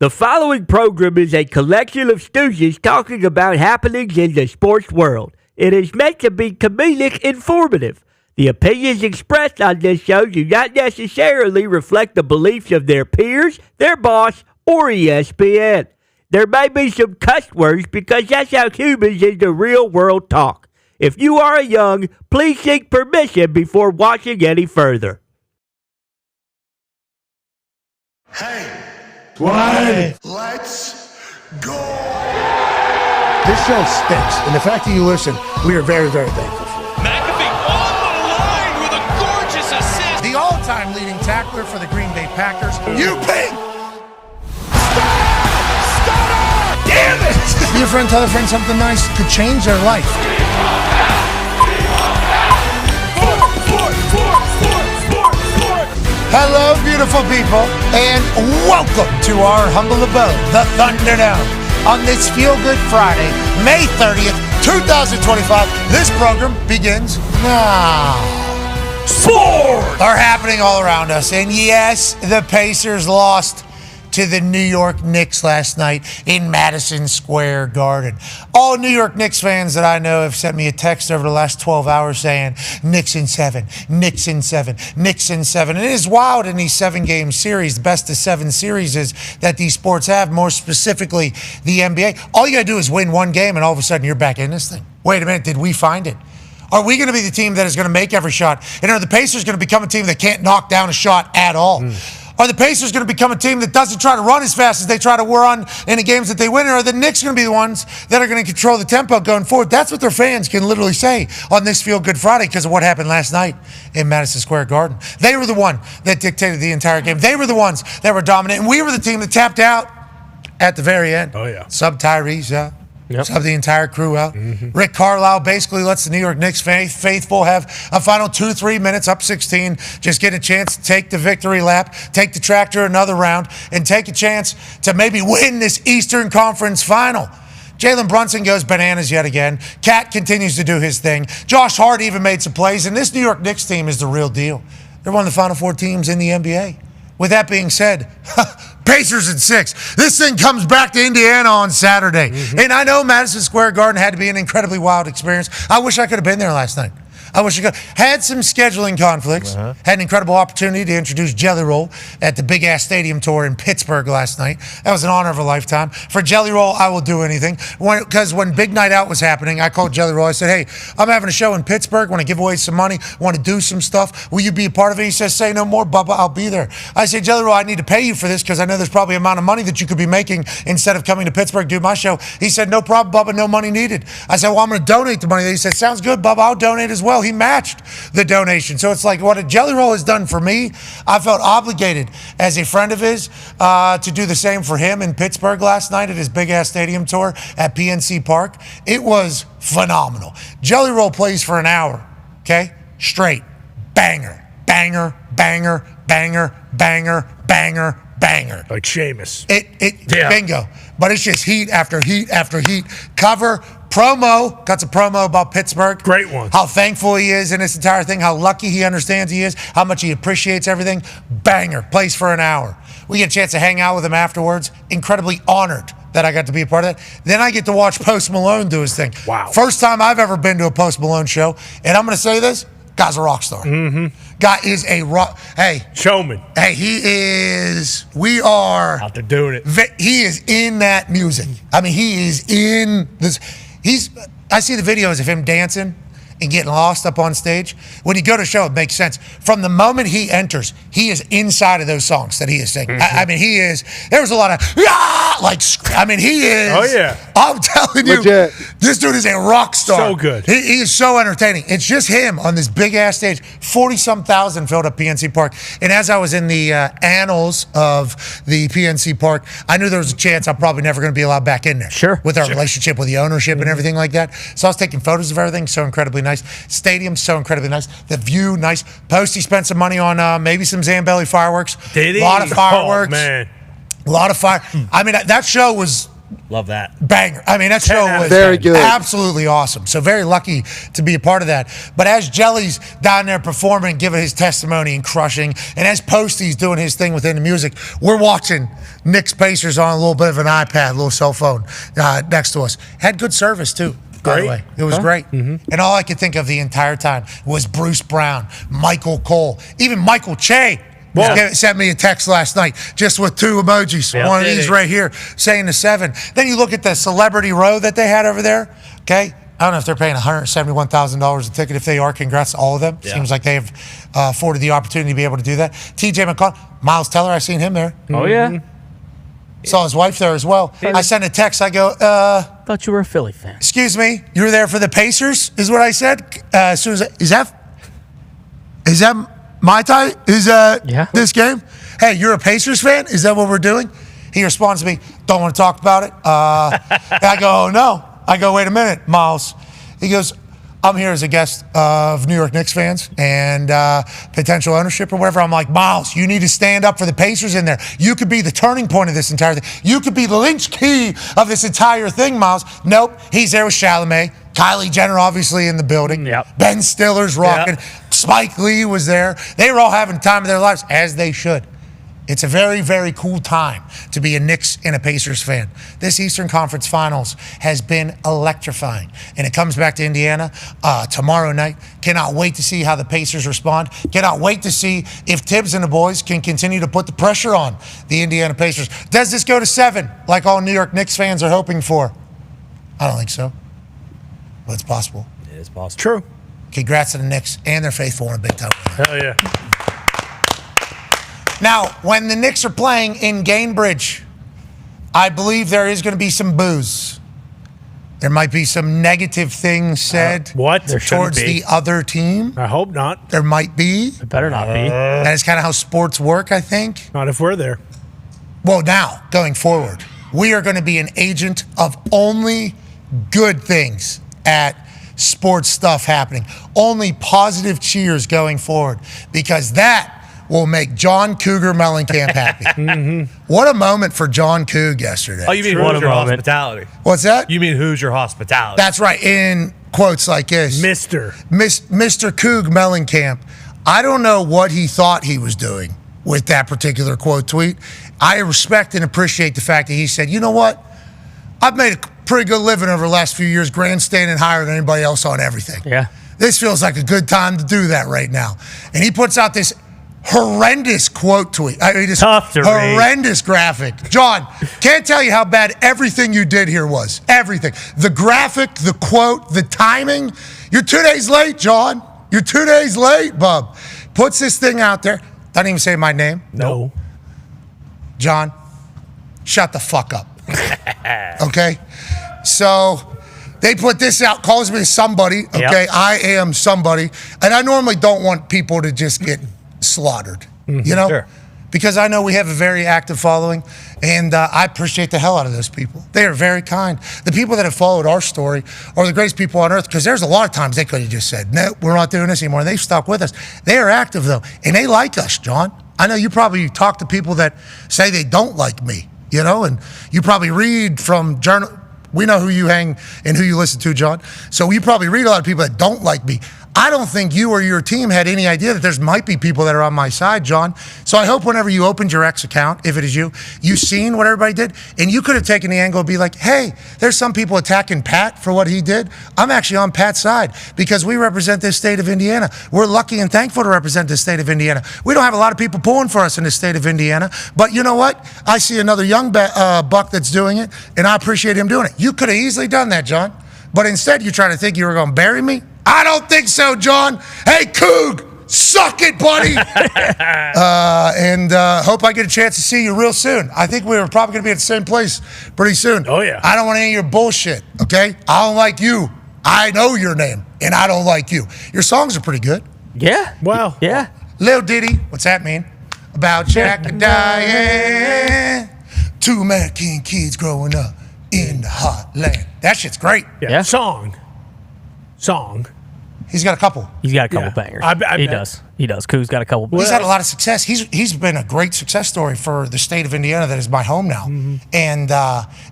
The following program is a collection of stooges talking about happenings in the sports world. It is meant to be comedic informative. The opinions expressed on this show do not necessarily reflect the beliefs of their peers, their boss, or ESPN. There may be some cuss words because that's how humans in the real world talk. If you are young, please seek permission before watching any further. Hey. What? Let's go! This show stinks, and the fact that you listen, we are very, very thankful for. McAfee on the line with a gorgeous assist. The all-time leading tackler for the Green Bay Packers. You pink! Starter! Damn it! Be a friend, tell a friend something nice could change their life. Hello, beautiful people, and welcome to our humble abode, the Thunderdome. On this Feel-Good Friday, May 30th, 2025, this program begins now. Sports are happening all around us, and yes, the Pacers lost to the New York Knicks last night in Madison Square Garden. All New York Knicks fans that I know have sent me a text over the last 12 hours saying, Knicks in 7, Knicks in 7, Knicks in 7. And it is wild in these 7-game series, the best of 7 series is that these sports have, more specifically the NBA. All you got to do is win one game and all of a sudden you're back in this thing. Wait a minute, did we find it? Are we going to be the team that is going to make every shot? And are the Pacers going to become a team that can't knock down a shot at all? Are the Pacers going to become a team that doesn't try to run as fast as they try to run in the games that they win? Or are the Knicks going to be the ones that are going to control the tempo going forward? That's what their fans can literally say on this Feel Good Friday because of what happened last night in Madison Square Garden. They were the one that dictated the entire game. They were the ones that were dominant. And we were the team that tapped out at the very end. Oh, yeah. Sub Tyrese out. Yep. Sub the entire crew out. Rick Carlisle basically lets the New York Knicks faithful have a final 2-3 minutes up 16, just get a chance to take the victory lap, take the tractor another round, and take a chance to maybe win this Eastern Conference final. Jalen Brunson goes bananas yet again. Cat continues to do his thing. Josh Hart even made some plays, and this New York Knicks team is the real deal. They're one of the Final Four teams in the NBA. With that being said, Pacers at 6. This thing comes back to Indiana on Saturday. And I know Madison Square Garden had to be an incredibly wild experience. I wish I could have been there last night. I wish I could. Had some scheduling conflicts. Had an incredible opportunity to introduce Jelly Roll at the Big Ass Stadium Tour in Pittsburgh last night. That was an honor of a lifetime. For Jelly Roll, I will do anything. Because when Big Night Out was happening, I called Jelly Roll. I said, hey, I'm having a show in Pittsburgh. Want to give away some money. Want to do some stuff. Will you be a part of it? He says, say no more, Bubba. I'll be there. I said, Jelly Roll, I need to pay you for this because I know there's probably an amount of money that you could be making instead of coming to Pittsburgh to do my show. He said, no problem, Bubba. No money needed. I said, well, I'm going to donate the money. He said, sounds good, Bubba. I'll donate as well. He matched the donation. So it's like what a Jelly Roll has done for me. I felt obligated as a friend of his to do the same for him in Pittsburgh last night at his Big Ass Stadium Tour at PNC Park. It was phenomenal. Jelly Roll plays for an hour, okay? Straight. Banger, banger, banger, banger, banger, banger, banger. Like Sheamus. Bingo. But it's just heat after heat after heat. Cover, promo, cuts a promo about Pittsburgh. Great one. How thankful he is in this entire thing, how lucky he understands he is, how much he appreciates everything. Banger. Plays for an hour. We get a chance to hang out with him afterwards. Incredibly honored that I got to be a part of that. Then I get to watch Post Malone do his thing. Wow. First time I've ever been to a Post Malone show. And I'm going to say this, guy's a rock star. Guy is a rock. Hey. Showman. Hey, he is. We are. Out there doing it. He is in that music. I mean, he is in this. I see the videos of him dancing and getting lost up on stage. When you go to a show, it makes sense. From the moment he enters, he is inside of those songs that he is singing. I mean, he is. There was a lot of, he is. Oh, yeah. I'm telling you, this dude is a rock star. So good. He is so entertaining. It's just him on this big-ass stage. 40-some thousand filled up PNC Park. And as I was in the annals of the PNC Park, I knew there was a chance I'm probably never going to be allowed back in there. Sure. With our relationship with the ownership and everything like that. So I was taking photos of everything. So incredibly nice. Stadium, so incredibly nice. The view, nice. Posty spent some money on maybe some Zambelli fireworks. Did he? A lot of fireworks. Oh, man. A lot of fire. I mean, that show was Love that. Banger. I mean, that show was Very good. absolutely awesome. So very lucky to be a part of that. But as Jelly's down there performing, giving his testimony and crushing, and as Posty's doing his thing within the music, we're watching Knicks Pacers on a little bit of an iPad, a little cell phone next to us. Had good service, too. By the way, it was great. And all I could think of the entire time was Bruce Brown, Michael Cole, even Michael Che. Sent me a text last night just with 2 emojis. One of these right here saying the 7. Then you look at the celebrity row that they had over there. Okay. I don't know if they're paying $171,000 a ticket. If they are, congrats to all of them. Seems like they've afforded the opportunity to be able to do that. TJ McConnell, Miles Teller, I seen him there. Oh, yeah. Saw his wife there as well. I sent a text. I go, Thought you were a Philly fan. excuse me, you were there for the Pacers, is what I said. As soon as is that my tie? Is that this game? Hey, you're a Pacers fan? Is that what we're doing? He responds to me, don't want to talk about it. I go, no. I go, wait a minute, Miles. He goes, I'm here as a guest of New York Knicks fans and potential ownership or whatever. I'm like, Miles, you need to stand up for the Pacers in there. You could be the turning point of this entire thing. You could be the linch key of this entire thing, Miles. Nope, he's there with Chalamet. Kylie Jenner obviously in the building. Ben Stiller's rocking. Spike Lee was there. They were all having the time of their lives, as they should. It's a very, very cool time to be a Knicks and a Pacers fan. This Eastern Conference Finals has been electrifying. And it comes back to Indiana tomorrow night. Cannot wait to see how the Pacers respond. Cannot wait to see if Tibbs and the boys can continue to put the pressure on the Indiana Pacers. Does this go to 7 like all New York Knicks fans are hoping for? I don't think so. But it's possible. It is possible. True. Congrats to the Knicks and their faithful in a big time win. Hell yeah. Now, when the Knicks are playing in Gainbridge, I believe there is going to be some boos. There might be some negative things said towards the other team. I hope not. There might be. It better not be. That is kind of how sports work, I think. Not if we're there. Well, now, going forward, we are going to be an agent of only good things at sports stuff happening. Only positive cheers going forward, because that will make John Cougar Mellencamp happy. What a moment for John Coug yesterday. Oh, you mean Hoosier hospitality? What's that? You mean Hoosier hospitality? That's right. In quotes like this. Mr. Coug Mellencamp. I don't know what he thought he was doing with that particular quote tweet. I respect and appreciate the fact that he said, you know what? I've made a pretty good living over the last few years, grandstanding higher than anybody else on everything. Yeah. This feels like a good time to do that right now. And he puts out this horrendous quote tweet. I mean, this horrendous graphic. John, can't tell you how bad everything you did here was. Everything. The graphic, the quote, the timing. You're 2 days late, John. You're 2 days late, bub. Puts this thing out there. Doesn't even say my name. No. John, shut the fuck up. Okay? So they put this out, calls me somebody. Okay? Yep. I am somebody. And I normally don't want people to just get slaughtered, you know? Sure. Because I know we have a very active following, and I appreciate the hell out of those people. They are very kind. The people that have followed our story are the greatest people on earth, because there's a lot of times they could have just said, no, we're not doing this anymore, and they've stuck with us. They are active, though, and they like us, John. I know you probably talk to people that say they don't like me, you know, and you probably read from journal. We know who you hang and who you listen to, John. So you probably read a lot of people that don't like me. I don't think you or your team had any idea that there might be people that are on my side, John. So I hope whenever you opened your X account, if it is you seen what everybody did, and you could have taken the angle and be like, hey, there's some people attacking Pat for what he did. I'm actually on Pat's side because we represent this state of Indiana. We're lucky and thankful to represent this state of Indiana. We don't have a lot of people pulling for us in the state of Indiana, but you know what? I see another young buck that's doing it, and I appreciate him doing it. You could have easily done that, John, but instead you're trying to think you were going to bury me? I don't think so, John. Hey, Coug, suck it, buddy. And hope I get a chance to see you real soon. I think we're probably going to be at the same place pretty soon. Oh, yeah. I don't want any of your bullshit, okay? I don't like you. I know your name, and I don't like you. Your songs are pretty good. Yeah. Wow. Yeah. Lil Diddy, what's that mean? About Jack and Diane. 2 American kids growing up in the heartland. That shit's great. Yeah. Song. He's got a couple. He's got a couple bangers. He does. He does. Coog's got a couple. He's had a lot of success. He's been a great success story for the state of Indiana that is my home now, and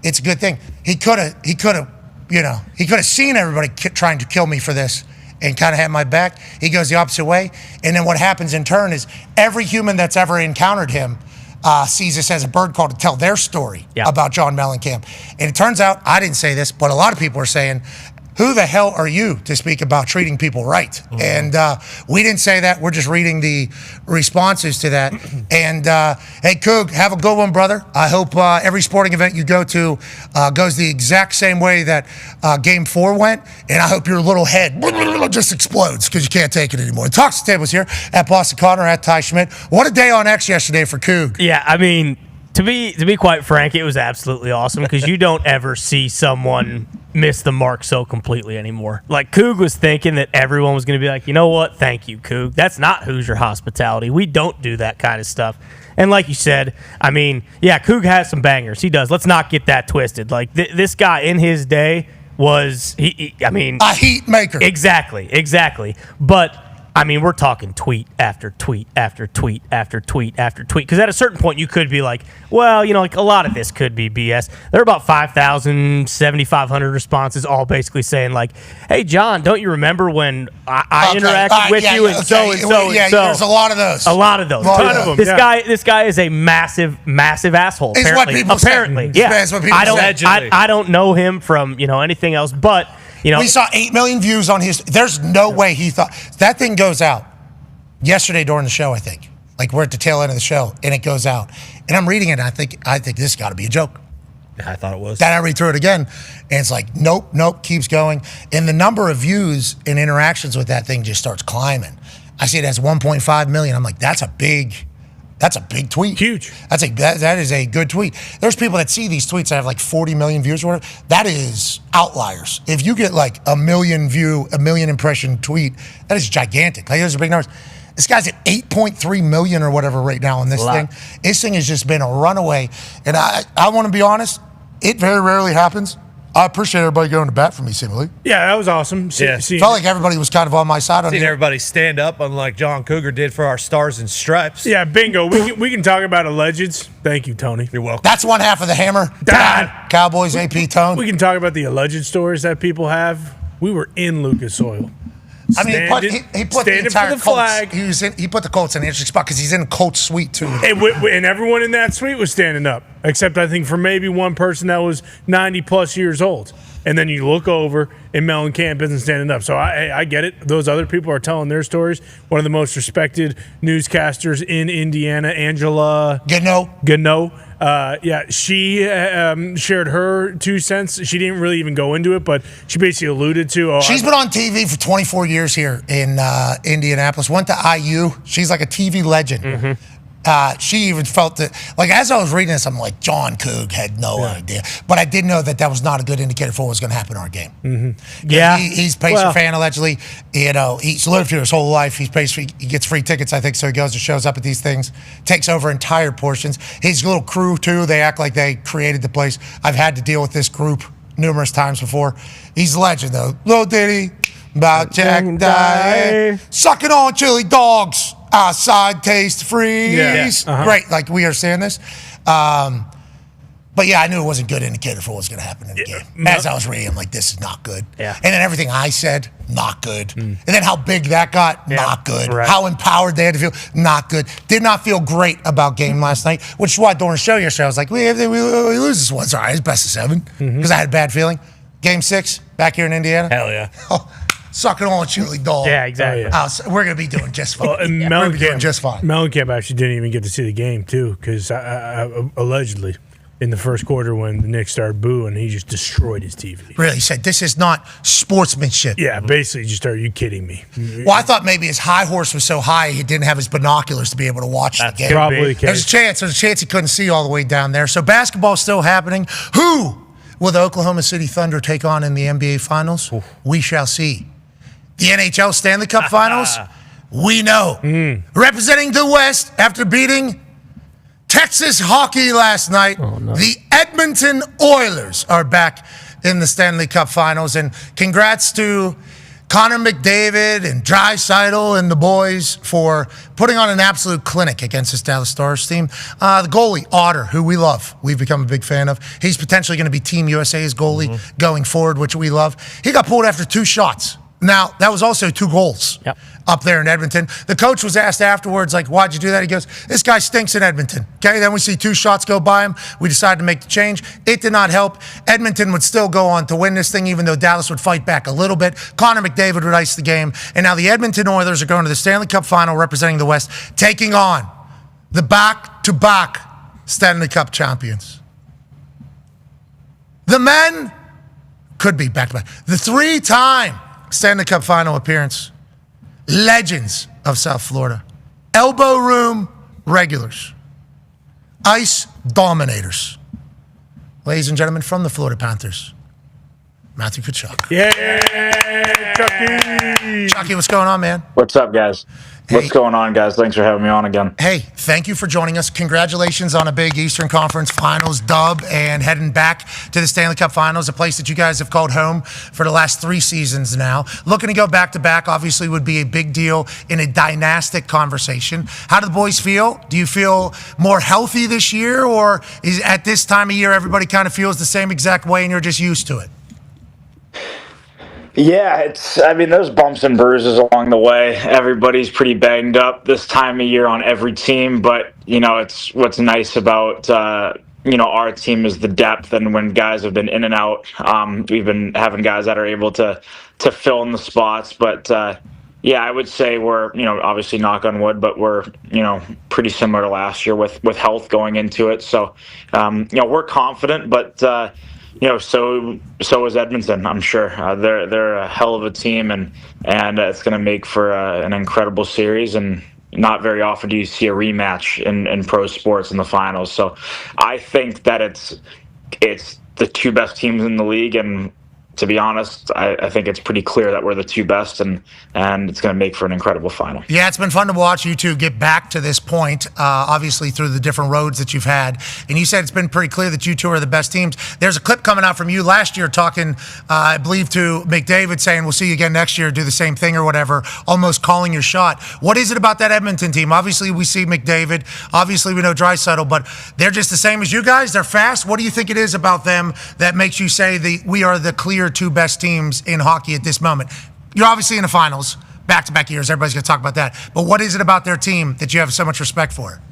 it's a good thing. He could have seen everybody trying to kill me for this and kind of had my back. He goes the opposite way, and then what happens in turn is every human that's ever encountered him sees this as a bird call to tell their story about John Mellencamp. And it turns out, I didn't say this, but a lot of people are saying, who the hell are you to speak about treating people right? And we didn't say that. We're just reading the responses to that. And hey, Coog, have a good one, brother. I hope every sporting event you go to goes the exact same way that Game 4 went. And I hope your little head just explodes because you can't take it anymore. Talks to Tables here at Boston Connor, at Ty Schmidt. What a day on X yesterday for Coog. Yeah, I mean, to be quite frank, it was absolutely awesome because you don't ever see someone miss the mark so completely anymore. Like, Coog was thinking that everyone was going to be like, you know what, thank you, Coog. That's not Hoosier hospitality. We don't do that kind of stuff. And like you said, I mean, yeah, Coog has some bangers. He does. Let's not get that twisted. Like, this guy in his day was, a heat maker. Exactly. But I mean, we're talking tweet after tweet after tweet after tweet after tweet. Because at a certain point, you could be like, well, like a lot of this could be BS. There are about 5,000, 7,500 responses, all basically saying like, hey, John, don't you remember when I interacted with you and so and so and so? There's a lot of those. A lot of those. Ton of them. This guy is a massive asshole. It's apparently. what people apparently, say. yeah. It's what people say. I don't know him from anything else, but. We saw 8 million views on his. There's no way he thought that thing goes out yesterday during the show. I think like we're at the tail end of the show and it goes out, and I'm reading it. And I think this got to be a joke. Yeah, I thought it was. Then I read through it again, and it's like nope, keeps going, and the number of views and interactions with that thing just starts climbing. I see it as 1.5 million. I'm like, that's a big tweet. Huge. That is a good tweet. There's people that see these tweets that have like 40 million views or whatever. That is outliers. If you get like a million impression tweet, that is gigantic. Like those are big numbers. This guy's at 8.3 million or whatever right now on this thing. This thing has just been a runaway. And I want to be honest, it very rarely happens. I appreciate everybody going to bat for me, seemingly. Yeah, that was awesome. Felt like everybody was kind of on my side. Seen everybody stand up, unlike John Cougar did for our Stars and Stripes. Yeah, bingo. We can talk about allegeds. Thank you, Tony. You're welcome. That's one half of the hammer. Dahn. Cowboys, AP, Tone. We can talk about the alleged stories that people have. We were in Lucas Oil. I mean, he put the entire for the Colts. flag. He put the Colts in an interesting spot because he's in Colts suite too. And everyone in that suite was standing up, except I think for maybe one person that was 90 plus years old. And then you look over, and Mellencamp isn't standing up. So I get it. Those other people are telling their stories. One of the most respected newscasters in Indiana, Angela Gano. She shared her 2 cents. She didn't really even go into it, but she basically alluded to. She's been on TV for 24 years here in Indianapolis. Went to IU. She's like a TV legend. Mm-hmm. She even felt that, like, as I was reading this, I'm like, John Coog had no idea. But I did know that was not a good indicator for what was going to happen in our game. Mm-hmm. Yeah. He's a Pacer fan, allegedly. He's lived here his whole life. He gets free tickets, I think, so he goes and shows up at these things, takes over entire portions. His little crew, too, they act like they created the place. I've had to deal with this group numerous times before. He's a legend, though. Little ditty about Jack Dye, sucking on chili dogs. Outside taste freeze. Yeah. Uh-huh. Great, like we are saying this. But yeah, I knew it wasn't a good indicator for what was going to happen in the game. As I was reading, I'm like, this is not good. Yeah. And then everything I said, not good. And then how big that got, not good. Right. How empowered they had to feel, not good. Did not feel great about game last night, which is why during the show yesterday, I was like, we lose this one. It's all right, it's best of 7. Because I had a bad feeling. Game 6, back here in Indiana. Hell yeah. Sucking on chili dog. Yeah, exactly. We're going to be doing just fine. Well, and we're going to be doing just fine. Mellencamp actually didn't even get to see the game, too, because allegedly in the first quarter when the Knicks started booing, he just destroyed his TV. Really? He said, this is not sportsmanship. Yeah, basically just, are you kidding me? Well, I thought maybe his high horse was so high he didn't have his binoculars to be able to watch the game. Probably the case. There's a chance he couldn't see all the way down there. So basketball's still happening. Who will the Oklahoma City Thunder take on in the NBA Finals? We shall see. The NHL Stanley Cup Finals? We know. Representing the West after beating Texas hockey last night, the Edmonton Oilers are back in the Stanley Cup Finals. And congrats to Connor McDavid and Draisaitl and the boys for putting on an absolute clinic against this Dallas Stars team. The goalie, Otter, who we love, we've become a big fan of. He's potentially going to be Team USA's goalie going forward, which we love. He got pulled after 2 shots. Now, that was also 2 goals up there in Edmonton. The coach was asked afterwards, like, why'd you do that? He goes, this guy stinks in Edmonton. Okay, then we see 2 shots go by him. We decided to make the change. It did not help. Edmonton would still go on to win this thing, even though Dallas would fight back a little bit. Connor McDavid would ice the game. And now the Edmonton Oilers are going to the Stanley Cup Final representing the West, taking on the back-to-back Stanley Cup champions. The men could be back-to-back. The 3-time Stanley Cup Final appearance. Legends of South Florida. Elbow room regulars. Ice dominators. Ladies and gentlemen, from the Florida Panthers, Matthew Tkachuk. Yeah, Chucky. Chucky, what's going on, man? What's up, guys? What's going on, guys? Thanks for having me on again. Hey, thank you for joining us. Congratulations on a big Eastern Conference Finals dub and heading back to the Stanley Cup Finals, a place that you guys have called home for the last 3 seasons now. Looking to go back-to-back obviously would be a big deal in a dynastic conversation. How do the boys feel? Do you feel more healthy this year, or is at this time of year everybody kind of feels the same exact way and you're just used to it? Yeah, there's bumps and bruises along the way. Everybody's pretty banged up this time of year on every team, but, it's what's nice about, our team is the depth, and when guys have been in and out, we've been having guys that are able to fill in the spots, but, I would say we're, obviously knock on wood, but we're, pretty similar to last year with health going into it. So, we're confident, but, so is Edmonton, I'm sure. They're a hell of a team, and it's going to make for an incredible series, and not very often do you see a rematch in pro sports in the finals. So I think that it's the 2 best teams in the league, and to be honest, I think it's pretty clear that we're the 2 best, and it's going to make for an incredible final. Yeah, it's been fun to watch you two get back to this point, obviously through the different roads that you've had. And you said it's been pretty clear that you two are the best teams. There's a clip coming out from you last year talking, I believe, to McDavid saying, we'll see you again next year, do the same thing or whatever, almost calling your shot. What is it about that Edmonton team? Obviously, we see McDavid. Obviously, we know Draisaitl, but they're just the same as you guys? They're fast? What do you think it is about them that makes you say we are the clear 2 best teams in hockey at this moment? You're obviously in the finals, back-to-back years. Everybody's going to talk about that. But what is it about their team that you have so much respect for?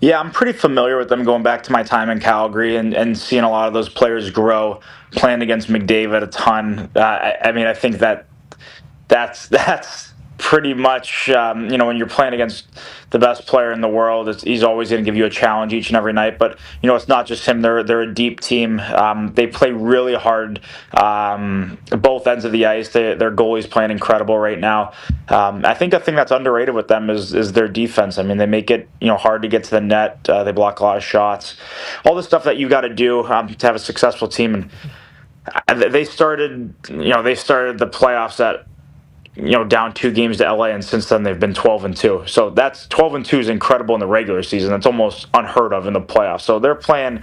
Yeah, I'm pretty familiar with them going back to my time in Calgary and seeing a lot of those players grow, playing against McDavid a ton. I think that's pretty much, when you're playing against the best player in the world, he's always going to give you a challenge each and every night. But, it's not just him. They're a deep team. They play really hard, both ends of the ice. Their goalie's playing incredible right now. I think a thing that's underrated with them is their defense. They make it, hard to get to the net. They block a lot of shots. All the stuff that you got to do to have a successful team. And they started the playoffs at, down 2 games to LA, and since then they've been 12-2. So that's 12-2 is incredible in the regular season. That's almost unheard of in the playoffs. So they're playing,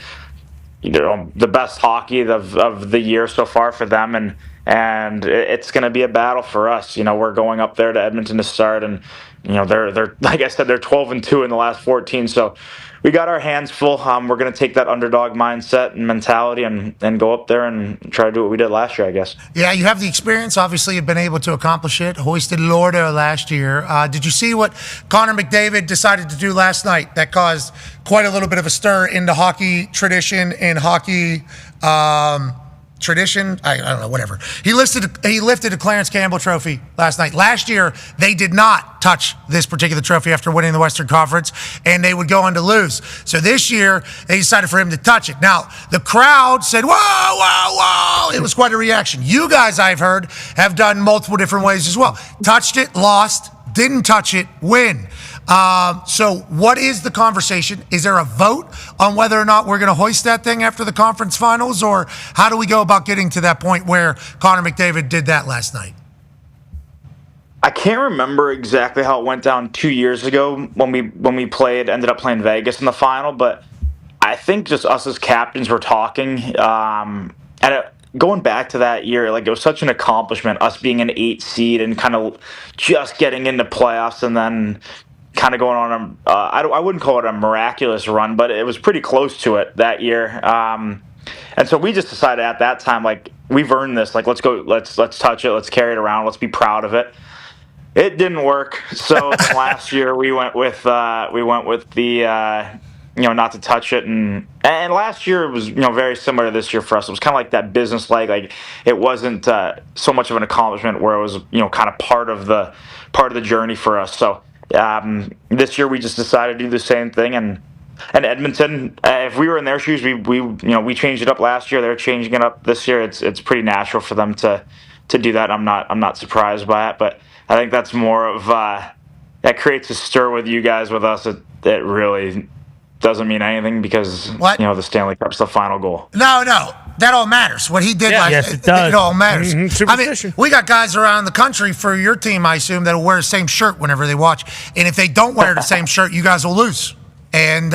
the best hockey of the year so far for them, and it's going to be a battle for us. We're going up there to Edmonton to start, and they're like I said, they're 12-2 in the last 14. So we got our hands full. We're going to take that underdog mindset and mentality and go up there and try to do what we did last year, I guess. Yeah, you have the experience. Obviously, you've been able to accomplish it. Hoisted Lordo last year. Did you see what Connor McDavid decided to do last night that caused quite a little bit of a stir in the hockey tradition and hockey tradition? I don't know, whatever. He lifted a Clarence Campbell trophy last night. Last year, they did not touch this particular trophy after winning the Western Conference, and they would go on to lose. So this year, they decided for him to touch it. Now, the crowd said, whoa, whoa, whoa. It was quite a reaction. You guys, I've heard, have done multiple different ways as well. Touched it, lost, didn't touch it, win. So what is the conversation? Is there a vote on whether or not we're going to hoist that thing after the conference finals, or how do we go about getting to that point where Connor McDavid did that last night? I can't remember exactly how it went down 2 years ago when we ended up playing Vegas in the final, but I think just us as captains were talking, and going back to that year, like it was such an accomplishment, us being an 8 seed and kind of just getting into playoffs, and then kind of going on I wouldn't call it a miraculous run, but it was pretty close to it that year. And so we just decided at that time, like, we've earned this. Like, let's go, let's touch it, let's carry it around, let's be proud of it. It didn't work. So last year we went with the not to touch it, and last year it was very similar to this year for us. It was kind of like that business like it wasn't so much of an accomplishment where it was kind of part of the journey for us. So this year we just decided to do the same thing, and Edmonton, if we were in their shoes, we changed it up last year. They're changing it up this year. It's pretty natural for them to do that. I'm not surprised by it, but I think that's more of that creates a stir with you guys. With us, it really doesn't mean anything because the Stanley Cup's the final goal. No, that all matters. What he did, yes, it does. It all matters. Superstition. I mean, we got guys around the country for your team, I assume, that'll wear the same shirt whenever they watch. And if they don't wear the same shirt, you guys will lose. And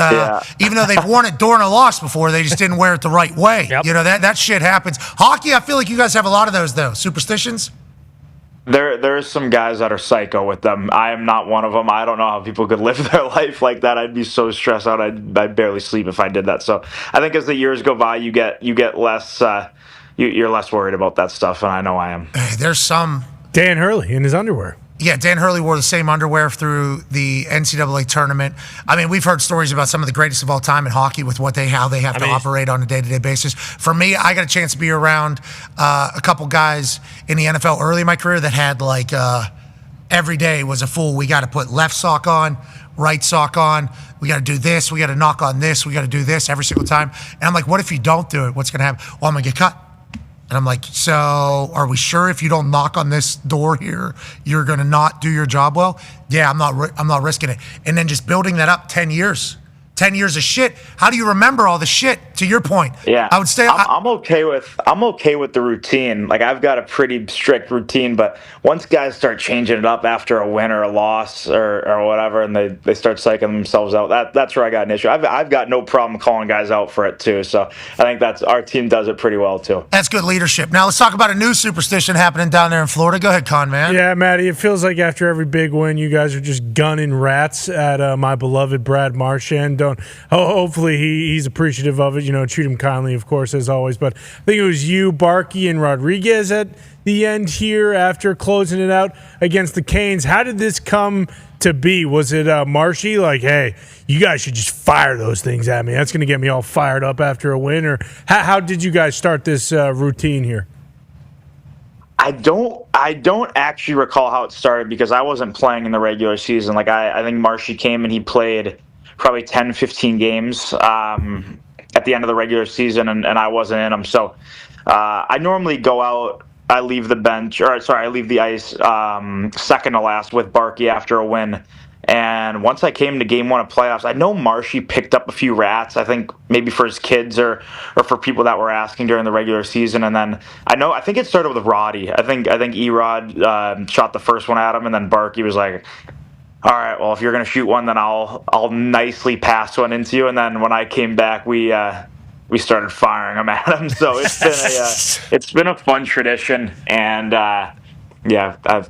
even though they've worn it during a loss before, they just didn't wear it the right way. Yep. That shit happens. Hockey, I feel like you guys have a lot of those, though. Superstitions? There's some guys that are psycho with them. I am not one of them. I don't know how people could live their life like that. I'd be so stressed out. I'd barely sleep if I did that. So I think as the years go by, you get less. You're less worried about that stuff, and I know I am. There's some. Dan Hurley in his underwear. Yeah, Dan Hurley wore the same underwear through the NCAA tournament. I mean, we've heard stories about some of the greatest of all time in hockey with how they have to operate on a day-to-day basis. For me, I got a chance to be around a couple guys in the NFL early in my career that had every day was a full, we got to put left sock on, right sock on, we got to do this, we got to knock on this, we got to do this every single time. And I'm like, what if you don't do it? What's going to happen? Well, I'm going to get cut. And I'm like, so are we sure if you don't knock on this door here, you're going to not do your job well? Yeah, I'm not risking it. And then just building that up 10 years. 10 years of shit. How do you remember all the shit? To your point. Yeah. I would say I'm okay with the routine. Like, I've got a pretty strict routine, but once guys start changing it up after a win or a loss or whatever, and they start psyching themselves out, that's where I got an issue. I've got no problem calling guys out for it too. So I think that's our team does it pretty well too. That's good leadership. Now let's talk about a new superstition happening down there in Florida. Go ahead, Con Man. Yeah, Matty, it feels like after every big win, you guys are just gunning rats at my beloved Brad Marchand. Hopefully he's appreciative of it. Treat him kindly, of course, as always. But I think it was you, Barkey, and Rodriguez at the end here after closing it out against the Canes. How did this come to be? Was it Marshy like, hey, you guys should just fire those things at me? That's going to get me all fired up after a win. Or how did you guys start this routine here? I don't actually recall how it started because I wasn't playing in the regular season. Like, I think Marshy came and he played probably 10, 15 games at the end of the regular season, and I wasn't in them. So I normally go out, I leave the ice second to last with Barkey after a win. And once I came to game one of playoffs, I know Marshy picked up a few rats, I think maybe for his kids or for people that were asking during the regular season. And then I think it started with Roddy. I think E-Rod shot the first one at him, and then Barkey was like, all right, well, if you're going to shoot one, then I'll nicely pass one into you. And then when I came back, we started firing them at him. So it's been a fun tradition, and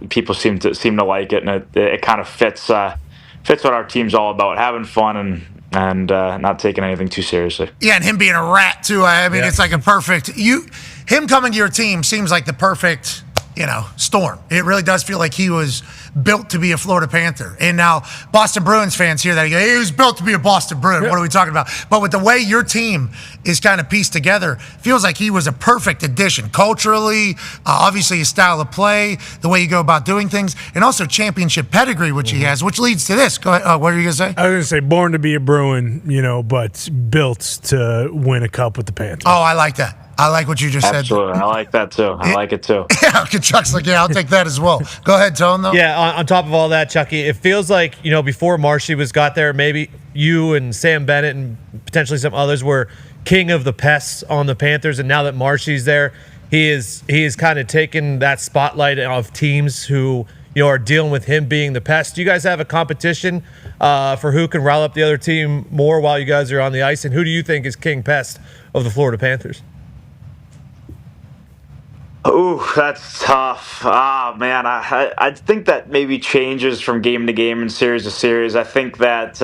people seem to like it, and it kind of fits what our team's all about: having fun and not taking anything too seriously. Yeah, and him being a rat too. I mean, It's like a perfect him coming to your team seems like the perfect storm. It really does feel like he was built to be a Florida Panther. And now Boston Bruins fans hear that and go, hey, he was built to be a Boston Bruin. What are we talking about? But with the way your team is kind of pieced together, feels like he was a perfect addition. Culturally, obviously his style of play, the way you go about doing things, and also championship pedigree, which he has, which leads to this. Go ahead. What are you going to say? I was going to say born to be a Bruin, but built to win a cup with the Panthers. Oh, I like that. I like what you just Absolutely. said. I like that too. I like it too. Yeah, Chuck's like, yeah, I'll take that as well. Go ahead, Tone, though. Yeah, on top of all that, Chucky, it feels like, before Marshy got there, maybe you and Sam Bennett and potentially some others were king of the pests on the Panthers, and now that Marshy's there, he is kind of taken that spotlight of teams who are dealing with him being the pest. Do you guys have a competition for who can rile up the other team more while you guys are on the ice, and who do you think is king pest of the Florida Panthers? Ooh, that's tough. Ah, man, I think that maybe changes from game to game and series to series. I think that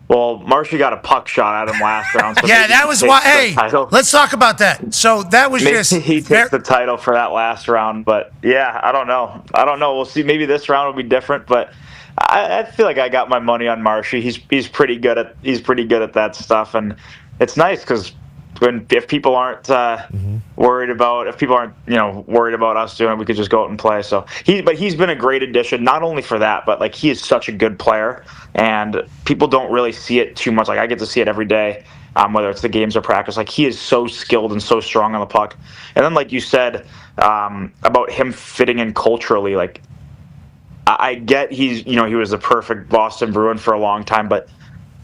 well, Marshy got a puck shot at him last round. So Yeah, that was why. Hey, let's talk about that. So that was maybe just. he takes the title for that last round. But yeah, I don't know. We'll see. Maybe this round will be different. But I feel like I got my money on Marshy. He's pretty good at that stuff, and it's nice because if people aren't worried about us doing it, we could just go out and play. So he's been a great addition, not only for that, but like he is such a good player, and people don't really see it too much. Like I get to see it every day, whether it's the games or practice. Like he is so skilled and so strong on the puck. And then like you said about him fitting in culturally, like I get he was the perfect Boston Bruin for a long time, but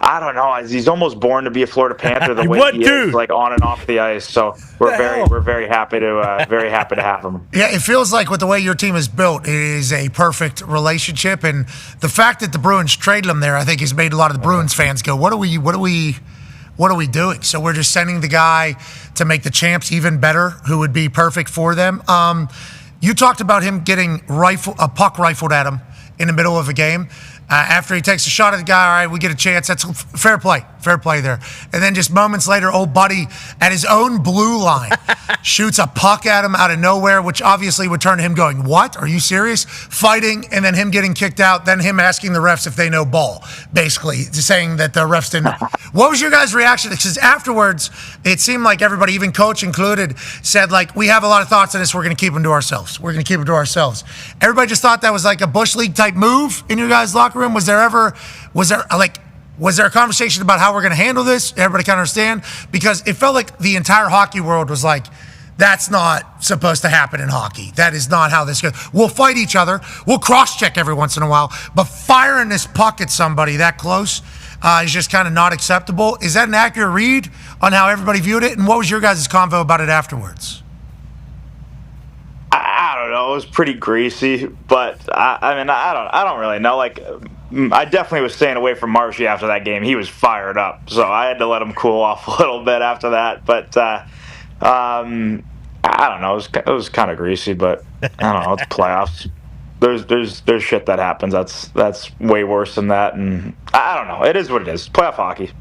I don't know. He's almost born to be a Florida Panther the way he is, like on and off the ice. So we're very happy to have him. Yeah, it feels like with the way your team is built, it is a perfect relationship, and the fact that the Bruins traded him there, I think, has made a lot of the Bruins fans go, "What are we doing?" So we're just sending the guy to make the champs even better, who would be perfect for them. You talked about him getting a puck rifled at him in the middle of a game. After he takes a shot at the guy, all right, we get a chance. That's fair play there. And then just moments later, old buddy at his own blue line shoots a puck at him out of nowhere, which obviously would turn to him going, "What? Are you serious?" Fighting, and then him getting kicked out, then him asking the refs if they know ball, basically saying that the refs didn't. What was your guys' reaction? Because afterwards, it seemed like everybody, even coach included, said, like, we have a lot of thoughts on this. We're going to keep them to ourselves. Everybody just thought that was like a Bush League type move in your guys' locker room. Was there a conversation about how we're going to handle this? Everybody can understand, because it felt like the entire hockey world was like, that's not supposed to happen in hockey. That is not how this goes. We'll fight each other. We'll cross-check every once in a while, but firing this puck at somebody that close is just kind of not acceptable. Is that an accurate read on how everybody viewed it? And what was your guys' convo about it afterwards? I don't know. It was pretty greasy, but I don't really know. Like, I definitely was staying away from Marshy after that game. He was fired up, so I had to let him cool off a little bit after that. But I don't know. It was kind of greasy, but I don't know. It's playoffs. There's shit that happens. That's way worse than that, and I don't know. It is what it is. Playoff hockey.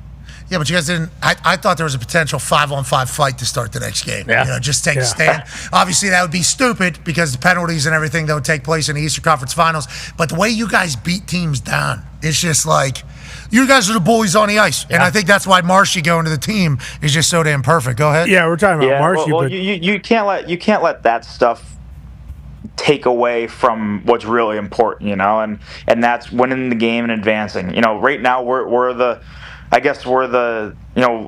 Yeah, but you guys didn't. I thought there was a potential 5-on-5 fight to start the next game. Yeah. Just take a stand. Obviously, that would be stupid because the penalties and everything that would take place in the Eastern Conference Finals. But the way you guys beat teams down, it's just like, you guys are the bullies on the ice. Yeah. And I think that's why Marshy going to the team is just so damn perfect. Go ahead. Yeah, we're talking about Marshy. Well, you can't let that stuff take away from what's really important, and that's winning the game and advancing. Right now we're the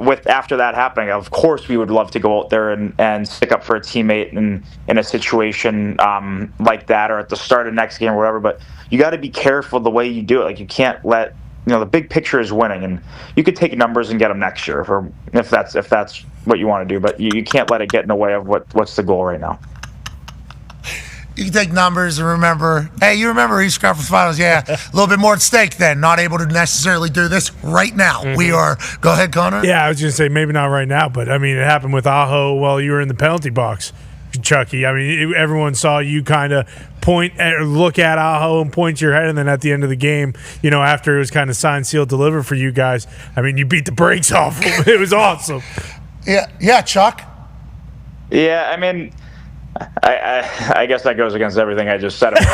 with after that happening, of course we would love to go out there and stick up for a teammate in a situation like that, or at the start of next game or whatever. But you got to be careful the way you do it. Like, you can't let the big picture is winning, and you could take numbers and get them next year if that's what you want to do. But you can't let it get in the way of what's the goal right now. You can take numbers and remember, hey, you remember Eastern Conference Finals? Yeah, a little bit more at stake then. Not able to necessarily do this right now. Mm-hmm. We are. Go ahead, Connor. Yeah, I was going to say maybe not right now, but I mean, it happened with Aho while you were in the penalty box, Chucky. I mean, everyone saw you kind of look at Aho and point your head, and then at the end of the game, after it was kind of signed, sealed, delivered for you guys, I mean, you beat the brakes off him. It was awesome. Yeah, Chuck. Yeah, I mean, I guess that goes against everything I just said. But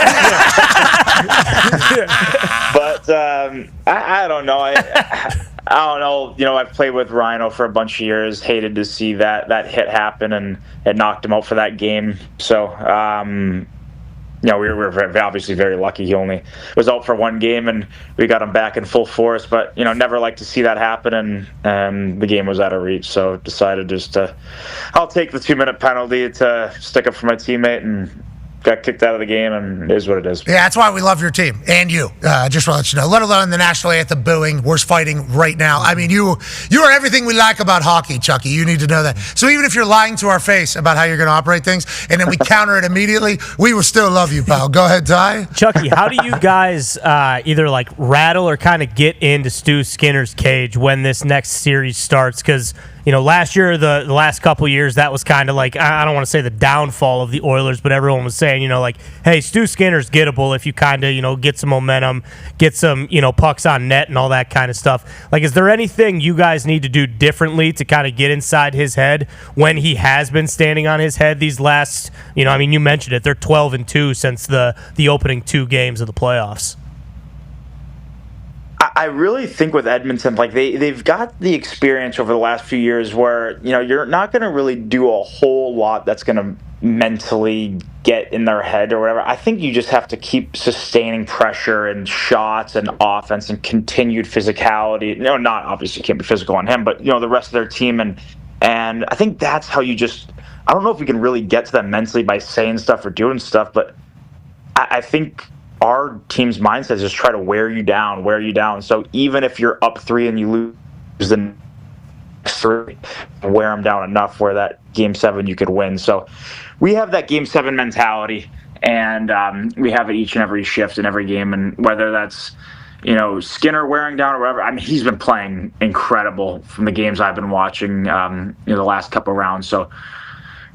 I don't know. I don't know. I've played with Rhino for a bunch of years. Hated to see that hit happen, and it knocked him out for that game. So we were obviously very lucky. He only was out for one game, and we got him back in full force. But never like to see that happen, and the game was out of reach. So decided I'll take the 2-minute penalty to stick up for my teammate, and got kicked out of the game, and it is what it is. Yeah, that's why we love your team and you. Just want to let you know. Let alone the national anthem booing. We're fighting right now. I mean, you are everything we like about hockey, Chucky. You need to know that. So even if you're lying to our face about how you're going to operate things, and then we counter it immediately, we will still love you, pal. Go ahead, Ty. Chucky, how do you guys either rattle or kind of get into Stu Skinner's cage when this next series starts? Because last year, the last couple years, that was kind of like, I don't want to say the downfall of the Oilers, but everyone was saying, like, hey, Stu Skinner's gettable if you kind of, get some momentum, get some, pucks on net and all that kind of stuff. Like, is there anything you guys need to do differently to kind of get inside his head when he has been standing on his head these last, you mentioned it, they're 12-2 since the opening 2 games of the playoffs. I really think with Edmonton, like they've got the experience over the last few years where, you're not going to really do a whole lot that's going to mentally get in their head or whatever. I think you just have to keep sustaining pressure and shots and offense and continued physicality. Not obviously can't be physical on him, but, the rest of their team. And I think that's how you just, I don't know if we can really get to them mentally by saying stuff or doing stuff, but I think our team's mindset is just try to wear you down. So even if you're up 3 and you lose the next 3, wear them down enough where that Game 7 you could win. So we have that Game 7 mentality, and we have it each and every shift in every game. And whether that's, Skinner wearing down or whatever, he's been playing incredible from the games I've been watching the last couple rounds. So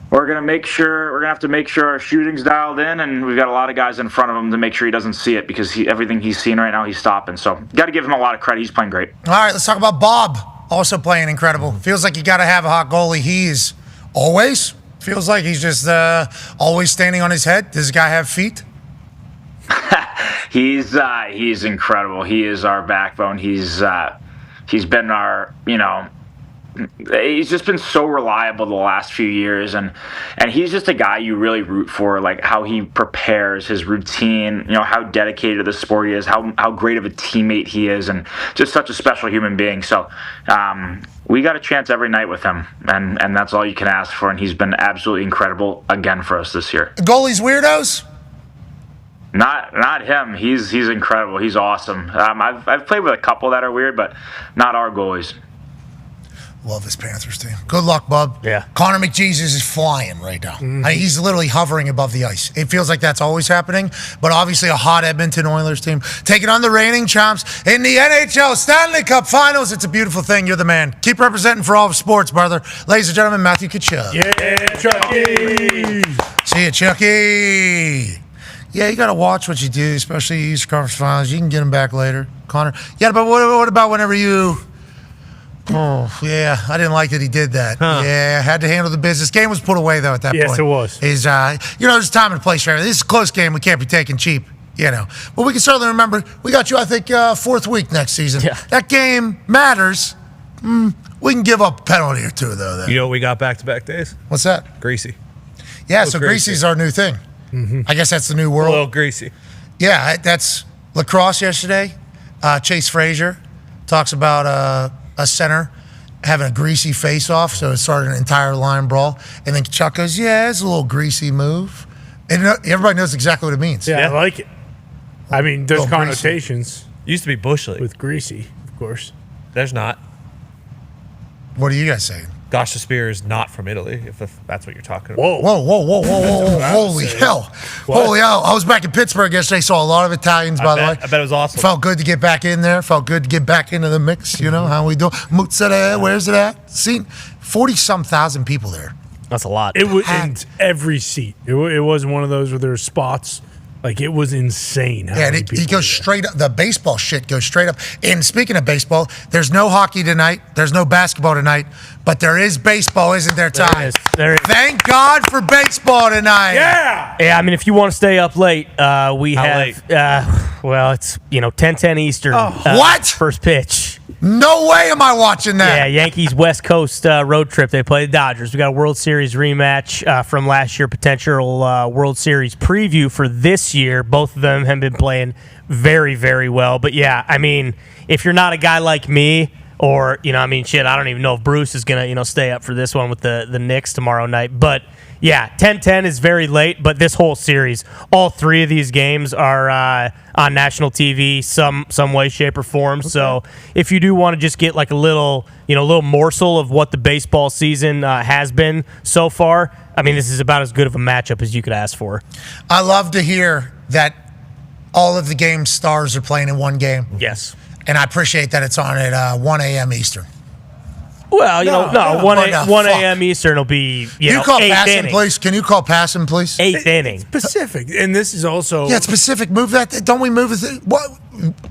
we're going to have to make sure our shooting's dialed in, and we've got a lot of guys in front of him to make sure he doesn't see it because everything he's seeing right now, he's stopping. So got to give him a lot of credit. He's playing great. All right, let's talk about Bob. Also playing incredible. Feels like you got to have a hot goalie. He's always feels like he's just always standing on his head. Does this guy have feet? He's incredible. He is our backbone. He's been our, he's just been so reliable the last few years, and he's just a guy you really root for, like how he prepares, his routine, how dedicated to the sport he is, how great of a teammate he is, and just such a special human being. So we got a chance every night with him, and that's all you can ask for, and he's been absolutely incredible again for us this year. Goalies weirdos? Not him. He's incredible. He's awesome. I've played with a couple that are weird, but not our goalies. Love this Panthers team. Good luck, bub. Yeah. Connor McJesus is flying right now. Mm-hmm. He's literally hovering above the ice. It feels like that's always happening, but obviously a hot Edmonton Oilers team taking on the reigning champs in the NHL Stanley Cup Finals. It's a beautiful thing. You're the man. Keep representing for all of sports, brother. Ladies and gentlemen, Matthew Kachuk. Yeah, Chucky. See you, Chucky. Yeah, you got to watch what you do, especially Eastern Conference Finals. You can get them back later, Connor. Yeah, but what about whenever you... Oh, yeah, I didn't like that he did that. Huh. Yeah, had to handle the business. Game was put away, though, at that point. Yes, it was. There's time and place for everything. This is a close game. We can't be taking cheap, But we can certainly remember, we got you, I think, 4th week next season. Yeah. That game matters. We can give up a penalty or two, though. Then. You know what we got back-to-back days? What's that? Greasy. Yeah, so Greasy's our new thing. Mm-hmm. I guess that's the new world. A little greasy. Yeah, that's lacrosse yesterday. Chase Frazier talks about... a center having a greasy face-off, so it started an entire line brawl. And then Chuck goes, yeah, it's a little greasy move. And everybody knows exactly what it means. Yeah, I like it. I mean, there's connotations. Used to be Bush League. With greasy, of course. There's not. What are you guys saying? Gosh, the Spear is not from Italy, if that's what you're talking about. Whoa. Holy hell. What? Holy hell. I was back in Pittsburgh yesterday, saw a lot of Italians, by the way. I bet it was awesome. Felt good to get back in there. Felt good to get back into the mix, how we do. Mozzarella, where's it at? See, 40-some thousand people there. That's a lot. It was in every seat. It wasn't one of those where there were spots. Like, it was insane. Yeah, and he goes straight up. The baseball shit goes straight up. And speaking of baseball, there's no hockey tonight. There's no basketball tonight. But there is baseball, isn't there, Ty? There is. Thank God for baseball tonight. Yeah. Yeah, I mean, if you want to stay up late, we have, it's, 10:10 Eastern. What? First pitch. No way am I watching that. Yeah, Yankees West Coast road trip. They play the Dodgers. We got a World Series rematch from last year, potential World Series preview for this year. Both of them have been playing very, very well. But yeah, I mean, if you're not a guy like me, or I don't even know if Bruce is gonna stay up for this one with the Knicks tomorrow night. But yeah, 10:10 is very late. But this whole series, all 3 of these games are on national TV, some way, shape, or form. Okay. So if you do want to just get like a little morsel of what the baseball season has been so far, I mean, this is about as good of a matchup as you could ask for. I love to hear that all of the game stars are playing in one game. Yes. And I appreciate that it's on at 1 a.m. Eastern. Well, No, 1 what the fuck? a.m. Eastern will be, Can you call eighth passing, inning. please? Can you call passing, please? Eighth inning. Pacific, and this is also Yeah, it's Pacific. Move that. Don't we move it? What?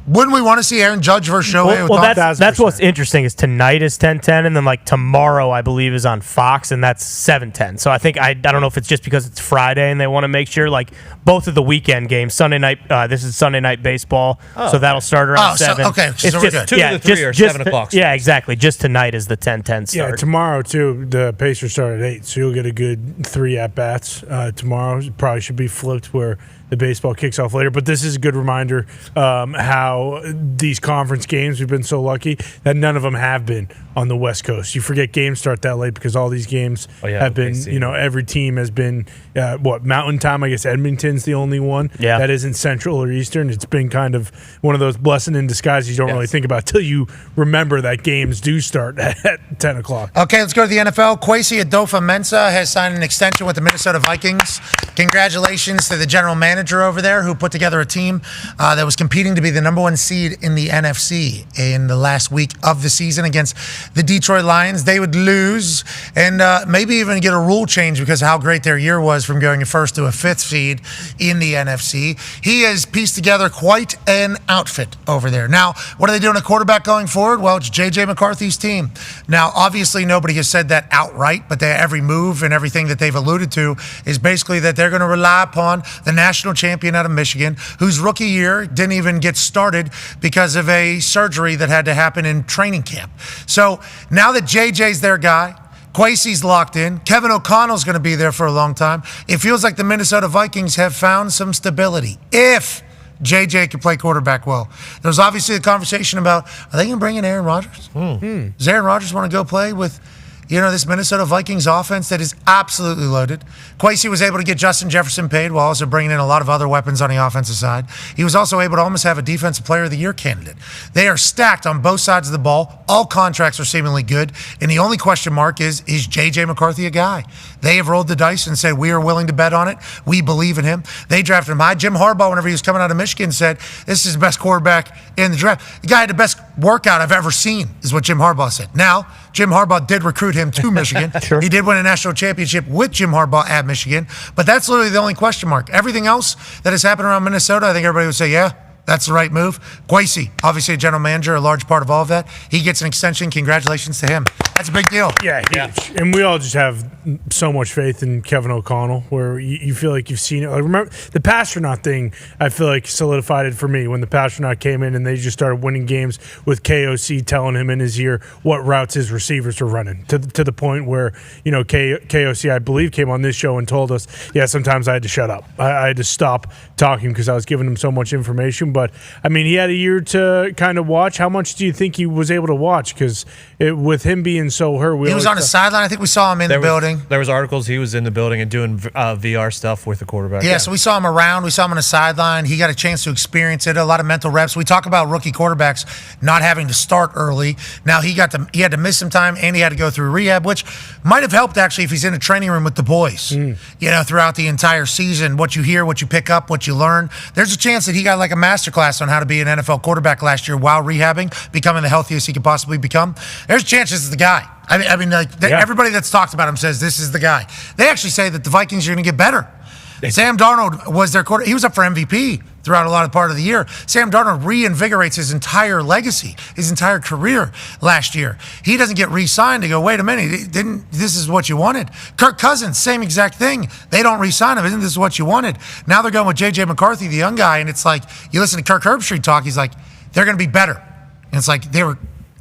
Wouldn't we want to see Aaron Judge versus Shohei? Well, Ohtani? that's what's interesting is tonight is 10:10, and then like tomorrow I believe is on Fox, and that's 7:10. So I think I don't know if it's just because it's Friday and they want to make sure like both of the weekend games Sunday night. This is Sunday night baseball, so that'll start around 7. okay, so we're good. 2 to 3 are 7 o'clock. Yeah, exactly. Just tonight is the 10:10 start. Yeah, tomorrow too. The Pacers start at 8, so you'll get a good 3 at bats tomorrow. It probably should be flipped where the baseball kicks off later. But this is a good reminder how these conference games, we've been so lucky that none of them have been on the West Coast. You forget games start that late because all these games have been, every team has been, Mountain Time. I guess Edmonton's the only one that isn't Central or Eastern. It's been kind of one of those blessing in disguise you don't really think about till you remember that games do start at 10 o'clock. Okay, let's go to the NFL. Kwesi Adolfo-Mensah has signed an extension with the Minnesota Vikings. Congratulations to the general manager over there who put together a team that was competing to be the #1 seed in the NFC in the last week of the season against the Detroit Lions. They would lose and maybe even get a rule change because of how great their year was from going a first to a 5th seed in the NFC. He has pieced together quite an outfit over there. Now, what are they doing at quarterback going forward? Well, it's J.J. McCarthy's team. Now, obviously, nobody has said that outright, but every move and everything that they've alluded to is basically that they're going to rely upon the national champion out of Michigan, whose rookie year didn't even get started because of a surgery that had to happen in training camp. So now that JJ's their guy, Kwesi's locked in, Kevin O'Connell's going to be there for a long time, it feels like the Minnesota Vikings have found some stability. If JJ can play quarterback well. There's obviously a conversation about, are they going to bring in Aaron Rodgers? Does Aaron Rodgers want to go play with this Minnesota Vikings offense that is absolutely loaded? Kwesi was able to get Justin Jefferson paid while also bringing in a lot of other weapons on the offensive side. He was also able to almost have a Defensive Player of the Year candidate. They are stacked on both sides of the ball. All contracts are seemingly good. And the only question mark is J.J. McCarthy a guy? They have rolled the dice and said, we are willing to bet on it. We believe in him. They drafted him high. Jim Harbaugh, whenever he was coming out of Michigan, said, this is the best quarterback in the draft. The guy had the best workout I've ever seen, is what Jim Harbaugh said. Now, Jim Harbaugh did recruit him to Michigan. Sure. He did win a national championship with Jim Harbaugh at Michigan. But that's literally the only question mark. Everything else that has happened around Minnesota, I think everybody would say, yeah, that's the right move. Kwesi, obviously a general manager, a large part of all of that. He gets an extension. Congratulations to him. That's a big deal. Yeah, huge. And we all just have so much faith in Kevin O'Connell where you feel like you've seen it. Like, remember, the Pasternaut thing, I feel like solidified it for me when the Pasternaut came in and they just started winning games with KOC telling him in his ear what routes his receivers were running to the point where, KOC, I believe, came on this show and told us, sometimes I had to shut up. I had to stop talking because I was giving him so much information. But, I mean, he had a year to kind of watch. How much do you think he was able to watch? Because with him being so hurt, he was on the sideline. I think we saw him in the building. There was articles he was in the building and doing VR stuff with the quarterback. Yeah, so we saw him around. We saw him on the sideline. He got a chance to experience it. A lot of mental reps. We talk about rookie quarterbacks not having to start early. Now he had to miss some time and he had to go through rehab, which might have helped actually if he's in a training room with the boys. Throughout the entire season, what you hear, what you pick up, what you learn. There's a chance that he got like a masterclass on how to be an NFL quarterback last year while rehabbing, becoming the healthiest he could possibly become. There's a chance this is the guy. Everybody that's talked about him says this is the guy. They actually say that the Vikings are going to get better. Sam Darnold was their quarterback. He was up for MVP throughout a lot of part of the year. Sam Darnold reinvigorates his entire legacy, his entire career last year. He doesn't get re-signed to go, wait a minute, this is what you wanted. Kirk Cousins, same exact thing. They don't re-sign him. Isn't this what you wanted? Now they're going with J.J. McCarthy, the young guy, and it's like, you listen to Kirk Herbstreit talk, he's like, they're going to be better. And it's like,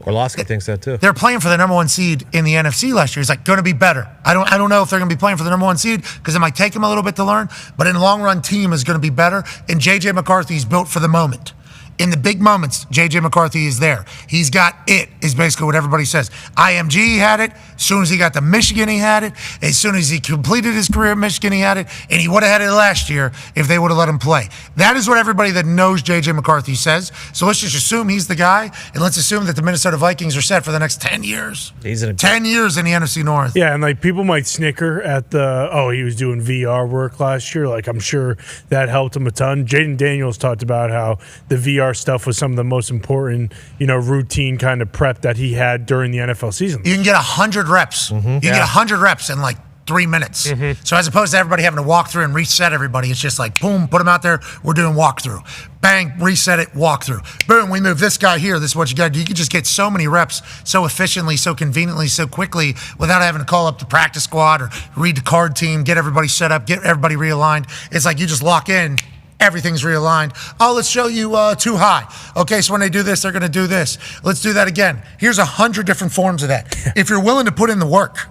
Orlovsky thinks that too. They're playing for the #1 seed in the NFC last year. He's like, going to be better. I don't know if they're going to be playing for the #1 seed because it might take them a little bit to learn, but in the long run, team is going to be better. And J.J. McCarthy is built for the moment. In the big moments, J.J. McCarthy is there. He's got it, is basically what everybody says. IMG had it. As soon as he got to Michigan, he had it. As soon as he completed his career at Michigan, he had it. And he would have had it last year if they would have let him play. That is what everybody that knows J.J. McCarthy says. So let's just assume he's the guy, and let's assume that the Minnesota Vikings are set for the next 10 years. 10 years in the NFC North. Yeah, and like people might snicker at he was doing VR work last year. Like I'm sure that helped him a ton. Jaden Daniels talked about how the VR VR stuff was some of the most important, routine kind of prep that he had during the NFL season. You can get 100 reps. You can get 100 reps in like 3 minutes. So as opposed to everybody having to walk through and reset everybody, it's just like, boom, put them out there. We're doing walkthrough. Bang, reset it, walkthrough. Boom, we move this guy here. This is what you got to do. You can just get so many reps so efficiently, so conveniently, so quickly without having to call up the practice squad or read the card team, get everybody set up, get everybody realigned. It's like you just lock in. Everything's realigned. Oh, let's show you too high. Okay, so when they do this, they're going to do this. Let's do that again. Here's 100 different forms of that. If you're willing to put in the work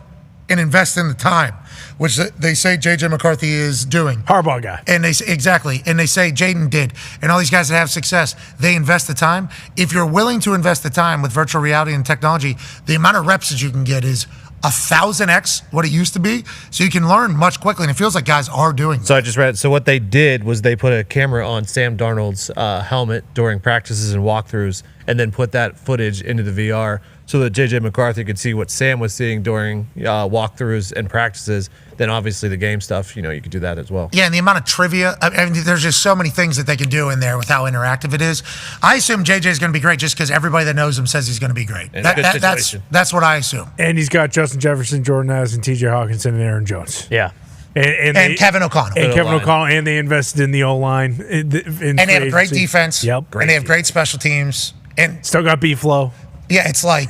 and invest in the time, which they say J.J. McCarthy is doing. Harbaugh guy. And they say, exactly. And they say Jaden did. And all these guys that have success, they invest the time. If you're willing to invest the time with virtual reality and technology, the amount of reps that you can get is 1,000x what it used to be. So you can learn much quickly. And it feels like guys are doing that. So I just read. So what they did was they put a camera on Sam Darnold's helmet during practices and walkthroughs, and then put that footage into the VR so that J.J. McCarthy could see what Sam was seeing during walkthroughs and practices. Then obviously the game stuff, you could do that as well. Yeah, and the amount of trivia. I mean, there's just so many things that they can do in there with how interactive it is. I assume JJ is going to be great just because everybody that knows him says he's going to be great. That's what I assume. And he's got Justin Jefferson, Jordan Addison, T.J. Hawkinson, and Aaron Jones. Yeah. And Kevin O'Connell. And Kevin O'Connell, and they invested in the O-line. And they have great defense. Yep. And they have great special teams. And still got B-Flow. Yeah, it's like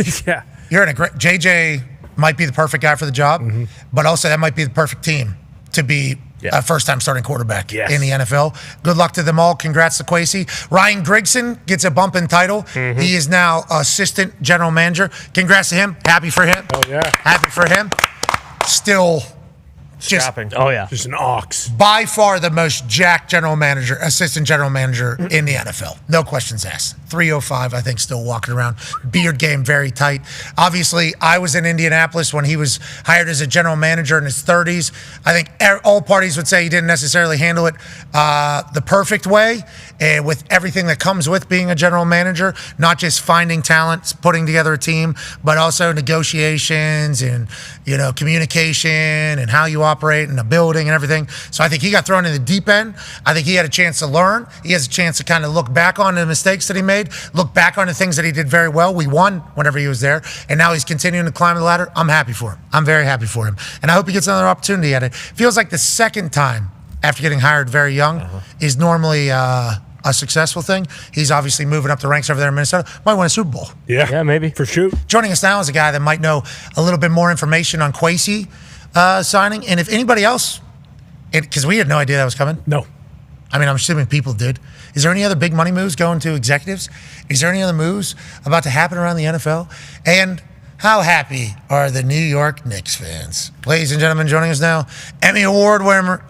you're in a great. JJ might be the perfect guy for the job, but also that might be the perfect team to be a first-time starting quarterback in the NFL. Good luck to them all. Congrats to Kwesi. Ryan Grigson gets a bump in title. He is now assistant general manager. Congrats to him. Happy for him. Oh, yeah. Happy for him. Still just just an ox. By far the most jacked assistant general manager in the NFL. No questions asked. 305, I think, still walking around. Beard game very tight. Obviously, I was in Indianapolis when he was hired as a general manager in his 30s. I think all parties would say he didn't necessarily handle it the perfect way, and with everything that comes with being a general manager, not just finding talent, putting together a team, but also negotiations and communication and how you operate in a building and everything. So I think he got thrown in the deep end. I think he had a chance to learn. He has a chance to kind of look back on the mistakes that he made, look back on the things that he did very well. We won whenever he was there, and now he's continuing to climb the ladder. I'm happy for him. I'm very happy for him. And I hope he gets another opportunity at it. Feels like the second time after getting hired very young is normally a successful thing. He's obviously moving up the ranks over there in Minnesota. Might win a Super Bowl. Yeah, maybe. For sure. Joining us now is a guy that might know a little bit more information on Kwesi signing. And if anybody else, because we had no idea that was coming. No. I mean, I'm assuming people did. Is there any other big money moves going to executives? Is there any other moves about to happen around the NFL? And how happy are the New York Knicks fans? Ladies and gentlemen, joining us now, Emmy Award winner,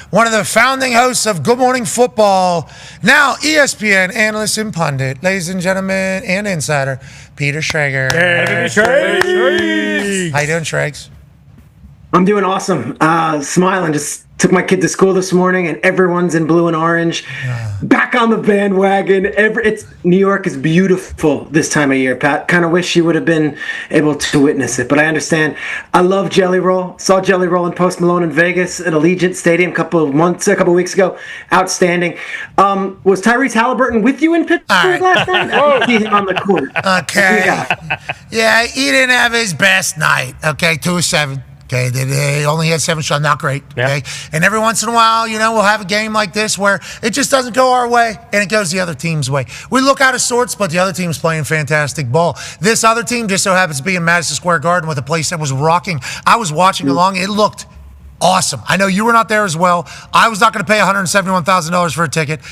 one of the founding hosts of Good Morning Football, now ESPN analyst and pundit, ladies and gentlemen, and insider, Peter Schrager. Hey, Schrager. How you doing, Schrags? I'm doing awesome. Smiling. Just took my kid to school this morning, and everyone's in blue and orange. Back on the bandwagon. New York is beautiful this time of year, Pat. Kind of wish you would have been able to witness it, but I understand. I love Jelly Roll. Saw Jelly Roll and Post Malone in Vegas at Allegiant Stadium a couple of weeks ago. Outstanding. Was Tyrese Halliburton with you in Pittsburgh last night? I didn't see him on the court. Okay. Yeah, he didn't have his best night. Okay, 2 of 7. Okay, they only had 7 shots, not great. Okay, and every once in a while, we'll have a game like this where it just doesn't go our way and it goes the other team's way. We look out of sorts, but the other team's playing fantastic ball. This other team just so happens to be in Madison Square Garden with a place that was rocking. I was watching along; it looked awesome. I know you were not there as well. I was not going to pay $171,000 for a ticket,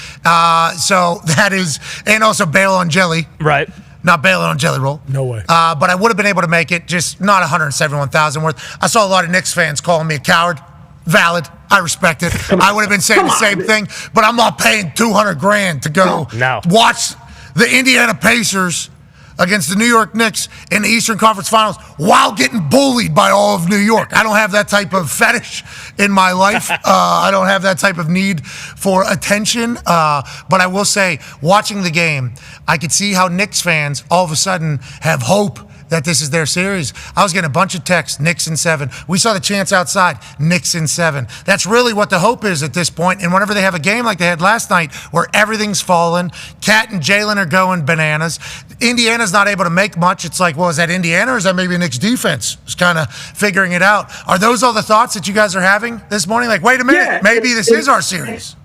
so that is, and also bail on jelly. Right. Not bailing on Jelly Roll. No way. But I would have been able to make it, just not $171,000 worth. I saw a lot of Knicks fans calling me a coward. Valid. I respect it. I would have been saying the same thing, but I'm not paying $200,000 to go watch the Indiana Pacers against the New York Knicks in the Eastern Conference Finals while getting bullied by all of New York. I don't have that type of fetish in my life. I don't have that type of need for attention. But I will say, watching the game, I could see how Knicks fans all of a sudden have hope that this is their series. I was getting a bunch of texts, Knicks in 7. We saw the chants outside, Knicks in 7. That's really what the hope is at this point. And whenever they have a game like they had last night where everything's fallen, Cat and Jalen are going bananas. Indiana's not able to make much. It's like, well, is that Indiana or is that maybe Knicks defense? Just kind of figuring it out. Are those all the thoughts that you guys are having this morning? Like, wait a minute, maybe this is our series.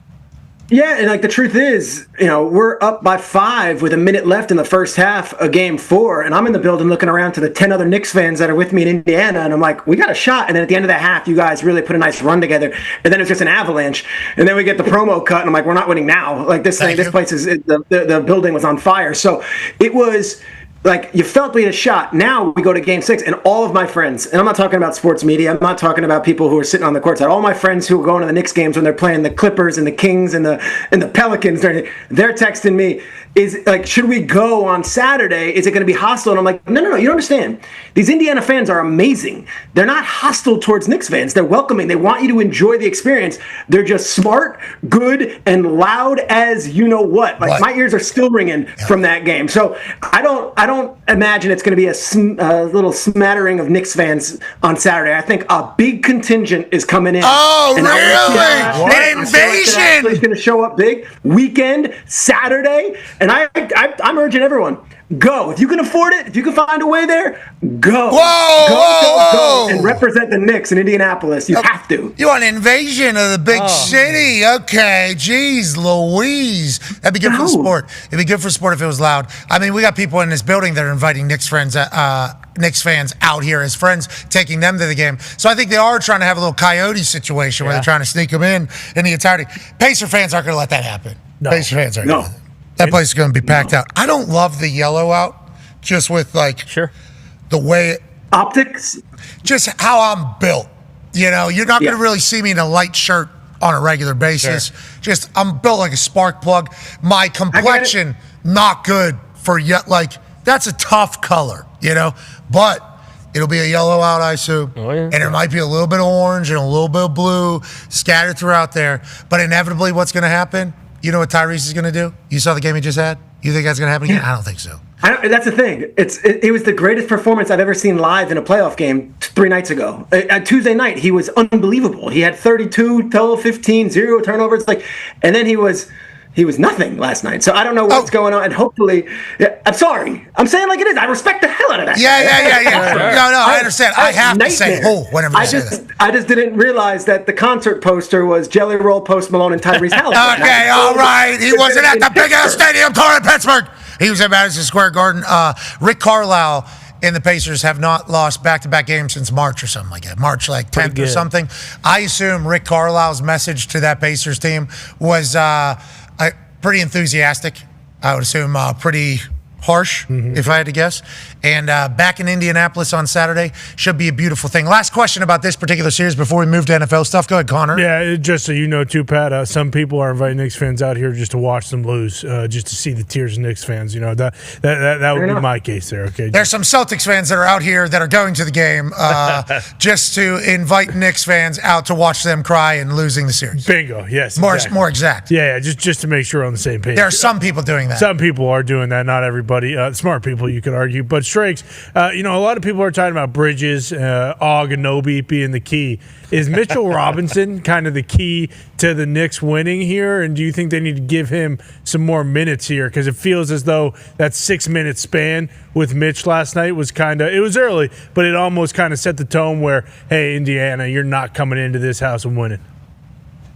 Yeah, and like the truth is, we're up by 5 with a minute left in the first half of Game 4, and I'm in the building looking around to the 10 other Knicks fans that are with me in Indiana, and I'm like, we got a shot. And then at the end of the half, you guys really put a nice run together, and then it's just an avalanche. And then we get the promo cut, and I'm like, we're not winning now. Like this place is the building was on fire. So it was. Like, you felt we had a shot. Now we go to Game 6, and all of my friends, and I'm not talking about sports media, I'm not talking about people who are sitting on the courtside, all my friends who are going to the Knicks games when they're playing the Clippers and the Kings and the Pelicans, they're texting me, is like, should we go on Saturday? Is it going to be hostile? And I'm like, no, you don't understand. These Indiana fans are amazing. They're not hostile towards Knicks fans. They're welcoming. They want you to enjoy the experience. They're just smart, good, and loud as you know what. Like, my ears are still ringing from that game. So I don't imagine it's going to be a little smattering of Knicks fans on Saturday. I think a big contingent is coming in. Oh, really? An invasion! He's going to show up big. Weekend, Saturday. And I'm urging everyone, go. If you can afford it, if you can find a way there, go. Go, and represent the Knicks in Indianapolis. You have to. You want an invasion of the big city. Okay. Jeez Louise. That'd be good for the sport. It'd be good for sport if it was loud. I mean, we got people in this building that are inviting Knicks fans out here as friends, taking them to the game. So I think they are trying to have a little coyote situation where they're trying to sneak them in the entirety. Pacer fans aren't going to let that happen. No. Pacer fans aren't going to. That place is going to be packed out. I don't love the yellow out, just with the way optics, just how I'm built. You're not going to really see me in a light shirt on a regular basis. Sure. Just I'm built like a spark plug. My complexion not good for that's a tough color, but it'll be a yellow out, I assume. Oh, yeah. And there might be a little bit of orange and a little bit of blue scattered throughout there. But inevitably, what's going to happen? You know what Tyrese is going to do? You saw the game he just had? You think that's going to happen again? I don't think so. That's the thing. It was the greatest performance I've ever seen live in a playoff game 3 nights ago. Tuesday night, he was unbelievable. He had 32, 12, 15, 0 turnovers. And then he was nothing last night. So I don't know what's going on. And hopefully, I'm sorry. I'm saying like it is. I respect the hell out of that. Yeah. No, I understand. I have to say, whenever you say that. I just didn't realize that the concert poster was Jelly Roll, Post Malone, and Tyrese Halliburton. Okay, all right. He wasn't at the big ass stadium tour in Pittsburgh. He was at Madison Square Garden. Rick Carlisle and the Pacers have not lost back-to-back games since March or something like that. March 10th or something. I assume Rick Carlisle's message to that Pacers team was pretty enthusiastic. I would assume pretty harsh, if I had to guess. And back in Indianapolis on Saturday should be a beautiful thing. Last question about this particular series before we move to NFL stuff. Go ahead, Connor. Yeah, just so you know, too, Pat, some people are inviting Knicks fans out here just to watch them lose, just to see the tears of Knicks fans. That would be my case there. Okay. There's some Celtics fans that are out here that are going to the game just to invite Knicks fans out to watch them cry and losing the series. Bingo. Yes. More exact. Yeah, just to make sure we're on the same page. There are some people doing that. Some people are doing that. Not everybody. Smart people, you could argue. But Strakes, a lot of people are talking about Bridges, Anunoby being the key. Is Mitchell Robinson kind of the key to the Knicks winning here? And do you think they need to give him some more minutes here? Because it feels as though that 6-minute span with Mitch last night was it was early, but it almost kind of set the tone where, hey, Indiana, you're not coming into this house and winning.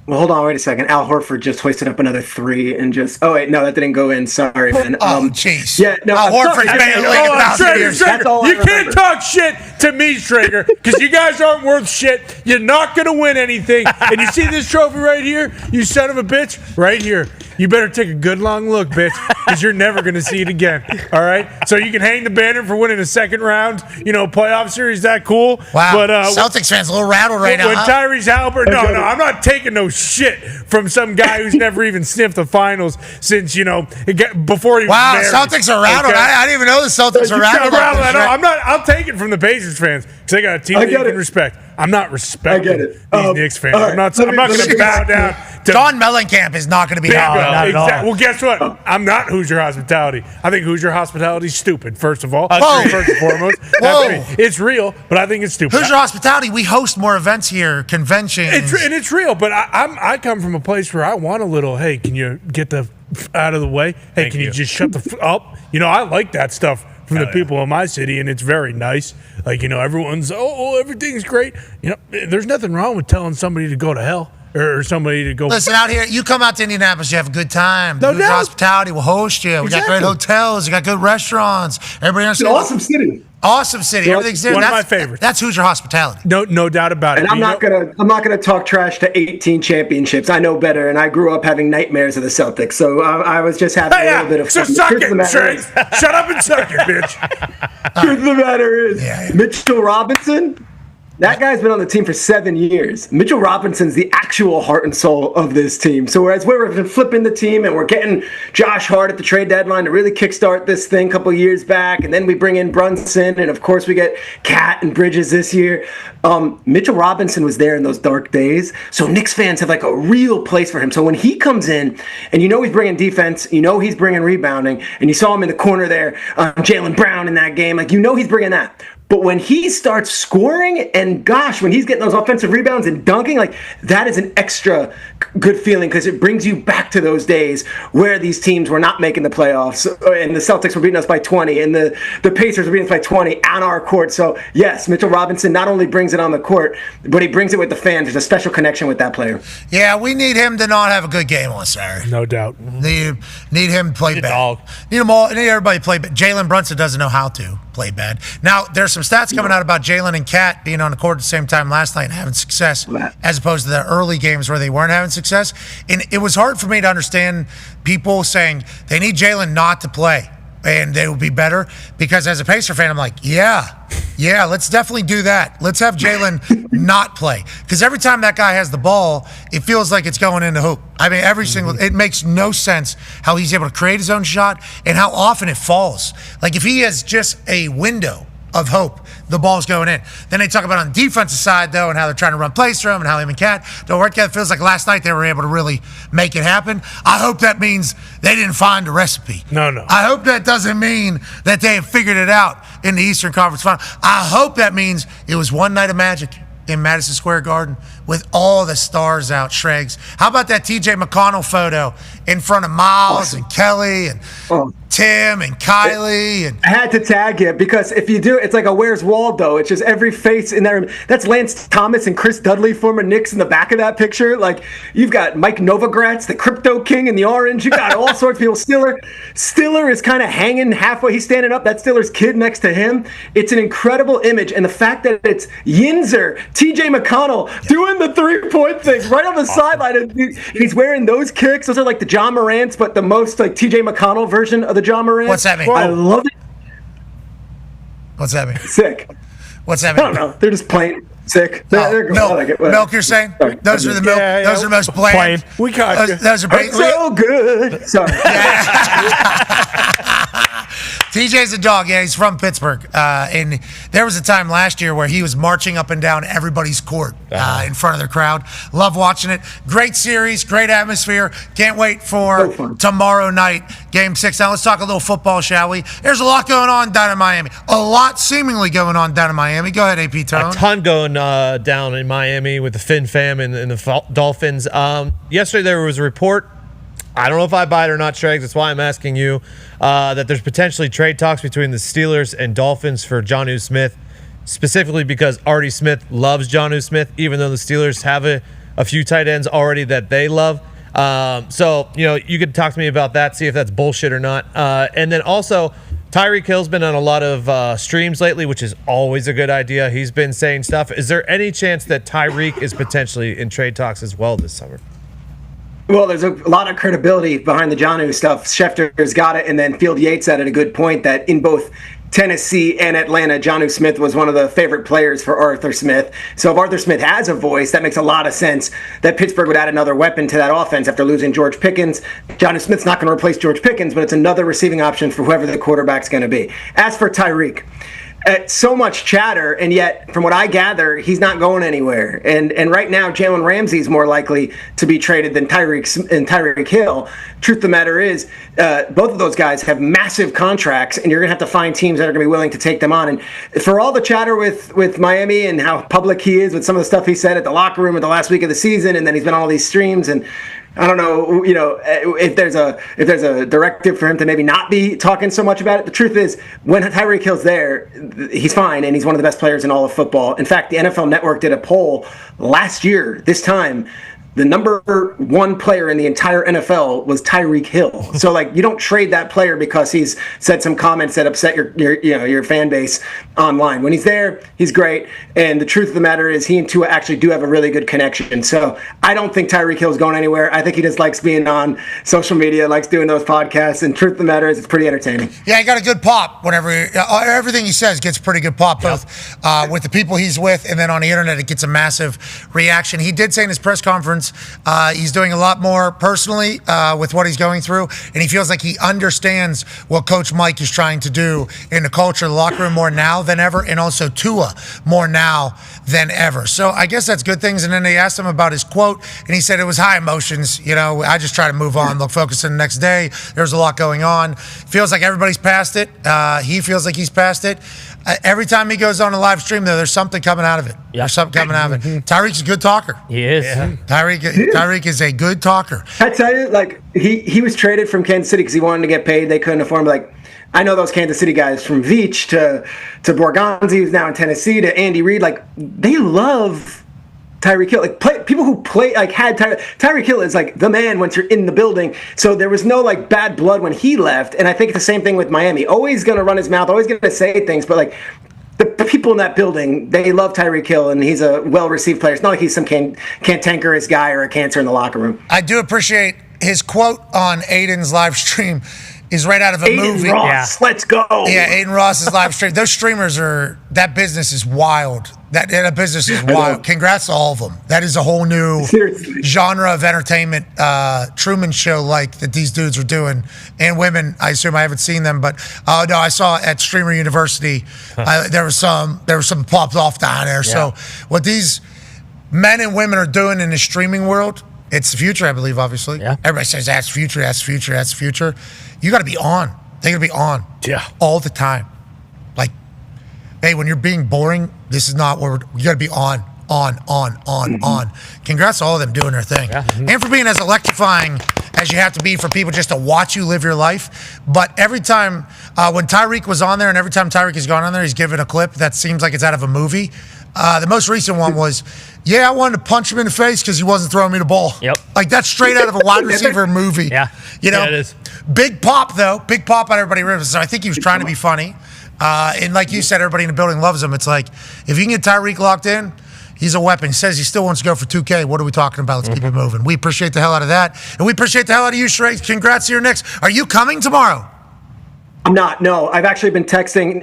Well, hold on, wait a second. Al Horford just hoisted up another 3 and just. Oh wait, no, that didn't go in. Sorry, man. Jeez. Yeah, no. Al Horford's been in the league 1,000 years. That's all you can't talk shit to me, Strager, because you guys aren't worth shit. You're not gonna win anything. And you see this trophy right here, you son of a bitch, right here. You better take a good long look, bitch, because you're never going to see it again. All right? So you can hang the banner for winning a second round, playoff series. That cool? Wow. But, Celtics fans a little rattled right now. When Tyrese Halliburton, no, I'm not taking no shit from some guy who's never even sniffed the finals since, before he was married. Celtics are rattled. Okay? I didn't even know the Celtics are rattled. I'll take it from the Pacers fans because they got a team that you can respect. I'm not respecting I get it. these Knicks fans. all right, I'm not let me- going let to me- bow down to John Mellencamp is not going to be Bingo. happy. not at all. Exactly. Well, guess what? I'm not Hoosier Hospitality. I think Hoosier Hospitality is stupid, first of all. Whoa. First and foremost. Whoa. That's me. It's real, but I think it's stupid. Hoosier Hospitality, we host more events here, conventions. It's real, but I come from a place where I want a little, hey, can you get the out of the way? Hey, can you just shut the up? You know, I like that stuff from the people in my city, and it's very nice. Like, you know, everyone's, everything's great. You know, there's nothing wrong with telling somebody to go to hell or somebody to go. Listen, out here, you come out to Indianapolis, you have a good time. No Hoosier doubt. Hospitality will host you. We got great hotels. We got good restaurants. Everybody It's an understands. awesome city. Awesome city. Everything's there. One of my That's- favorites. That's Hoosier Hospitality. No doubt about it. And I'm You not know- gonna talk trash to 18 championships. I know better, and I grew up having nightmares of the Celtics. So I was just having a little bit of So fun. suck Truth of the it, matter Trey. is- Shut up and suck it, bitch. Truth of the matter is, Yeah. Mitchell Robinson, that guy's been on the team for 7 years. Mitchell Robinson's the actual heart and soul of this team. So whereas we're flipping the team and we're getting Josh Hart at the trade deadline to really kickstart this thing a couple years back, and then we bring in Brunson, and of course we get Cat and Bridges this year. Mitchell Robinson was there in those dark days. So Knicks fans have like a real place for him. So when he comes in, and you know he's bringing defense, you know he's bringing rebounding, and you saw him in the corner there, Jaylen Brown in that game, like you know he's bringing that. But when he starts scoring, and gosh, when he's getting those offensive rebounds and dunking, like that is an extra good feeling because it brings you back to those days where these teams were not making the playoffs, and the Celtics were beating us by 20, and the Pacers were beating us by 20 on our court. So yes, Mitchell Robinson not only brings it on the court, but he brings it with the fans. There's a special connection with that player. Yeah, we need him to not have a good game on Saturday. No doubt. Need him to play bad. dog. Need them all. Need everybody to play bad. Jalen Brunson doesn't know how to play bad. Now there's some stats coming out about Jalen and Cat being on the court at the same time last night and having success, as opposed to the early games where they weren't having success. And it was hard for me to understand people saying they need Jalen not to play and they will be better, because as a Pacer fan, I'm like, yeah, let's definitely do that. Let's have Jalen not play, because every time that guy has the ball, it feels like it's going in the hoop. I mean, it makes no sense how he's able to create his own shot and how often it falls. Like if he has just a window of hope, the ball's going in. Then they talk about on the defensive side, though, and how they're trying to run plays through him and how him and Cat don't work together. It feels like last night they were able to really make it happen. I hope that means they didn't find a recipe. No. I hope that doesn't mean that they have figured it out in the Eastern Conference Final. I hope that means it was one night of magic in Madison Square Garden with all the stars out, Shregs. How about that TJ McConnell photo in front of Miles and Kelly and Tim and Kylie? And I had to tag it because if you do, it's like a Where's Waldo. It's just every face in there. That's Lance Thomas and Chris Dudley, former Knicks, in the back of that picture. Like you've got Mike Novogratz, the Crypto King in the orange. You got all sorts of people. Stiller is kind of hanging halfway. He's standing up. That's Stiller's kid next to him. It's an incredible image, and the fact that it's Yinzer, TJ McConnell doing the 3-point thing right on the sideline, and he's wearing those kicks. Those are like the John Morant's, but the most like TJ McConnell version of the John Morant. What's that mean? I love it. What's that mean? Sick. What's that mean? I don't know. They're just plain sick. They're good. I like it. Milk, you're saying? Sorry. Those are the milk. Yeah, those are the most bland. We got you. Those are It's so good. Sorry. TJ's a dog. Yeah, he's from Pittsburgh. And there was a time last year where he was marching up and down everybody's court in front of their crowd. Love watching it. Great series, great atmosphere. Can't wait for tomorrow night, Game 6. Now let's talk a little football, shall we? There's a lot going on down in Miami. A lot seemingly going on down in Miami. Go ahead, AP Tone. A ton going down in Miami with the Fin Fam and the Dolphins. Yesterday there was a report, I don't know if I buy it or not, Shregs, that's why I'm asking you, that there's potentially trade talks between the Steelers and Dolphins for Jonnu Smith, specifically because Artie Smith loves Jonnu Smith, even though the Steelers have a few tight ends already that they love. So, you could talk to me about that, see if that's bullshit or not. And then also, Tyreek Hill's been on a lot of streams lately, which is always a good idea. He's been saying stuff. Is there any chance that Tyreek is potentially in trade talks as well this summer? Well, there's a lot of credibility behind the Jonnu stuff. Schefter's got it, and then Field Yates added a good point that in both Tennessee and Atlanta, Jonnu Smith was one of the favorite players for Arthur Smith. So if Arthur Smith has a voice, that makes a lot of sense that Pittsburgh would add another weapon to that offense after losing George Pickens. Jonnu Smith's not going to replace George Pickens, but it's another receiving option for whoever the quarterback's going to be. As for Tyreek, so much chatter, and yet, from what I gather, he's not going anywhere. And right now, Jalen Ramsey's more likely to be traded than Tyreek Hill. Truth of the matter is, both of those guys have massive contracts, and you're going to have to find teams that are going to be willing to take them on. And for all the chatter with Miami and how public he is with some of the stuff he said at the locker room at the last week of the season, and then he's been on all these streams, and I don't know, if there's a directive for him to maybe not be talking so much about it. The truth is, when Tyreek Hill's there, he's fine, and he's one of the best players in all of football. In fact, the NFL Network did a poll last year, this time. The number one player in the entire NFL was Tyreek Hill. So, you don't trade that player because he's said some comments that upset your fan base online. When he's there, he's great. And the truth of the matter is, he and Tua actually do have a really good connection. So, I don't think Tyreek Hill's going anywhere. I think he just likes being on social media, likes doing those podcasts. And truth of the matter is, it's pretty entertaining. Yeah, he got a good pop whenever everything he says gets pretty good pop, both with the people he's with, and then on the internet, it gets a massive reaction. He did say in his press conference, he's doing a lot more personally with what he's going through, and he feels like he understands what Coach Mike is trying to do in the culture of the locker room more now than ever, and also Tua more now than ever. So I guess that's good things. And then they asked him about his quote, and he said it was high emotions. I just try to move on, look, focus on the next day. There's a lot going on. Feels like everybody's past it. He feels like he's past it. Every time he goes on a live stream, there's something coming out of it. Yeah. There's something coming out of it. Tyreek's a good talker. He is. Yeah. Tyreek is a good talker. I tell you, he was traded from Kansas City because he wanted to get paid. They couldn't afford him. I know those Kansas City guys, from Veach to Borgonzi, who's now in Tennessee, to Andy Reid. They love Tyreek Hill. People who play had Tyreek Hill is the man once you're in the building. So there was no bad blood when he left. And I think it's the same thing with Miami. Always going to run his mouth, always going to say things, but the people in that building, they love Tyreek Hill, and he's a well-received player. It's not like he's some cantankerous guy or a cancer in the locker room. I do appreciate his quote on Aiden's live stream is right out of a movie. Ross, let's go. Yeah, Aiden Ross's live stream. Those streamers that business is wild. That business is wild. Congrats to all of them. That is a whole new genre of entertainment, Truman Show that these dudes are doing. And women, I assume I haven't seen them, but no, I saw at Streamer University, there was some popped off down there. Yeah. So what these men and women are doing in the streaming world, it's the future, I believe, obviously. Yeah. Everybody says that's future, that's future, that's future. You got to be on. They got to be on. Yeah. All the time. Hey, when you're being boring, this is not where you got to be on. Congrats to all of them doing their thing. Yeah. And for being as electrifying as you have to be for people just to watch you live your life. But every time, when Tyreek was on there, and every time Tyreek has gone on there, he's given a clip that seems like it's out of a movie. The most recent one was, I wanted to punch him in the face because he wasn't throwing me the ball. Yep. That's straight out of a wide receiver movie. Yeah. It is. Big pop, though. Big pop on everybody. So I think he was trying to be funny. And like you said, everybody in the building loves him. It's if you can get Tyreek locked in, he's a weapon. He says he still wants to go for 2K. What are we talking about? Let's keep it moving. We appreciate the hell out of that. And we appreciate the hell out of you, Shrek. Congrats to your Knicks. Are you coming tomorrow? I'm not. No, I've actually been texting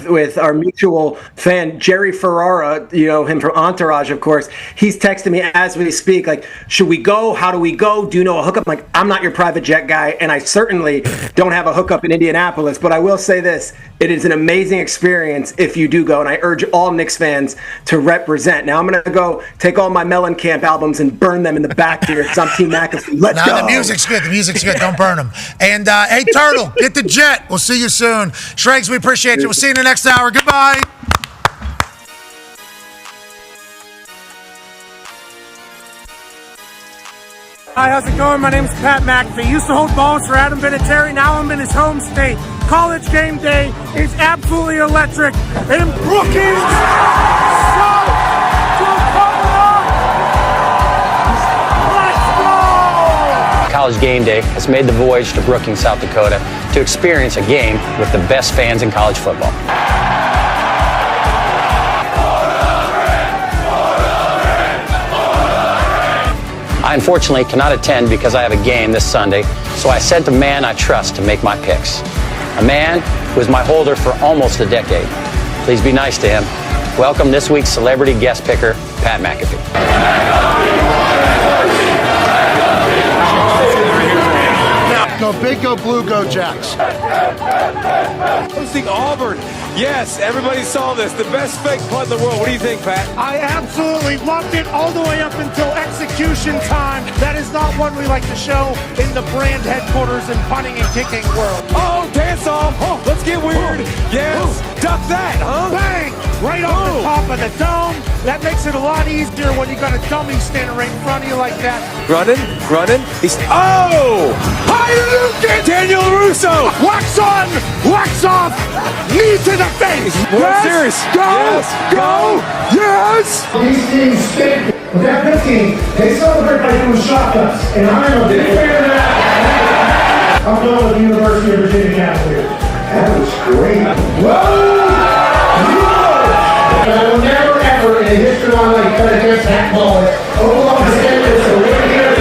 with our mutual fan Jerry Ferrara. Him from Entourage, of course. He's texting me as we speak. Should we go? How do we go? Do you know a hookup? I'm not your private jet guy, and I certainly don't have a hookup in Indianapolis. But I will say this: it is an amazing experience if you do go, and I urge all Knicks fans to represent. Now I'm going to go take all my Mellencamp albums and burn them in the back here because I'm Team McAfee. Let's go. The music's good. The music's good. Don't burn them. And hey, Turtle, get the jet. We'll see you soon. Shregs, we appreciate you. We'll see you in the next hour. Goodbye. Hi, how's it going? My name is Pat McAfee. Used to hold balls for Adam Vinatieri. Now I'm in his home state. College game day is absolutely electric. In Brookings, College game day has made the voyage to Brookings, South Dakota to experience a game with the best fans in college football. I unfortunately cannot attend because I have a game this Sunday, so I sent a man I trust to make my picks. A man who was my holder for almost a decade. Please be nice to him. Welcome this week's celebrity guest picker, Pat McAfee. Go big, go blue, go Jacks. Hosting Auburn Yes, everybody saw this. The best fake punt in the world. What do you think, Pat? I absolutely loved it all the way up until execution time. That is not one we like to show in the brand headquarters and punting and kicking world. Oh, dance off. Oh, let's get weird. Yes. Duck that, huh? Bang! Right off the top of the dome. That makes it a lot easier when you got a dummy standing right in front of you like that. Running. He's Hadouken! Daniel Russo! Wax on! Wax off! Knee to the face! World Series. Go! Yes! These teams stink. With that 15, they celebrate by doing shotguns. And I'm a big fan of that. I'm going with the University of Virginia Cavaliers. That was great. Whoa! I will never, ever in the history of my life cut against that ball. Oklahoma State is a win here.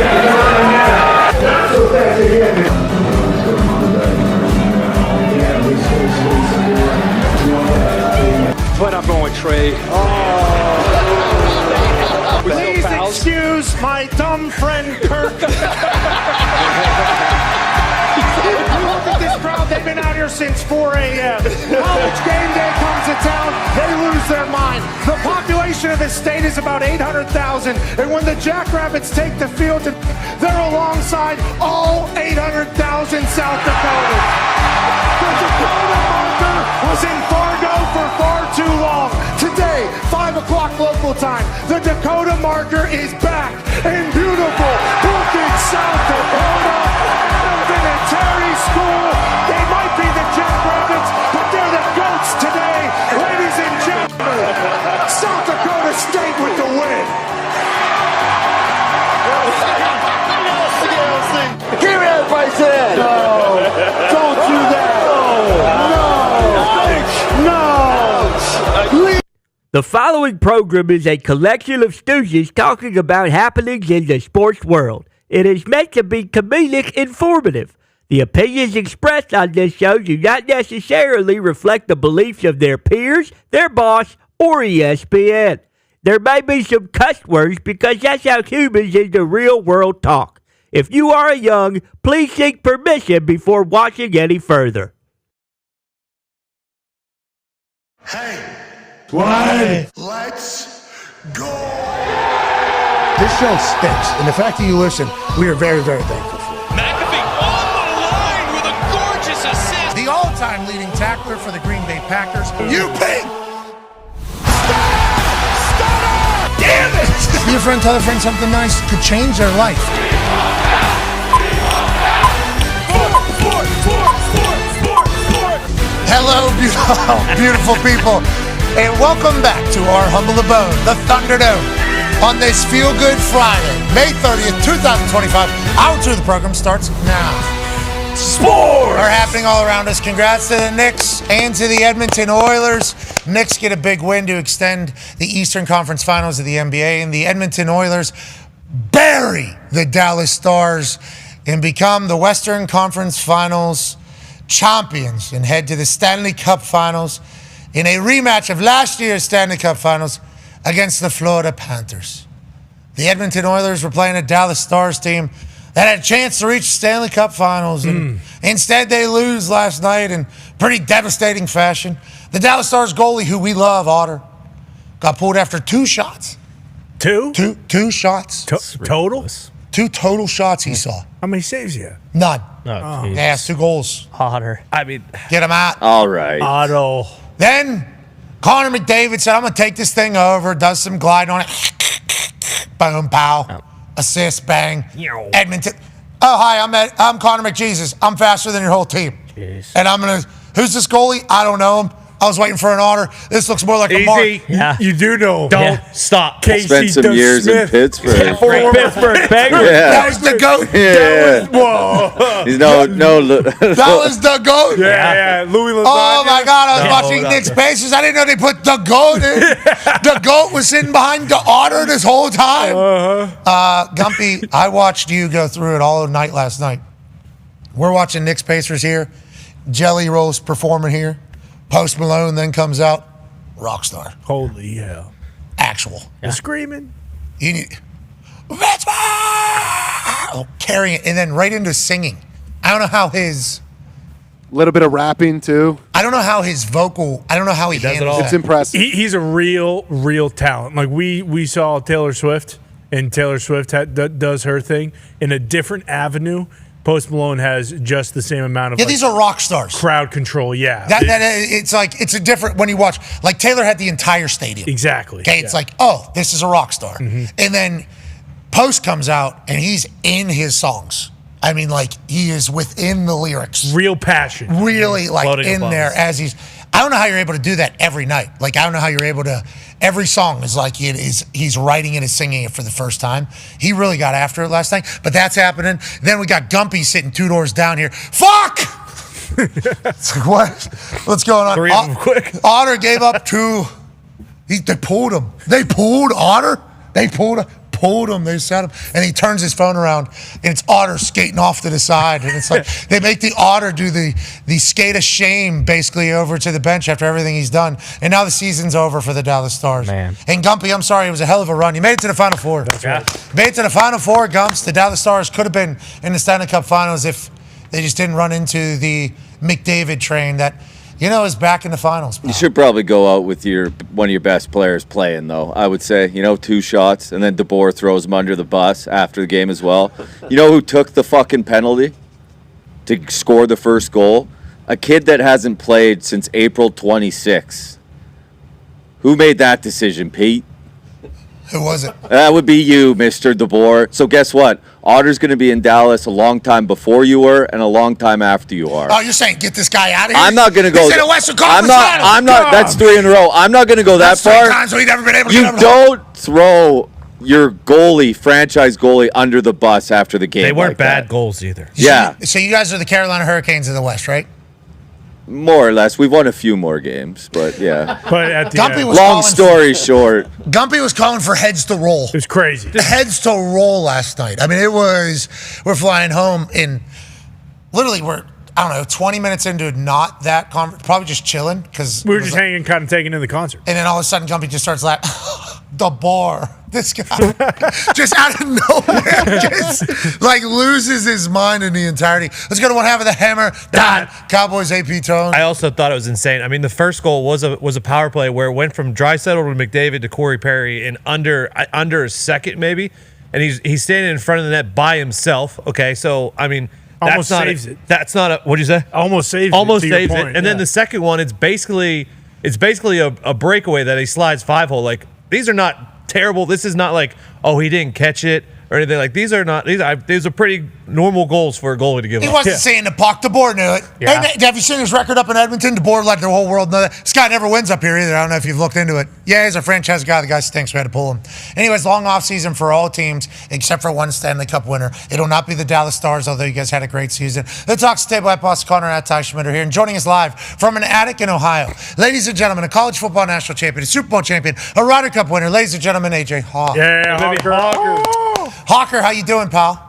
Not so fast again. But I'm going with Trey. Please excuse my dumb friend Kirk. You look at this crowd, they've been out here since 4 a.m. College game day comes to town, they lose their mind. The population of this state is about 800,000, and when the Jackrabbits take the field, they're alongside all 800,000 South Dakotans. The Dakota marker was in Fargo for far too long. Today, 5 o'clock local time, the Dakota marker is back in beautiful Brookings, South Dakota. Terry School. They might be the Jackrabbits, but they're the GOATs today, ladies and gentlemen. South Dakota State with the win. Give me that place in. No, don't do that. No. The following program is a collection of stooges talking about happenings in the sports world. It is meant to be comedic informative. The opinions expressed on this show do not necessarily reflect the beliefs of their peers, their boss, or ESPN. There may be some cuss words because that's how humans in the real world talk. If you are young, please seek permission before watching any further. Hey, Why? let's go. This show stinks. And the fact that you listen, we are very, very thankful for. McAfee on the line with a gorgeous assist. The all-time leading tackler for the Green Bay Packers. You pink. Damn it! Your friend tell a friend something nice could change their life. Hello, beautiful people, and welcome back to our humble abode, the Thunderdome, on this feel-good Friday, May 30th, 2025. Hour 2 of the program starts now. Sports are happening all around us. Congrats to the Knicks and to the Edmonton Oilers. Knicks get a big win to extend the Eastern Conference Finals of the NBA, and the Edmonton Oilers bury the Dallas Stars and become the Western Conference Finals champions and head to the Stanley Cup Finals in a rematch of last year's Stanley Cup Finals against the Florida Panthers. The Edmonton Oilers were playing a Dallas Stars team that had a chance to reach the Stanley Cup Finals, and instead they lose last night in pretty devastating fashion. The Dallas Stars goalie, who we love, Otter, got pulled after 2 shots. Two shots. Total? 2 total shots he saw. How many saves you have? None. Oh, Yeah, it's 2 goals. Otter. I mean, Get him out. All right. Otto. Then Connor McDavid said, I'm going to take this thing over, does some glide on it. Boom, pow. Assist, bang. Edmonton. Oh, hi, I'm Connor McJesus. I'm faster than your whole team. Jeez. And I'm going to, who's this goalie? I don't know him. I was waiting for an Otter. This looks more like a mark. easy. Yeah. You do know. Don't stop. Casey Spent some years in Pittsburgh. Former Pittsburgh Penguins. Yeah. That was the GOAT. Yeah. Whoa. He's That was the GOAT. Yeah. Louis Lasagna. Oh my God! I was watching hold Knicks on. Pacers. I didn't know they put the GOAT in. The GOAT was sitting behind the Otter this whole time. Gumpy, I watched you go through it all night last night. We're watching Knicks Pacers here. Jelly Rolls performing here. Post Malone then comes out. Rockstar. Holy hell. Actual. Screaming. You need. Carrying it and then right into singing. I don't know how his. A little bit of rapping too. I don't know how his vocal. I don't know how he does it handles all. that. It's impressive. He's a real talent. Like we saw Taylor Swift, and Taylor Swift does her thing in a different avenue. Post Malone has just the same amount of These are rock stars. Crowd control, yeah. It's like it's a different when you watch. Like Taylor had the entire stadium. Exactly. Okay, it's like, oh, this is a rock star. And then Post comes out and he's in his songs. I mean, like he is within the lyrics. Real passion. Really like Floating in above there us. as he's. I don't know how you're able to do that every night. Like I don't know how you're able to. Every song is like it is. He's writing it and singing it for the first time. He really got after it last night. But that's happening. Then we got Gumpy sitting 2 doors down here. Fuck. It's like, what? What's going on? 3 of them quick. Otter gave up 2. They pulled him. They pulled Otter. They pulled him. They set him. And he turns his phone around, and it's Otter skating off to the side. And it's like they make the Otter do the skate of shame basically over to the bench after everything he's done. And now the season's over for the Dallas Stars. Man. And Gumpy, I'm sorry, it was a hell of a run. You made it to the Final Four. That's right. Made it to the Final Four, Gumps. The Dallas Stars could have been in the Stanley Cup Finals if they just didn't run into the McDavid train that, is back in the finals. You should probably go out with one of your best players playing, though. I would say, 2 shots, and then DeBoer throws him under the bus after the game as well. You know who took the fucking penalty to score the first goal? A kid that hasn't played since April 26. Who made that decision, Pete? Who was it? That would be you, Mr. DeBoer. So guess what? Otter's going to be in Dallas a long time before you were and a long time after you are. Oh, you're saying get this guy out of here? I'm not going to go. He's in a Western Conference Finals. I'm not. That's 3 in a row. I'm not going to go That's that far. 3 times we've never been able to You get him. don't throw your franchise goalie, under the bus after the game. They weren't like bad that. goals either. Yeah, So you guys are the Carolina Hurricanes of the West, right? more or less. We've won a few more games, but yeah. But at the Gumpy end, was Long calling story short. Gumpy was calling for heads to roll. it's crazy. Heads to roll last night. I mean, we're flying home in literally we're 20 minutes into not that conference, probably just chilling because We were just hanging, kind of taking in the concert. and then all of a sudden Gumpy just starts laughing. The bar. This guy just out of nowhere just like loses his mind in the entirety. Let's go to one half of the Hammer. Dahn. Cowboys AP Tone. I also thought it was insane. I mean, the first goal was a power play where it went from Draisaitl to McDavid to Corey Perry in under a second maybe, and he's standing in front of the net by himself. Okay, so I mean, Almost saves it. That's not a. What'd you say? Almost saves Almost it. to your saves point, it. And then the second one, it's basically a breakaway that he slides 5-hole. Like these are not terrible. This is not like he didn't catch it or anything. Like these are pretty normal goals for a goalie to give He up. wasn't saying the puck. DeBoer knew it. Yeah. Hey, have you seen his record up in Edmonton? DeBoer let the whole world know that. This guy never wins up here either. I don't know if you've looked into it. Yeah, he's a franchise guy. The guy stinks. We had to pull him. Anyways, long off season for all teams except for one Stanley Cup winner. It'll not be the Dallas Stars, although you guys had a great season. The Talks Table at Boss Connor at Ty Schmidt are here. And joining us live from an attic in Ohio, ladies and gentlemen, a college football national champion, a Super Bowl champion, a Ryder Cup winner, ladies and gentlemen, AJ Hawk. Yeah, Hawker. Hawker, how you doing, pal?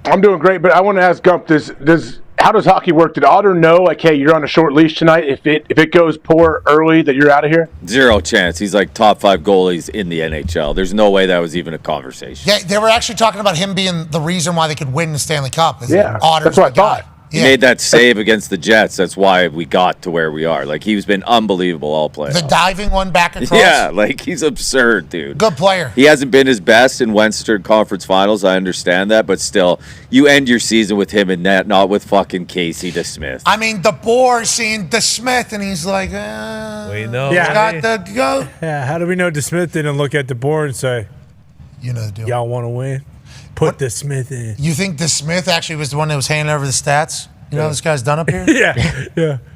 I'm doing great, but I want to ask Gump, how does hockey work? Did Otter know, like, hey, you're on a short leash tonight? If it goes poor early, that you're out of here? 0 chance. He's like top 5 goalies in the NHL. There's no way that was even a conversation. Yeah, they were actually talking about him being the reason why they could win the Stanley Cup. Yeah, Otter's that's what I the guy. thought. He made that save against the Jets. That's why we got to where we are. Like, he's been unbelievable all playoffs. The diving one back across. Yeah, like, he's absurd, dude. Good player. He hasn't been his best in Western Conference Finals. I understand that, but still, you end your season with him in net, not with fucking Casey DeSmith. I mean, DeBoer seeing DeSmith, and he's like, We know. he's got the go. Yeah, how do we know DeSmith didn't look at DeBoer and say, You know the deal. y'all want to win? Put DeSmith in. You think DeSmith actually was the one that was handing over the stats? You know what this guy's done up here? Yeah.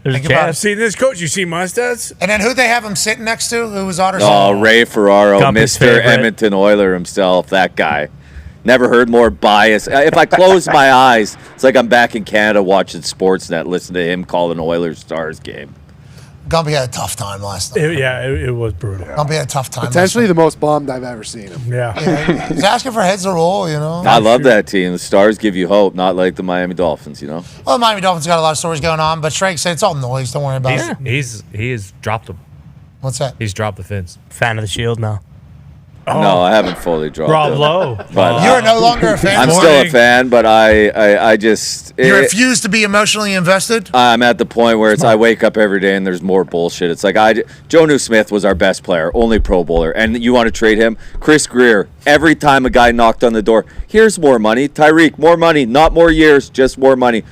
Think about I've it. seen this, coach. You see my stats? And then who'd they have him sitting next to? Who was Otter's? Oh, Ray Ferraro, Gumpy's Mr. favorite. Edmonton Oiler himself, that guy. Never heard more bias. If I close my eyes, it's like I'm back in Canada watching Sportsnet, listening to him call an Oilers Stars game. Gumpy had a tough time last night. It was brutal. Gumpy had a tough time. Potentially the most bummed I've ever seen him. Yeah. He's asking for heads to roll, you know. I love that team. The Stars give you hope, not like the Miami Dolphins, you know? Well, Miami Dolphins got a lot of stories going on, but Shrek said it's all noise. Don't worry about it. He has dropped them. What's that? He's dropped the Fins. Fan of the Shield now. No, I haven't fully dropped Rob it. Lowe. But, You're no longer a fan? I'm still a fan, but I just... You refuse to be emotionally invested? I'm at the point where I wake up every day and there's more bullshit. It's like Jonnu Smith was our best player, only Pro Bowler, and you want to trade him? Chris Greer, every time a guy knocked on the door, here's more money. Tyreek, more money, not more years, just more money.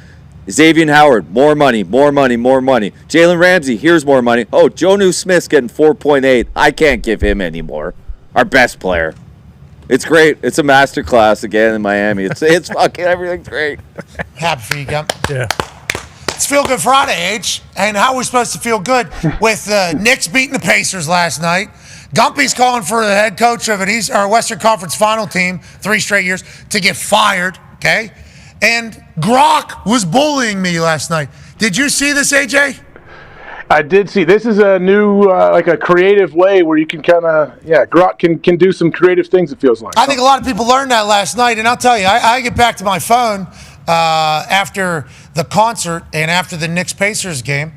Xavier Howard, more money, more money, more money. Jalen Ramsey, here's more money. Oh, Jonnu Smith's getting 4.8. I can't give him any more. Our best player. It's great. It's a masterclass again in Miami. It's fucking everything's great. Happy for you, Gump. Yeah. It's Feel Good Friday, H. And how are we supposed to feel good with Knicks beating the Pacers last night? Gumpy's calling for the head coach of an Western Conference final team, 3 straight years, to get fired, okay? And Grok was bullying me last night. Did you see this, AJ? I did see. This is a new, like a creative way where you can kind of, Grok can do some creative things, it feels like. I think a lot of people learned that last night, and I'll tell you, I get back to my phone after the concert and after the Knicks-Pacers game,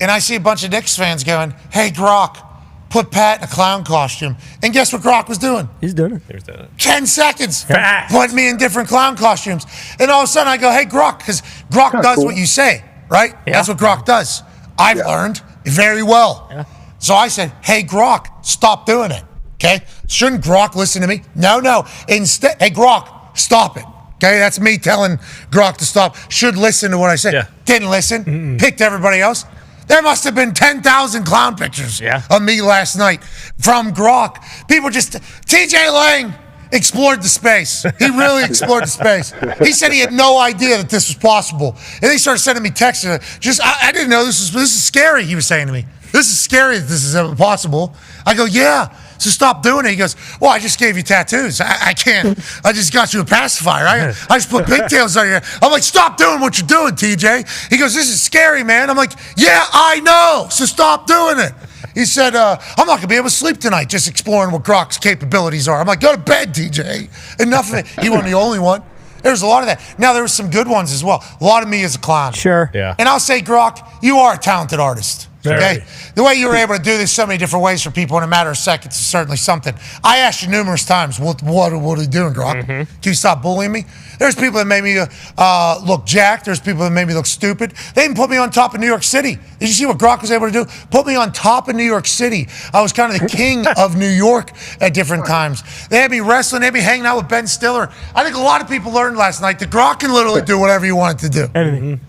and I see a bunch of Knicks fans going, hey, Grok, put Pat in a clown costume. And guess what Grok was doing? He's doing it. He was doing it. 10 seconds. Fast. Put me in different clown costumes. And all of a sudden I go, hey, Grok, because Grok does what you say, right? Yeah. That's what Grok does. I've learned very well. Yeah. So I said, hey, Grok, stop doing it, okay? Shouldn't Grok listen to me? No. Instead, hey, Grok, stop it, okay? That's me telling Grok to stop. Should listen to what I said. Yeah. Didn't listen. Picked everybody else. There must have been 10,000 clown pictures of me last night from Grok. People just, TJ Lang explored the space. He really explored the space. He said he had no idea that this was possible. And he started sending me texts. I didn't know this is scary, he was saying to me. This is scary that this is ever possible. I go, yeah, so stop doing it. He goes, well, I just gave you tattoos. I can't. I just got you a pacifier. I just put pigtails on your. I'm like, stop doing what you're doing, TJ. He goes, this is scary, man. I'm like, yeah, I know. So stop doing it. He said, I'm not going to be able to sleep tonight just exploring what Grok's capabilities are. I'm like, go to bed, TJ. Enough of it. He wasn't the only one. There's a lot of that. Now, there were some good ones as well. A lot of me as a clown. Sure. Yeah. And I'll say, Grok, you are a talented artist. Okay? Very. The way you were able to do this so many different ways for people in a matter of seconds is certainly something. I asked you numerous times, what are you doing, Grok? Can you stop bullying me? There's people that made me look jacked. There's people that made me look stupid. They even put me on top of New York City. Did you see what Grok was able to do? Put me on top of New York City. I was kind of the king of New York at different times. They had me wrestling. They had me hanging out with Ben Stiller. I think a lot of people learned last night that Grok can literally do whatever you want it to do. Anything.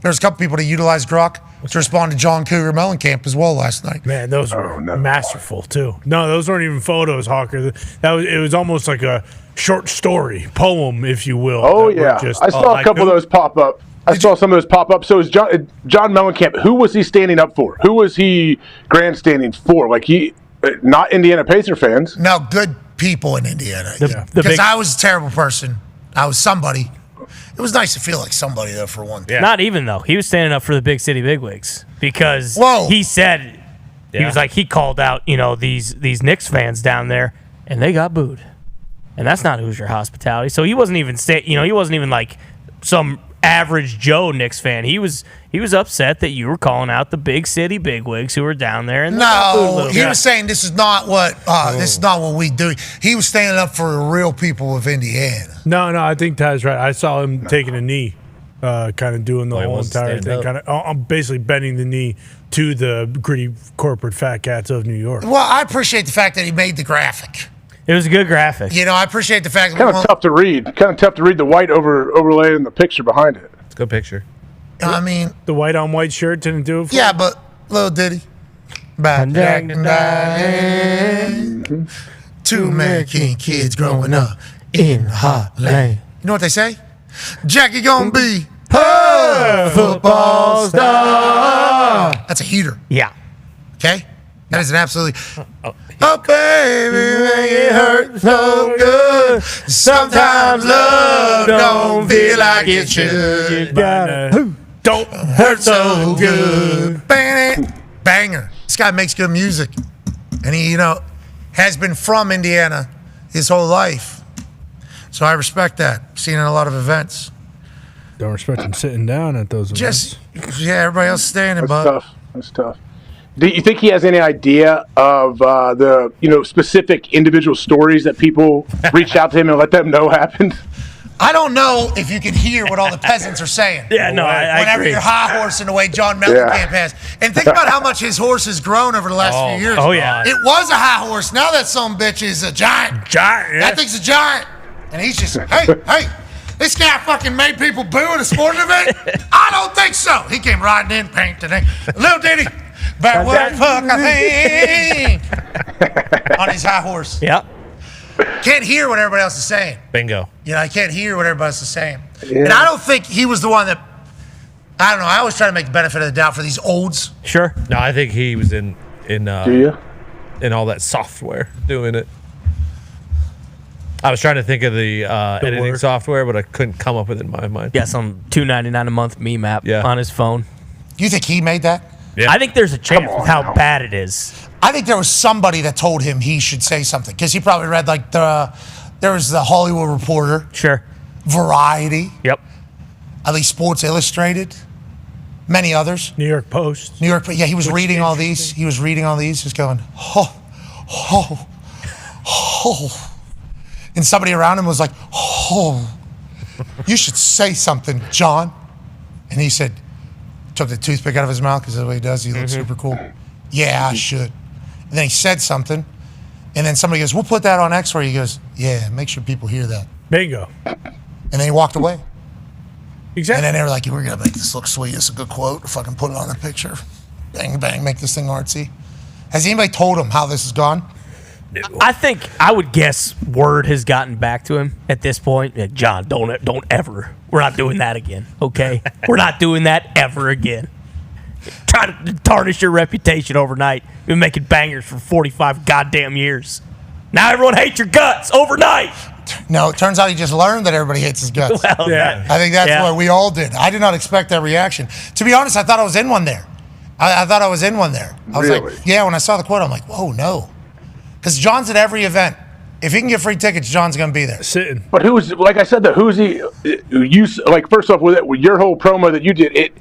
There's a couple people that utilized Grok to respond to John Cougar Mellencamp as well last night. Man, those were masterful too. No, those weren't even photos, Hawker. It was almost like a short story, poem, if you will. Oh, yeah. I saw a couple of those pop up. I saw some of those pop up. So is John Mellencamp, who was he standing up for? Who was he grandstanding for? Like not Indiana Pacer fans. No, good people in Indiana. Because I was a terrible person. I was somebody. It was nice to feel like somebody, though, for one thing. Yeah. Not even, though. He was standing up for the big city bigwigs because he said, he was like, he called out, these Knicks fans down there, and they got booed. And that's not Hoosier hospitality. So he wasn't even, he wasn't even like some average Joe Knicks fan. He was upset that you were calling out the big city bigwigs who were down there. And he was saying this is not what we do. He was standing up for the real people of Indiana. No, I think Ty's right. I saw him taking a knee, kind of doing the whole entire thing, kind of basically bending the knee to the gritty corporate fat cats of New York. Well, I appreciate the fact that he made the graphic. It was a good graphic. I appreciate the fact that kind of tough to read. Kind of tough to read the white overlay in the picture behind it. It's a good picture. I mean, the white on white shirt didn't do it for you? But little ditty. Back and dying. 2 American kids growing up in Heartland. You know what they say? Jackie gonna be her football star. That's a heater. Yeah. Okay? That is an absolutely. Oh, baby, make it hurt so good. Sometimes love don't feel like it should. Don't hurt so good. Banger. This guy makes good music. And he, has been from Indiana his whole life. So I respect that. Seen in a lot of events. Don't respect him sitting down at those events. Everybody else standing, That's tough. That's tough. Do you think he has any idea of the specific individual stories that people reach out to him and let them know happened? I don't know if you can hear what all the peasants are saying. Yeah, no, I whenever agree. you're high horsing the way John Mellencamp has. And think about how much his horse has grown over the last few years. Oh, yeah. It was a high horse. Now that son of a bitch is a giant. Giant, yeah. That thing's a giant. And he's just, hey, this guy fucking made people boo at a sporting event? I don't think so. He came riding in, paint today. Little ditty. But what the fuck I think? On his high horse. Yep. Can't hear what everybody else is saying. Bingo. I can't hear what everybody else is saying. Yeah. And I don't think he was the one that, I don't know, I always try to make the benefit of the doubt for these olds. Sure. No, I think he was in Do you? in all that software doing it. I was trying to think of the editing software, but I couldn't come up with it in my mind. Yeah, some $2.99 a month meme app on his phone. You think he made that? Yeah. I think there's a chance with how bad it is. I think there was somebody that told him he should say something because he probably read there was the Hollywood Reporter. Sure. Variety. Yep. At least Sports Illustrated. Many others. New York Post. Yeah, he was reading all these. He was reading all these, just going, oh. And somebody around him was like, oh, you should say something, John. And he said, took the toothpick out of his mouth because that's what he does. He looks super cool. Yeah, I should. And then he said something. And then somebody goes, we'll put that on X for you. He goes, yeah, make sure people hear that. Bingo. And then he walked away. Exactly. And then they were like, we're going to make this look sweet. It's a good quote. Fucking put it on a picture. Bang, bang, make this thing artsy. Has anybody told him how this has gone? I think I would guess word has gotten back to him at this point. Yeah, John, don't ever. We're not doing that again. Okay, we're not doing that ever again. Try to tarnish your reputation overnight. You've been making bangers for 45 goddamn years. Now everyone hates your guts overnight. No, it turns out he just learned that everybody hates his guts. Well, yeah. I think that's what we all did. I did not expect that reaction. To be honest, I thought I was in one there. I thought I was in one there. I was like, yeah, when I saw the quote, I'm like, whoa, no. Because John's at every event. If he can get free tickets, John's going to be there. Sitting. But like I said, who's he? First off, with your whole promo that you did,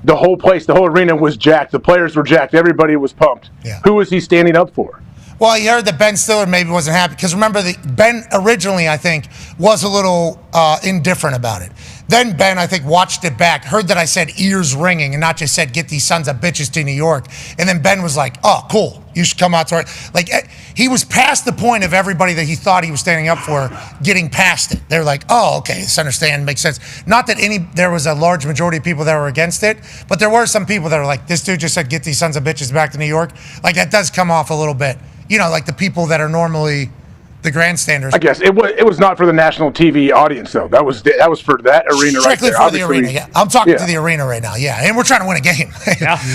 the whole place, the whole arena was jacked. The players were jacked. Everybody was pumped. Yeah. Who was he standing up for? Well, you heard that Ben Stiller maybe wasn't happy. Because remember, Ben originally, I think, was a little indifferent about it. Then Ben, I think, watched it back, heard that I said ears ringing and not just said, get these sons of bitches to New York. And then Ben was like, oh, cool. You should come out to it. Like, he was past the point of everybody that he thought he was standing up for getting past it. They're like, oh, okay, this understand, makes sense. Not that there was a large majority of people that were against it, but there were some people that were like, this dude just said, get these sons of bitches back to New York. Like, that does come off a little bit. You know, like the people that are normally the grandstanders. I guess it was not for the national TV audience though. That was for that arena. Strictly right there. for the arena. Yeah, I'm talking to the arena right now. Yeah, and we're trying to win a game.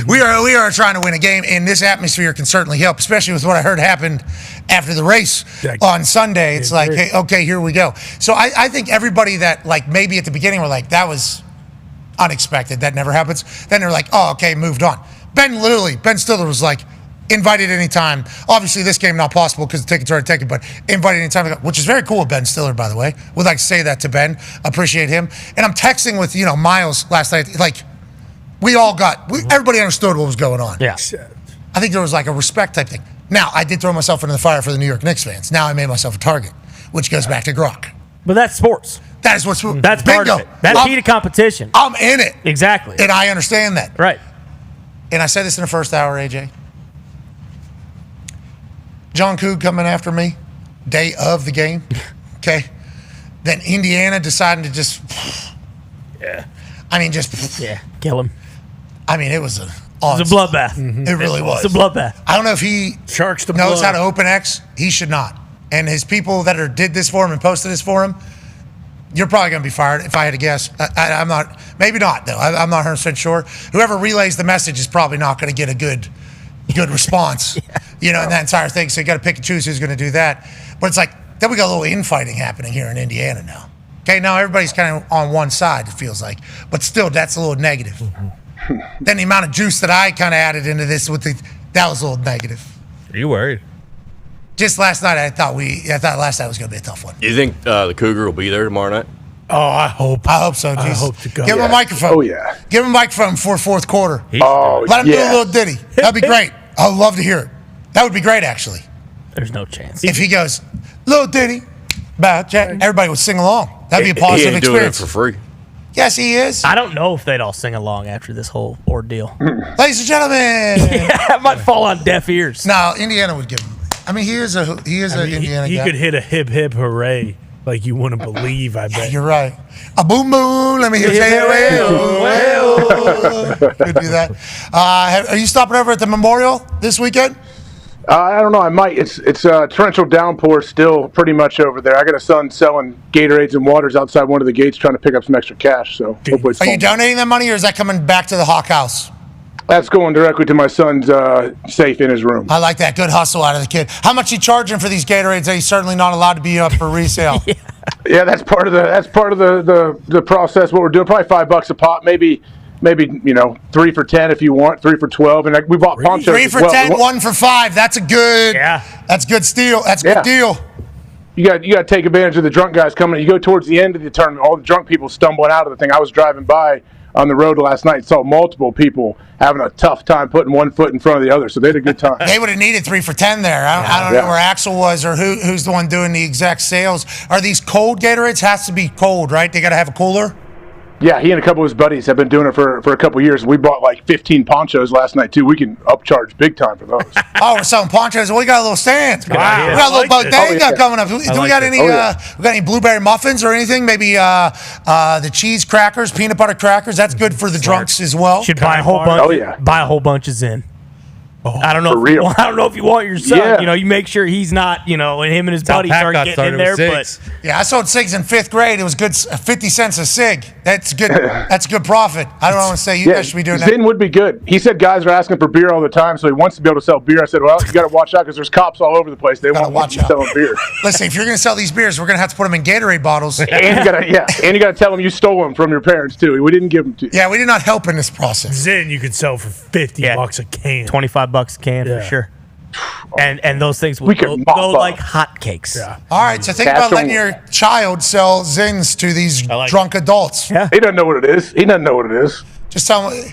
we are trying to win a game, and this atmosphere can certainly help, especially with what I heard happened after the race on Sunday. It's like, hey, okay, here we go. So I think everybody that like maybe at the beginning were like, that was unexpected. That never happens. Then they're like, oh, okay, moved on. Ben Stiller was like, invited anytime. Obviously, this game not possible because the tickets are already taken, but invited anytime, which is very cool of Ben Stiller, by the way. Would like to say that to Ben. Appreciate him. And I'm texting with, Miles last night. Like, everybody understood what was going on. Yeah. I think there was like a respect type thing. Now, I did throw myself into the fire for the New York Knicks fans. Now I made myself a target, which goes back to Gronk. But that's sports. That is what's That's part of it. That's heated competition. I'm in it. Exactly. And I understand that. Right. And I said this in the first hour, AJ. John Coog coming after me, day of the game, okay? Then Indiana deciding to just, kill him. I mean, it was a bloodbath. Mm-hmm. It really was. It's a bloodbath. I don't know if he knows how to open X. He should not. And his people that did this for him and posted this for him, you're probably going to be fired if I had to guess. I'm not, maybe not, though. I'm not 100% sure. Whoever relays the message is probably not going to get a good response, in that entire thing. So you got to pick and choose who's going to do that. But it's like, then we got a little infighting happening here in Indiana now. Okay, now everybody's kind of on one side, it feels like. But still, that's a little negative. Mm-hmm. Then the amount of juice that I kind of added into this, that was a little negative. Are you worried? Just last night, I thought last night was going to be a tough one. You think the Cougar will be there tomorrow night? Oh, I hope so. I hope to God. Give him a microphone. Oh, yeah. Give him a microphone for fourth quarter. Oh, Let him do a little ditty. That'd be great. I'd love to hear it. That would be great, actually. There's no chance. If he goes, Little Diddy, about Jack, everybody would sing along. That'd be a positive he ain't experience. doing it for free. Yes, he is. I don't know if they'd all sing along after this whole ordeal. Ladies and gentlemen. Yeah, it might fall on deaf ears. No, Indiana would give him. I mean, he is an Indiana He guy. could hit a hip hip hooray like you wouldn't believe. I bet. You're right. A boom boom. Let me hear you. Could do that. Are you stopping over at the Memorial this weekend? I don't know. I might. It's torrential downpour still pretty much over there. I got a son selling Gatorades and waters outside one of the gates trying to pick up some extra cash. So hopefully it's Are you fun. donating that money, or is that coming back to the Hawk House? That's going directly to my son's safe in his room. I like that. Good hustle out of the kid. How much you charging for these Gatorades that he's certainly not allowed to be up for resale? Yeah, that's part of the process. What we're doing, probably $5 a pop, maybe 3 for $10 if you want, 3 for $12, and we bought ponchos. 3 for $10, 1 for $5. That's a good. Yeah. That's good steal. That's a good deal. You got to take advantage of the drunk guys coming. You go towards the end of the tournament, all the drunk people stumbling out of the thing. I was driving by on the road last night and saw multiple people having a tough time putting one foot in front of the other, so they had a good time. They would have needed 3 for $10 there. I don't know where Axel was or who's the one doing the exact sales. Are these cold Gatorades? Has to be cold, right? They got to have a cooler? Yeah, he and a couple of his buddies have been doing it for a couple of years. We bought like 15 ponchos last night, too. We can upcharge big time for those. Oh, we're selling ponchos. We got a little stand. Wow. We got a little bodega coming up. Do we got any? We got any blueberry muffins or anything? Maybe the cheese crackers, peanut butter crackers. That's good for the drunks as well. Should buy a whole bunch. Buy a whole bunch of Zyn. I don't know. I don't know if you want your son. Yeah. You make sure he's not. And him and his buddies aren't getting in there. But yeah, I sold cigs in 5th grade. It was good. 50 cents a cig. That's good. That's good profit. I don't want to say you guys should be doing that. Zyn would be good. He said guys are asking for beer all the time, so he wants to be able to sell beer. I said, well, you got to watch out because there's cops all over the place. They won't want you selling beer. Listen, if you're going to sell these beers, we're going to have to put them in Gatorade bottles. And you got to tell them you stole them from your parents too. We didn't give them to you. Yeah, we did not help in this process. Zyn you could sell for $50 a can. $25 a can for sure. And those things will We could mop go up. like hotcakes. All right, so think about letting your child sell Zins to these drunk adults. Yeah. He doesn't know what it is. He doesn't know what it is. Just tell him.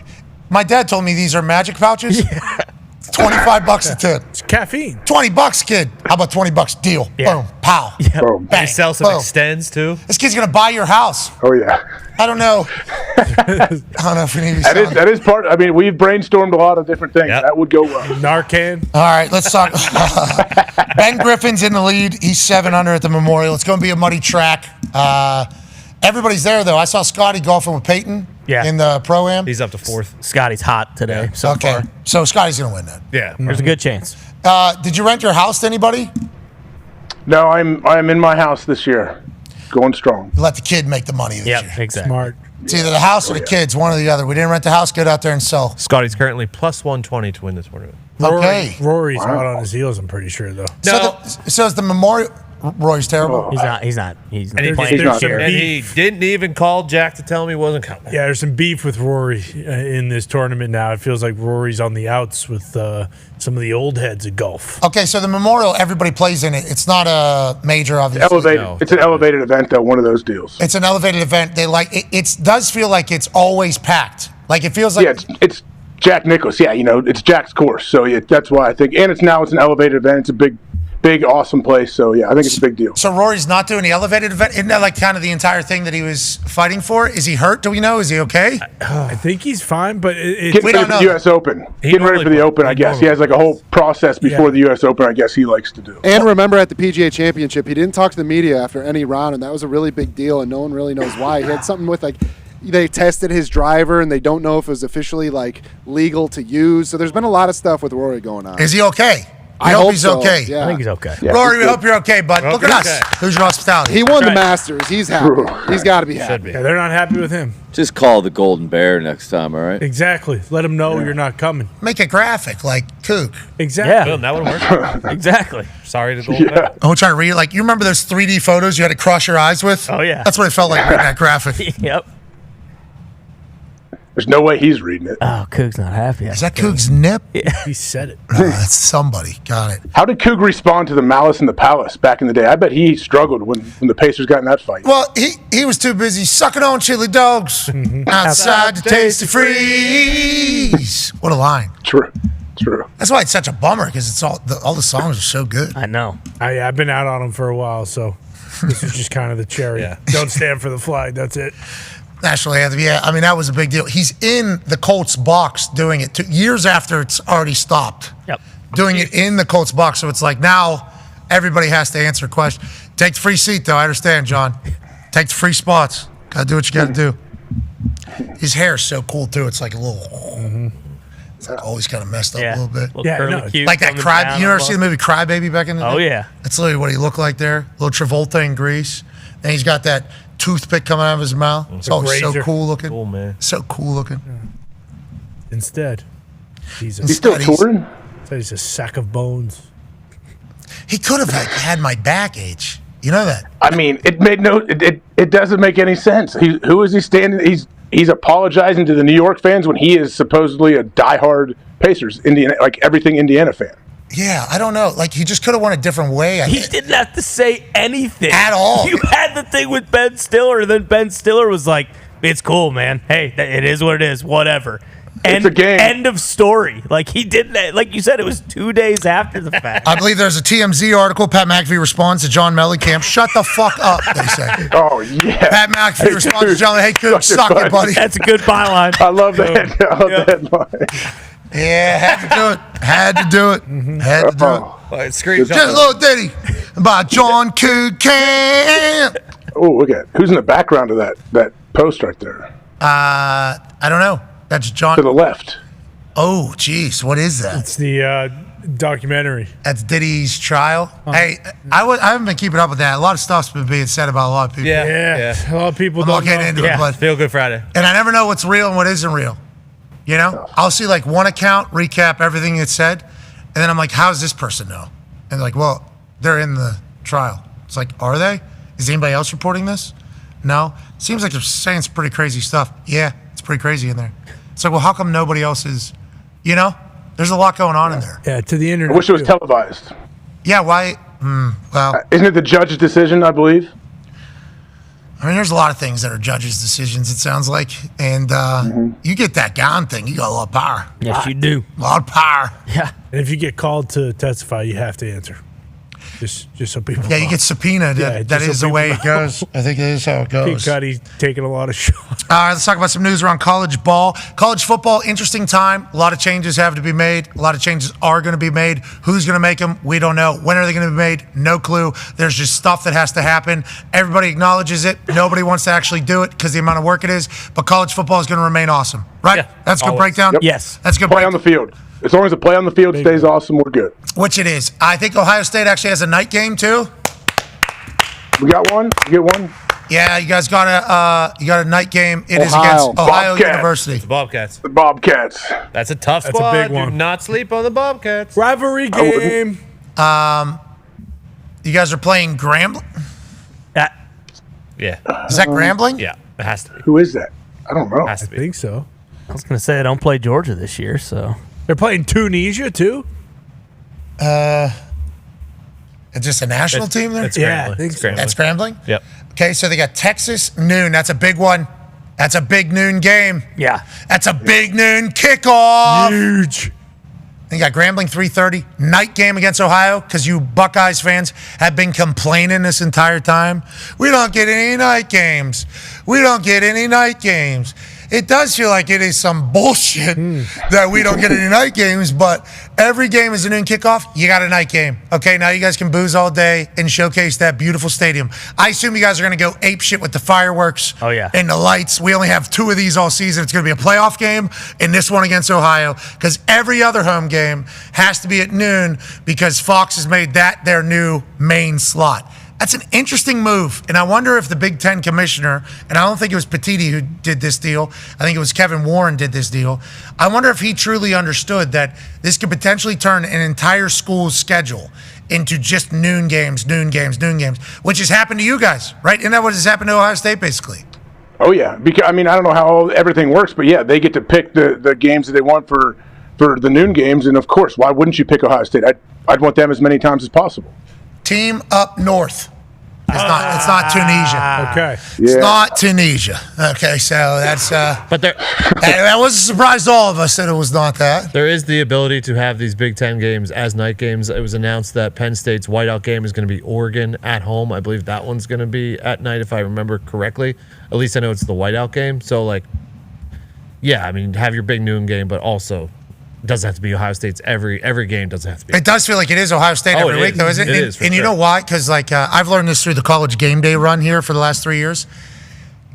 My dad told me these are magic pouches. $25 a tin. It's caffeine. $20, kid. How about $20 deal? Boom, pow. Boom. They sell some Boom. extends too. This kid's gonna buy your house. Oh yeah. I don't know. I don't know if we need to be selling. That is part. I mean, we've brainstormed a lot of different things. That would go well. Narcan. All right, let's talk. Ben Griffin's in the lead. He's 7 under at the Memorial. It's going to be a muddy track. Everybody's there, though. I saw Scotty golfing with Peyton in the Pro-Am. He's up to 4th. Scotty's hot today. So far. So Scotty's going to win that. Yeah. There's a good chance. Did you rent your house to anybody? No, I'm in my house this year, going strong. You let the kid make the money this year. Exactly. Smart. It's either the house or the kids, one or the other. We didn't rent the house. Get out there and sell. Scotty's currently plus 120 to win this tournament. Okay. Rory's hot on his heels, I'm pretty sure, though. So is the Memorial. Roy's terrible. He's not And he, playing this year. and he didn't even call Jack to tell him he wasn't coming. Yeah, there's some beef with Rory in this tournament now. It feels like Rory's on the outs with some of the old heads of golf. Okay, so the Memorial, everybody plays in it. It's not a major, obviously. Elevated. It's an elevated event, though. One of those deals. It's an elevated event. They like it. It does feel like it's always packed. Like it feels like. Yeah, it's Jack Nicklaus. Yeah, it's Jack's course. So that's why I think. And it's an elevated event. It's a big, awesome place. So yeah, I think it's a big deal. So Rory's not doing the elevated event. Isn't that like kind of the entire thing that he was fighting for? Is he hurt? Do we know? Is he okay? I think he's fine, but Getting ready for the U.S. Open. Getting ready for the Open, I guess. He has like a whole process before the U.S. Open, I guess he likes to do. And remember at the PGA Championship, he didn't talk to the media after any round, and that was a really big deal, and no one really knows why. He had something with they tested his driver, and they don't know if it was officially legal to use. So there's been a lot of stuff with Rory going on. Is he okay? I hope hope he's so, okay. yeah. I think he's okay. Yeah, Rory, we hope you're okay, bud. Look at us. Who's your hospitality? He won the Masters. He's happy. He's got to be happy. Yeah, they're not happy with him. Just call the Golden Bear next time, all right? Exactly. Let him know you're not coming. Make a graphic like Kook. Exactly. Boom, that would work. Exactly. Sorry to go back. I'm trying to read it. You remember those 3D photos you had to cross your eyes with? Oh, yeah. That's what it felt like reading that graphic. Yep. There's no way he's reading it. Oh, Coog's not happy. Is that Kook's nip? He said it. That's somebody. Got it. How did Coog respond to the Malice in the Palace back in the day? I bet he struggled when the Pacers got in that fight. Well, he was too busy sucking on chili dogs outside to taste the freeze. What a line. True. That's why it's such a bummer because it's all the songs are so good. I know. I've been out on him for a while, so this is just kind of the cherry. Don't stand for the flag. That's it. National anthem. Yeah, I mean that was a big deal. He's in the Colts box doing it years after it's already stopped. Yep. Doing it in the Colts box, so it's like now everybody has to answer a question. Take the free seat, though. I understand, John. Take the free spots. Got to do what you got to do. His hair is so cool too. It's like a little. It's like always kind of messed up a little bit. Like that cry. You ever see the movie Cry Baby back in the day? Oh yeah. That's literally what he looked like there. Little Travolta in Grease, and he's got that toothpick coming out of his mouth. It's all so cool looking. Cool, man. So cool looking. Instead, he's still touring. He's a sack of bones. He could have had my back age. You know that? I mean, it doesn't make any sense. Who is he standing? He's apologizing to the New York fans when he is supposedly a diehard Pacers Indiana, like everything Indiana fan. Yeah, I don't know. Like he just could have went a different way. He didn't have to say anything at all. You had the thing with Ben Stiller, and then Ben Stiller was like, "It's cool, man. Hey, it is what it is. Whatever." It's a game. End of story. Like he didn't. Like you said, it was 2 days after the fact. I believe there's a TMZ article. Pat McAfee responds to John Mellencamp. Shut the fuck up, they say. Oh yeah. Pat McAfee responds to John. Hey, Coop, suck it, buddy. That's a good byline. I love that. I love that headline. Yeah, had to do it. Had to do it. Had to do it. Well, screenshot. Just a little ditty by John Camp. Oh, look at who's in the background of that post right there. I don't know. That's John. To the left. Oh, jeez. What is that? It's the documentary. That's Diddy's trial. Hey, I haven't been keeping up with that. A lot of stuff's been being said about a lot of people. Yeah. A lot of people I'm don't not getting know. into it, but Feel Good Friday. and I never know what's real and what isn't real. You know, I'll see like one account recap everything it said, and then I'm like, how does this person know? And like, well, they're in the trial. It's like, are they? Is anybody else reporting this? No. Seems like they're saying some pretty crazy stuff. Yeah, it's pretty crazy in there. It's like, well, how come nobody else is? You know, there's a lot going on in there. Yeah, to the internet. I wish it was televised. Yeah, why? Well, Isn't it the judge's decision, I believe? I mean, there's a lot of things that are judges' decisions, it sounds like. And you get that Dahn thing, you got a lot of power. Yes, you do. A lot of power. Yeah. And if you get called to testify, you have to answer. Just so people Yeah, you know. get subpoenaed. Yeah, That just is so the way people it goes. I think it is how it goes. Kid Cudi's taking a lot of shots. All right, let's talk about some news around college ball. College football, interesting time. A lot of changes have to be made. A lot of changes are going to be made. Who's going to make them? We don't know. When are they going to be made? No clue. There's just stuff that has to happen. Everybody acknowledges it. Nobody wants to actually do it because the amount of work it is. But college football is going to remain awesome, right? Yeah, That's a good always. breakdown? Yep. Yes. That's a good Play breakdown. on the field. As long as the play on the field stays awesome, we're good. Which it is. I think Ohio State actually has a night game, too. We got one. You get one. Yeah, you guys got a night game. It is Ohio. against Ohio Bobcats. University. The Bobcats. The Bobcats. That's a tough That's a squad. big one. Do not sleep on the Bobcats. Rivalry game. You guys are playing Grambling? Yeah. Is that Grambling? Yeah. It has to be. Who is that? I don't know. Has I to be. think so. I was gonna say I don't play Georgia this year, so They're playing Tunisia too. It's just a national team there? That's Yeah, I scrambling. think It's so. That's scrambling. Grambling? Yep. Okay, so they got Texas noon. That's a big one. That's a big noon game. yeah. That's a big noon kickoff. Huge. Then you got Grambling 3:30 night game against Ohio because you Buckeyes fans have been complaining this entire time. We don't get any night games. We don't get any night games. It does feel like it is some bullshit that we don't get any night games, but every game is a noon kickoff. You got a night game. Okay, now you guys can booze all day and showcase that beautiful stadium. I assume you guys are going to go ape shit with the fireworks Oh, yeah. and the lights. We only have 2 of these all season. It's going to be a playoff game and this one against Ohio because every other home game has to be at noon because Fox has made that their new main slot. That's an interesting move, and I wonder if the Big Ten commissioner, and I don't think it was Petiti who did this deal, I think it was Kevin Warren did this deal. I wonder if he truly understood that this could potentially turn an entire school's schedule into just noon games, which has happened to you guys, right? Isn't that what has happened to Ohio State, basically? Oh yeah, because I mean I don't know how everything works, but yeah, they get to pick the games that they want for the noon games, and of course, why wouldn't you pick Ohio State? I'd want them as many times as possible. Team up north. It's not Tunisia. Okay. It's not Tunisia. Okay, so that's. But that was a surprise to all of us that it was not that. There is the ability to have these Big Ten games as night games. It was announced that Penn State's whiteout game is going to be Oregon at home. I believe that one's going to be at night, if I remember correctly. At least I know it's the whiteout game. So, like, yeah, I mean, have your big noon game, but also doesn't have to be Ohio State's every game doesn't have to be. It does feel like it is Ohio State every week, though, isn't it? It is, and you know why? Because, like, I've learned this through the college game day run here for the last 3 years.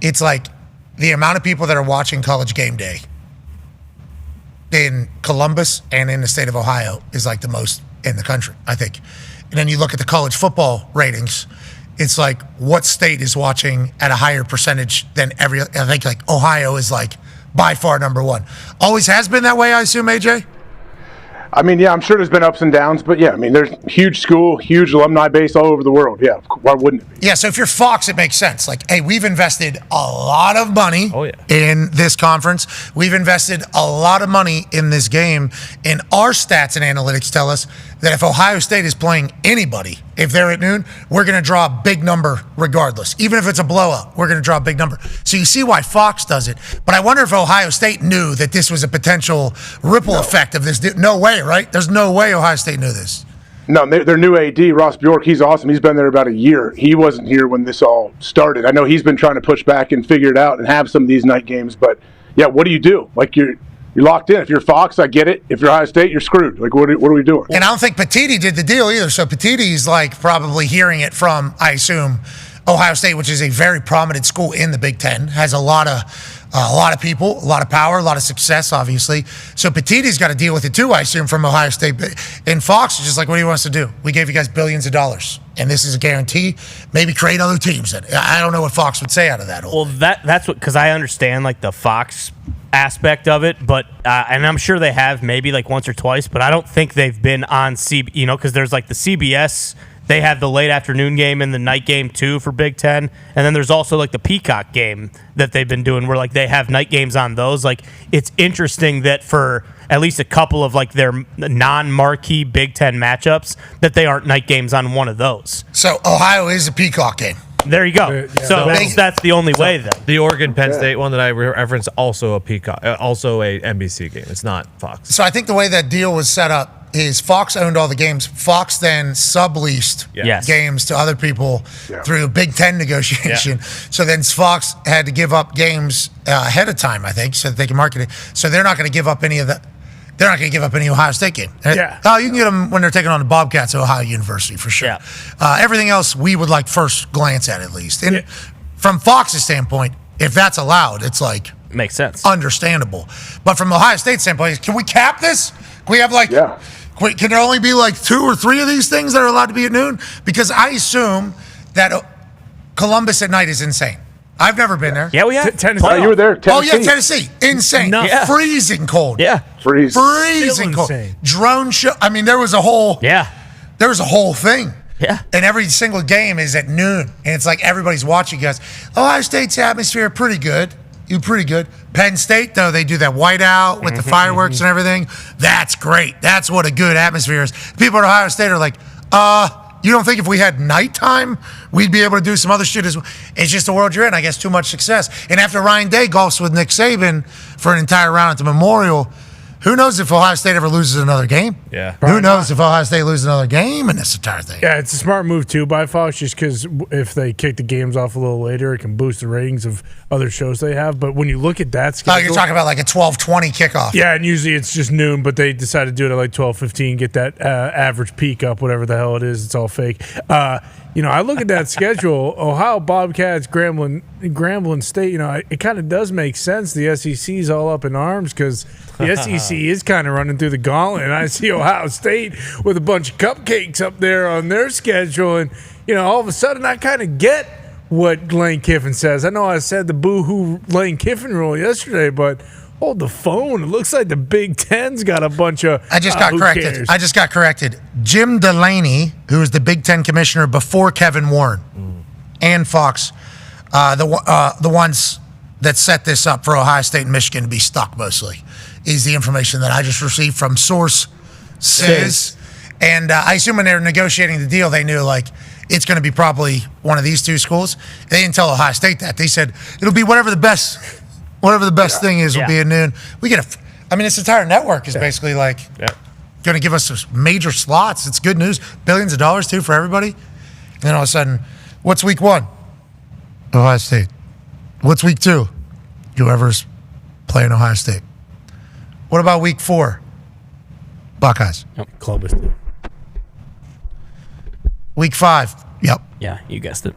It's like the amount of people that are watching college game day in Columbus and in the state of Ohio is like the most in the country, I think. And then you look at the college football ratings, it's like what state is watching at a higher percentage than I think like Ohio is like by far number one. Always has been that way, I assume, AJ? I mean, yeah, I'm sure there's been ups and downs, but yeah, I mean, there's huge school, huge alumni base all over the world. Yeah, why wouldn't it be? Yeah, so if you're Fox, it makes sense. Like, hey, we've invested a lot of money in this conference. We've invested a lot of money in this game. And our stats and analytics tell us that if Ohio State is playing anybody, if they're at noon, we're going to draw a big number regardless. Even if it's a blowout, we're going to draw a big number. So you see why Fox does it. But I wonder if Ohio State knew that this was a potential ripple effect of this. No way, right? There's no way Ohio State knew this. No, their new AD, Ross Bjork, he's awesome. He's been there about a year. He wasn't here when this all started. I know he's been trying to push back and figure it out and have some of these night games. But, yeah, what do you do? Like, you're locked in. If you're Fox, I get it. If you're Ohio State, you're screwed. Like, what are we doing? And I don't think Petiti did the deal either. So Petiti's like probably hearing it from, I assume, Ohio State, which is a very prominent school in the Big Ten, has a lot of people, a lot of power, a lot of success, obviously. So Petiti's got to deal with it too, I assume, from Ohio State. And Fox is just like, what do you want us to do? We gave you guys billions of dollars, and this is a guarantee. Maybe create other teams. I don't know what Fox would say out of that. Well, that's what, because I understand like the Fox aspect of it, but and I'm sure they have maybe like once or twice, but I don't think they've been on because there's like the CBS. They have the late afternoon game and the night game too for Big Ten, and then there's also like the Peacock game that they've been doing where like they have night games on those. Like it's interesting that for at least a couple of like their non-marquee Big Ten matchups that they aren't night games on one of those. So Ohio is a Peacock game. There you go. So that's the only way then. The Oregon Penn State one that I referenced also a Peacock, also a NBC game. It's not Fox. So I think the way that deal was set up is Fox owned all the games. Fox then subleased games to other people through Big Ten negotiation. Yeah. So then Fox had to give up games ahead of time, I think, so that they can market it. So they're not going to give up any of that. They're not going to give up any Ohio State game. Yeah. Oh, you can get them when they're taking on the Bobcats at Ohio University for sure. Yeah. Everything else we would like first glance at least. And from Fox's standpoint, if that's allowed, it's like makes sense, understandable. But from Ohio State's standpoint, can we cap this? Can we have like? Yeah. Can there only be like 2 or 3 of these things that are allowed to be at noon? Because I assume that Columbus at night is insane. I've never been there. Yeah, we have. Tennessee. Oh, you were there. Tennessee. Oh, yeah, Tennessee. Insane. Freezing cold. Yeah. Freezing cold. Drone show. I mean, there was a whole thing. Yeah. And every single game is at noon. And it's like everybody's watching you guys. Ohio State's atmosphere, pretty good. Pretty good. Penn State, though, they do that whiteout with the fireworks and everything. That's great. That's what a good atmosphere is. People at Ohio State are like, you don't think if we had nighttime, we'd be able to do some other shit as well? It's just the world you're in. I guess too much success. And after Ryan Day golfs with Nick Saban for an entire round at the Memorial, who knows if Ohio State ever loses another game? Yeah. Who knows if Ohio State loses another game in this entire thing? Yeah, it's a smart move, too, by Fox, just because if they kick the games off a little later, it can boost the ratings of other shows they have. But when you look at that schedule... Oh, you're talking about like a 12:20 kickoff. Yeah, and usually it's just noon, but they decide to do it at like 12:15, get that average peak up, whatever the hell it is. It's all fake. I look at that schedule, Ohio Bobcats, Grambling State, it kind of does make sense. The SEC's all up in arms because the SEC is kind of running through the gauntlet. And I see Ohio State with a bunch of cupcakes up there on their schedule. And, all of a sudden I kind of get what Lane Kiffin says. I know I said the boo-hoo Lane Kiffin rule yesterday, but hold the phone. It looks like the Big Ten's got a bunch of... I just got corrected. Jim Delaney, who was the Big Ten commissioner before Kevin Warren and Fox, the ones that set this up for Ohio State and Michigan to be stuck mostly, is the information that I just received from sources. And I assume when they were negotiating the deal, they knew, like, it's going to be probably one of these two schools. They didn't tell Ohio State that. They said it'll be whatever the best thing is will be at noon. We get this entire network is basically like going to give us major slots. It's good news. Billions of dollars too for everybody. And then all of a sudden, what's week 1? Ohio State. What's week 2? Whoever's playing Ohio State. What about week 4? Buckeyes. Yep. Columbus. Week 5. Yep. Yeah, you guessed it.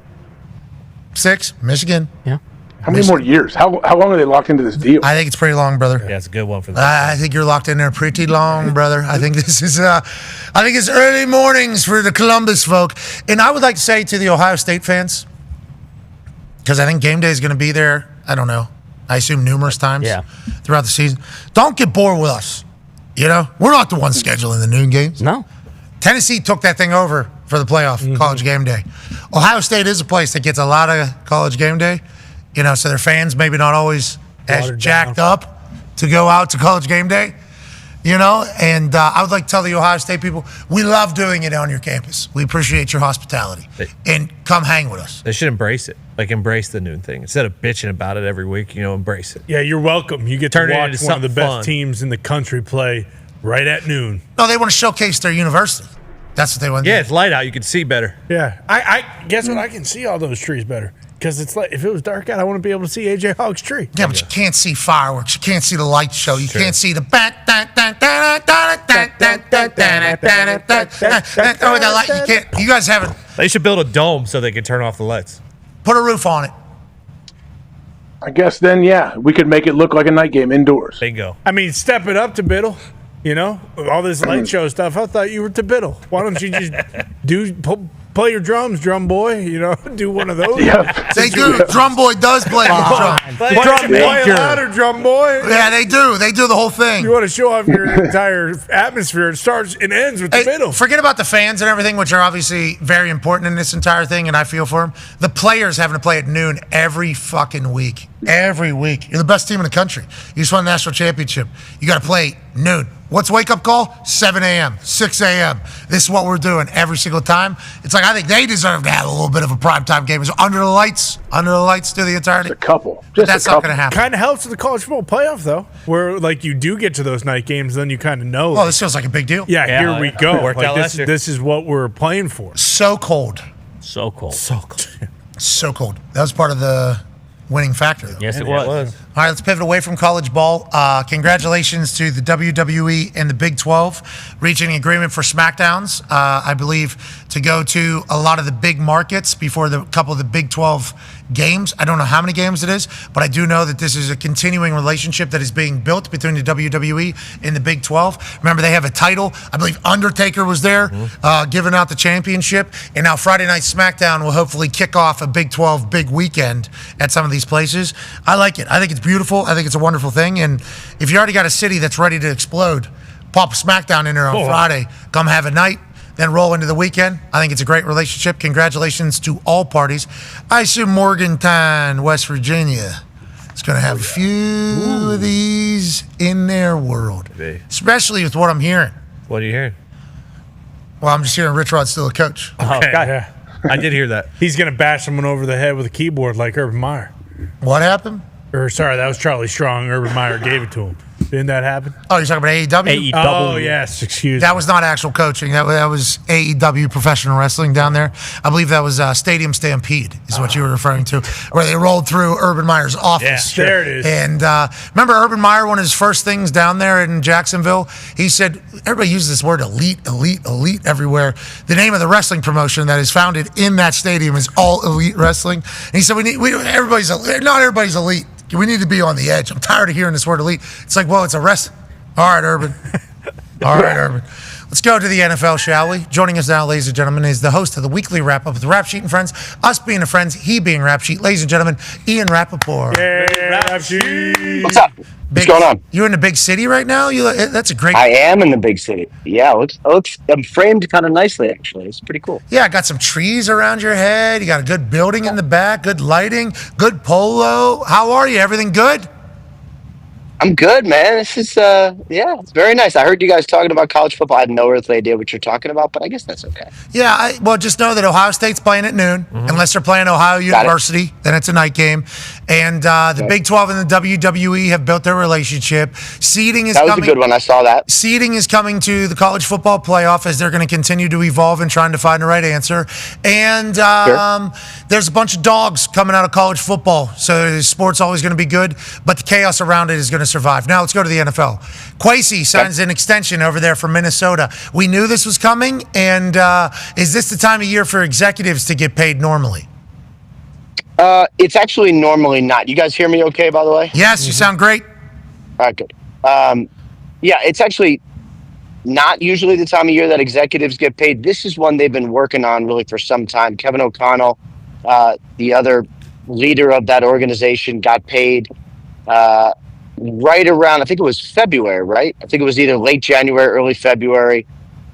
6. Michigan. Yeah. How many more years? How long are they locked into this deal? I think it's pretty long, brother. Yeah, it's a good one for them. I think you're locked in there pretty long, brother. I think this is it's early mornings for the Columbus folk. And I would like to say to the Ohio State fans, because I think game day is going to be there, I don't know, I assume numerous times throughout the season. Don't get bored with us. You know, we're not the ones scheduling the noon games. No. Tennessee took that thing over for the playoff, college game day. Ohio State is a place that gets a lot of college game day. You know, so their fans maybe not always as jacked up to go out to college game day, you know. And I would like to tell the Ohio State people, we love doing it on your campus. We appreciate your hospitality. And come hang with us. They should embrace it. Like, embrace the noon thing. Instead of bitching about it every week, embrace it. Yeah, you're welcome. You get Turn to it watch into one of the something best fun. teams in the country play right at noon. No, they want to showcase their university. That's what they want to do. Yeah, it's light out. You can see better. Yeah. I guess what? I can see all those trees better. Because it's like, if it was dark out, I want to be able to see AJ Hogg's tree. Yeah, but you can't see fireworks. You can't see the light show. You can't see the that light. You can't. You guys haven't. They should build a dome so they can turn off the lights. Put a roof on it. I guess then, we could make it look like a night game indoors. Bingo. I mean, step it up to Biddle. You know, all this light show stuff. I thought you were to Biddle. Why don't you just play your drums, drum boy? You know, do one of those. They do. Drum boy does play the drum. Play louder, drum boy. Yeah, they do. They do the whole thing. You want to show off your entire atmosphere. It starts and ends with the Biddle. Forget about the fans and everything, which are obviously very important in this entire thing, and I feel for them. The players having to play at noon every fucking week. Every week. You're the best team in the country. You just won a national championship. You got to play noon. What's wake up call? 7 a.m., 6 a.m. This is what we're doing every single time. It's like, I think they deserve to have a little bit of a primetime game. It's under the lights through the entirety. Just a couple. But that's not going to happen. Kind of helps with the college football playoff, though, where like you do get to those night games, then you kind of know. Oh, this feels like a big deal. Yeah, here we go. Worked out last year. This is what we're playing for. So cold. So cold. So cold. So cold. That was part of the winning factor, though. Yes, it was. All right, let's pivot away from college ball. Congratulations to the WWE and the Big 12 reaching an agreement for SmackDowns, I believe, to go to a lot of the big markets before the couple of the Big 12 games. I don't know how many games it is, but I do know that this is a continuing relationship that is being built between the WWE and the Big 12. Remember, they have a title. I believe Undertaker was there giving out the championship. And now Friday Night SmackDown will hopefully kick off a Big 12 big weekend at some of these places. I like it. I think it's beautiful. I think it's a wonderful thing. And if you already got a city that's ready to explode, pop a SmackDown in there on Friday, come have a night, then roll into the weekend. I think it's a great relationship. Congratulations to all parties. I assume Morgantown, West Virginia is going to have a few of these in their world, especially with what I'm hearing. What are you hearing? Well, I'm just hearing Rich Rod's still a coach. Okay. Yeah. I did hear that. He's going to bash someone over the head with a keyboard like Urban Meyer. What happened? Or, sorry, that was Charlie Strong. Urban Meyer gave it to him. Didn't that happen? Oh, you're talking about AEW? Oh, yes. Excuse me. That was not actual coaching. That was AEW professional wrestling down there. I believe that was Stadium Stampede is what you were referring to, where they rolled through Urban Meyer's office. Yeah, there it is. And remember Urban Meyer, one of his first things down there in Jacksonville, he said, everybody uses this word elite everywhere. The name of the wrestling promotion that is founded in that stadium is All Elite Wrestling. And he said, not everybody's elite. We need to be on the edge. I'm tired of hearing this word elite. It's like, well, it's a wrestling. All right, Urban. All right, Urban. Let's go to the NFL, shall we? Joining us now, ladies and gentlemen, is the host of the weekly wrap-up with Rap Sheet and Friends. Us being the friends, he being Rap Sheet. Ladies and gentlemen, Ian Rappaport. Yeah, Rap Sheet. What's up? What's going on? You're in the big city right now? That's a great... I am in the big city. Yeah, I'm framed kind of nicely, actually. It's pretty cool. Yeah, got some trees around your head. You got a good building in the back, good lighting, good polo. How are you? Everything good? I'm good, man. This is it's very nice. I heard you guys talking about college football. I had no earthly idea what you're talking about, but I guess that's okay. Yeah, well, just know that Ohio State's playing at noon. Unless they're playing Ohio University, then it's a night game. And the Big 12 and the WWE have built their relationship. Seeding is That was coming. a good one. I saw that. Seeding is coming to the college football playoff as they're going to continue to evolve and trying to find the right answer. And there's a bunch of dogs coming out of college football, so the sport's always going to be good, but the chaos around it is going to survive. Now let's go to the NFL. Kwesi signs an extension over there from Minnesota. We knew this was coming, and is this the time of year for executives to get paid normally? It's actually normally not. You guys hear me okay, by the way? Yes, you sound great. All right, good. Yeah, it's actually not usually the time of year that executives get paid. This is one they've been working on really for some time. Kevin O'Connell, the other leader of that organization, got paid right around, I think it was February, right? I think it was either late January, early February.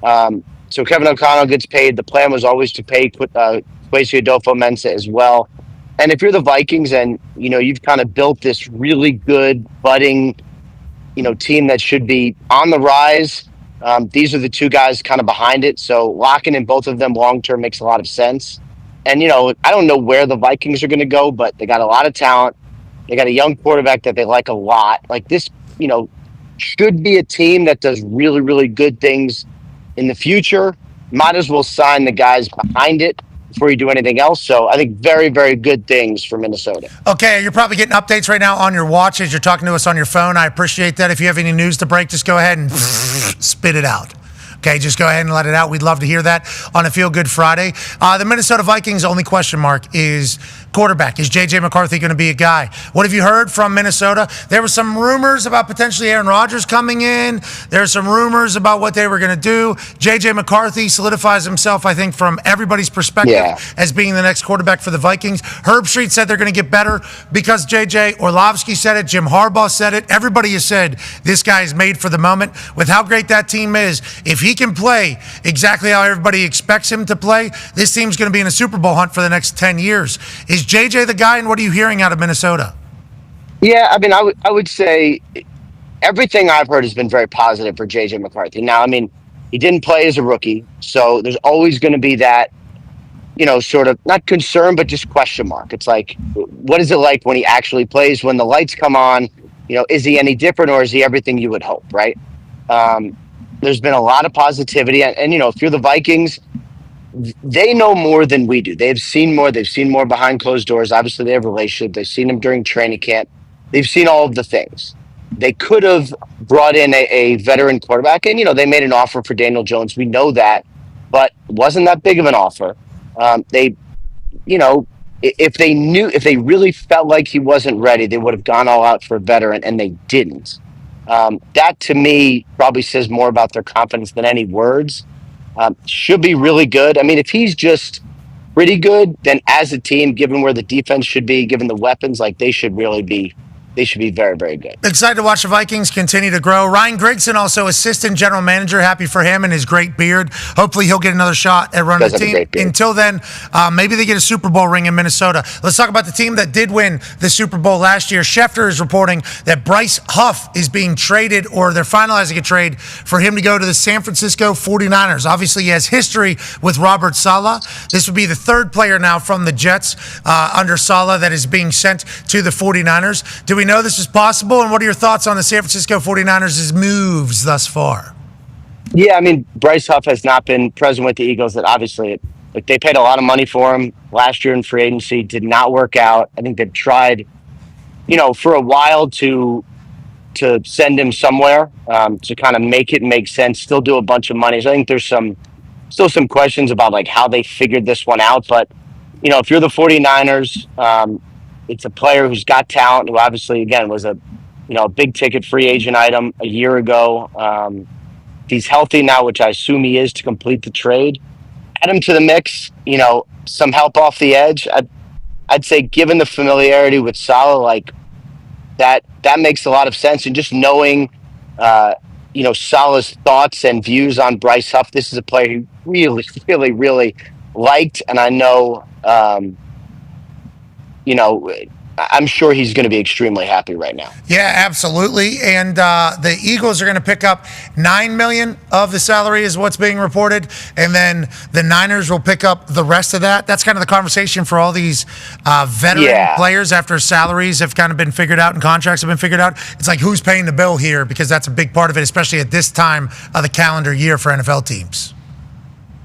So Kevin O'Connell gets paid. The plan was always to pay Kwesi Adolfo-Mensah as well. And if you're the Vikings and, you've kind of built this really good budding, team that should be on the rise, these are the two guys kind of behind it. So locking in both of them long-term makes a lot of sense. And, I don't know where the Vikings are going to go, but they got a lot of talent. They got a young quarterback that they like a lot. Like this, should be a team that does really, really good things in the future. Might as well sign the guys behind it before you do anything else. So I think very, very good things for Minnesota. Okay, you're probably getting updates right now on your watch as you're talking to us on your phone. I appreciate that. If you have any news to break, just go ahead and spit it out. Okay, just go ahead and let it out. We'd love to hear that on a Feel Good Friday. The Minnesota Vikings' only question mark is quarterback. Is J.J. McCarthy going to be a guy? What have you heard from Minnesota? There were some rumors about potentially Aaron Rodgers coming in. There are some rumors about what they were going to do. J.J. McCarthy solidifies himself, I think, from everybody's perspective as being the next quarterback for the Vikings. Herb Street said they're going to get better because J.J. Orlovsky said it. Jim Harbaugh said it. Everybody has said this guy is made for the moment. With how great that team is, if he can play exactly how everybody expects him to play, this team's going to be in a Super Bowl hunt for the next 10 years. Is JJ the guy, and what are you hearing out of Minnesota? Yeah, I mean, I would say everything I've heard has been very positive for JJ McCarthy. Now, I mean, he didn't play as a rookie, so there's always going to be that, sort of not concern, but just question mark. It's like, what is it like when he actually plays? When the lights come on, is he any different, or is he everything you would hope, right? There's been a lot of positivity, and if you're the Vikings, they know more than we do. They've seen more. They've seen more behind closed doors. Obviously, they have a relationship. They've seen him during training camp. They've seen all of the things. They could have brought in a veteran quarterback, and they made an offer for Daniel Jones. We know that, but it wasn't that big of an offer. If they really felt like he wasn't ready, they would have gone all out for a veteran, and they didn't. That to me probably says more about their confidence than any words. Should be really good. I mean, if he's just pretty good, then as a team, given where the defense should be, given the weapons, like they should be very, very good. Excited to watch the Vikings continue to grow. Ryan Grigson, also assistant general manager. Happy for him and his great beard. Hopefully he'll get another shot at running the team. Until then, maybe they get a Super Bowl ring in Minnesota. Let's talk about the team that did win the Super Bowl last year. Schefter is reporting that Bryce Huff is being traded, or they're finalizing a trade for him to go to the San Francisco 49ers. Obviously, he has history with Robert Saleh. This would be the third player now from the Jets under Saleh that is being sent to the 49ers. Do we know this is possible, and what are your thoughts on the San Francisco 49ers' moves thus far? Yeah, I mean, Bryce Huff has not been present with the Eagles. That obviously, they paid a lot of money for him last year in free agency. Did not work out. I think they've tried, for a while to send him somewhere to kind of make it make sense. Still do a bunch of money. So I think there's still some questions about like how they figured this one out. But if you're the 49ers. It's a player who's got talent, who obviously, again, was a big ticket free agent item a year ago. He's healthy now, which I assume he is to complete the trade. Add him to the mix, some help off the edge. I'd say given the familiarity with Saleh, like that makes a lot of sense. And just knowing, Saleh's thoughts and views on Bryce Huff, this is a player who really, really, really liked. And I know, I'm sure he's going to be extremely happy right now. Yeah, absolutely. And the Eagles are going to pick up $9 million of the salary is what's being reported. And then the Niners will pick up the rest of that. That's kind of the conversation for all these veteran players after salaries have kind of been figured out and contracts have been figured out. It's like, who's paying the bill here? Because that's a big part of it, especially at this time of the calendar year for NFL teams.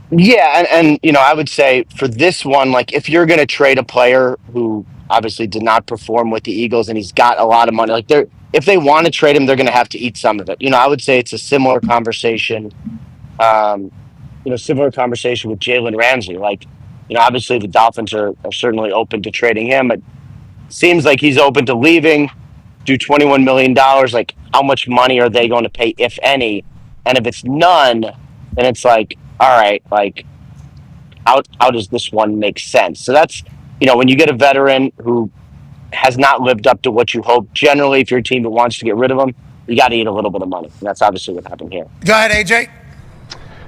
Yeah, and I would say for this one, like if you're going to trade a player who obviously did not perform with the Eagles and he's got a lot of money, like if they want to trade him, they're going to have to eat some of it. I would say it's a similar conversation. Similar conversation with Jalen Ramsey. Like, obviously the Dolphins are certainly open to trading him. It seems like he's open to leaving. Do $21 million. Like, how much money are they going to pay, if any? And if it's none, then it's like, all right, like, how does this one make sense? So that's, when you get a veteran who has not lived up to what you hope, generally, if you're a team that wants to get rid of them, you got to eat a little bit of money. And that's obviously what happened here. Go ahead, AJ.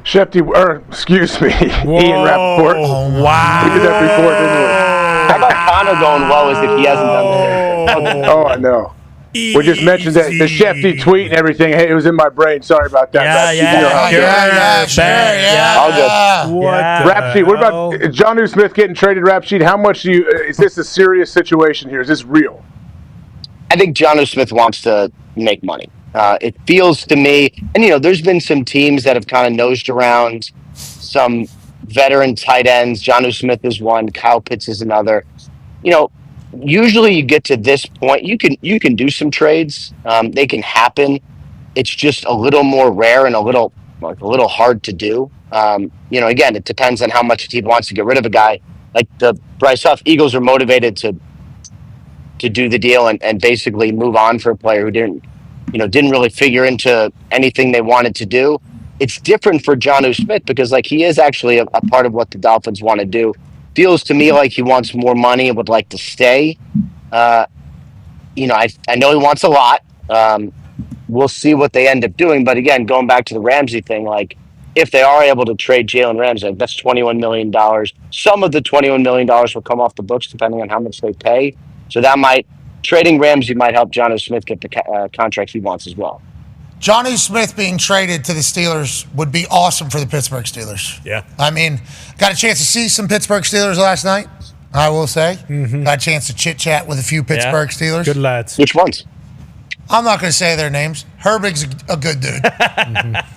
Excuse me, Ian Rappaport. Oh, wow. We did that before, didn't we? How about Connor going well as if he hasn't done that? Oh, I know. We just mentioned that the Shefty tweet and everything. Hey, it was in my brain. Sorry about that. Yeah. Rap sheet. What about Jonnu Smith getting traded? Rap sheet. How much do you? Is this a serious situation here? Is this real? I think Jonnu Smith wants to make money. It feels to me, and there's been some teams that have kind of nosed around some veteran tight ends. Jonnu Smith is one. Kyle Pitts is another. Usually you get to this point, you can do some trades. They can happen. It's just a little more rare and a little hard to do. Again, it depends on how much a team wants to get rid of a guy. Like the Bryce Huff Eagles are motivated to do the deal and basically move on for a player who didn't really figure into anything they wanted to do. It's different for Jonnu Smith because he is actually a part of what the Dolphins want to do. Feels to me like he wants more money and would like to stay. I know he wants a lot. We'll see what they end up doing. But again, going back to the Ramsey thing, if they are able to trade Jalen Ramsey, that's $21 million. Some of the $21 million will come off the books depending on how much they pay. So trading Ramsey might help Jonnu Smith get the contract he wants as well. Jonnu Smith being traded to the Steelers would be awesome for the Pittsburgh Steelers. Yeah. I mean, got a chance to see some Pittsburgh Steelers last night, I will say. Mm-hmm. Got a chance to chit-chat with a few Pittsburgh Steelers. Good lads. Which ones? I'm not going to say their names. Herbig's a good dude.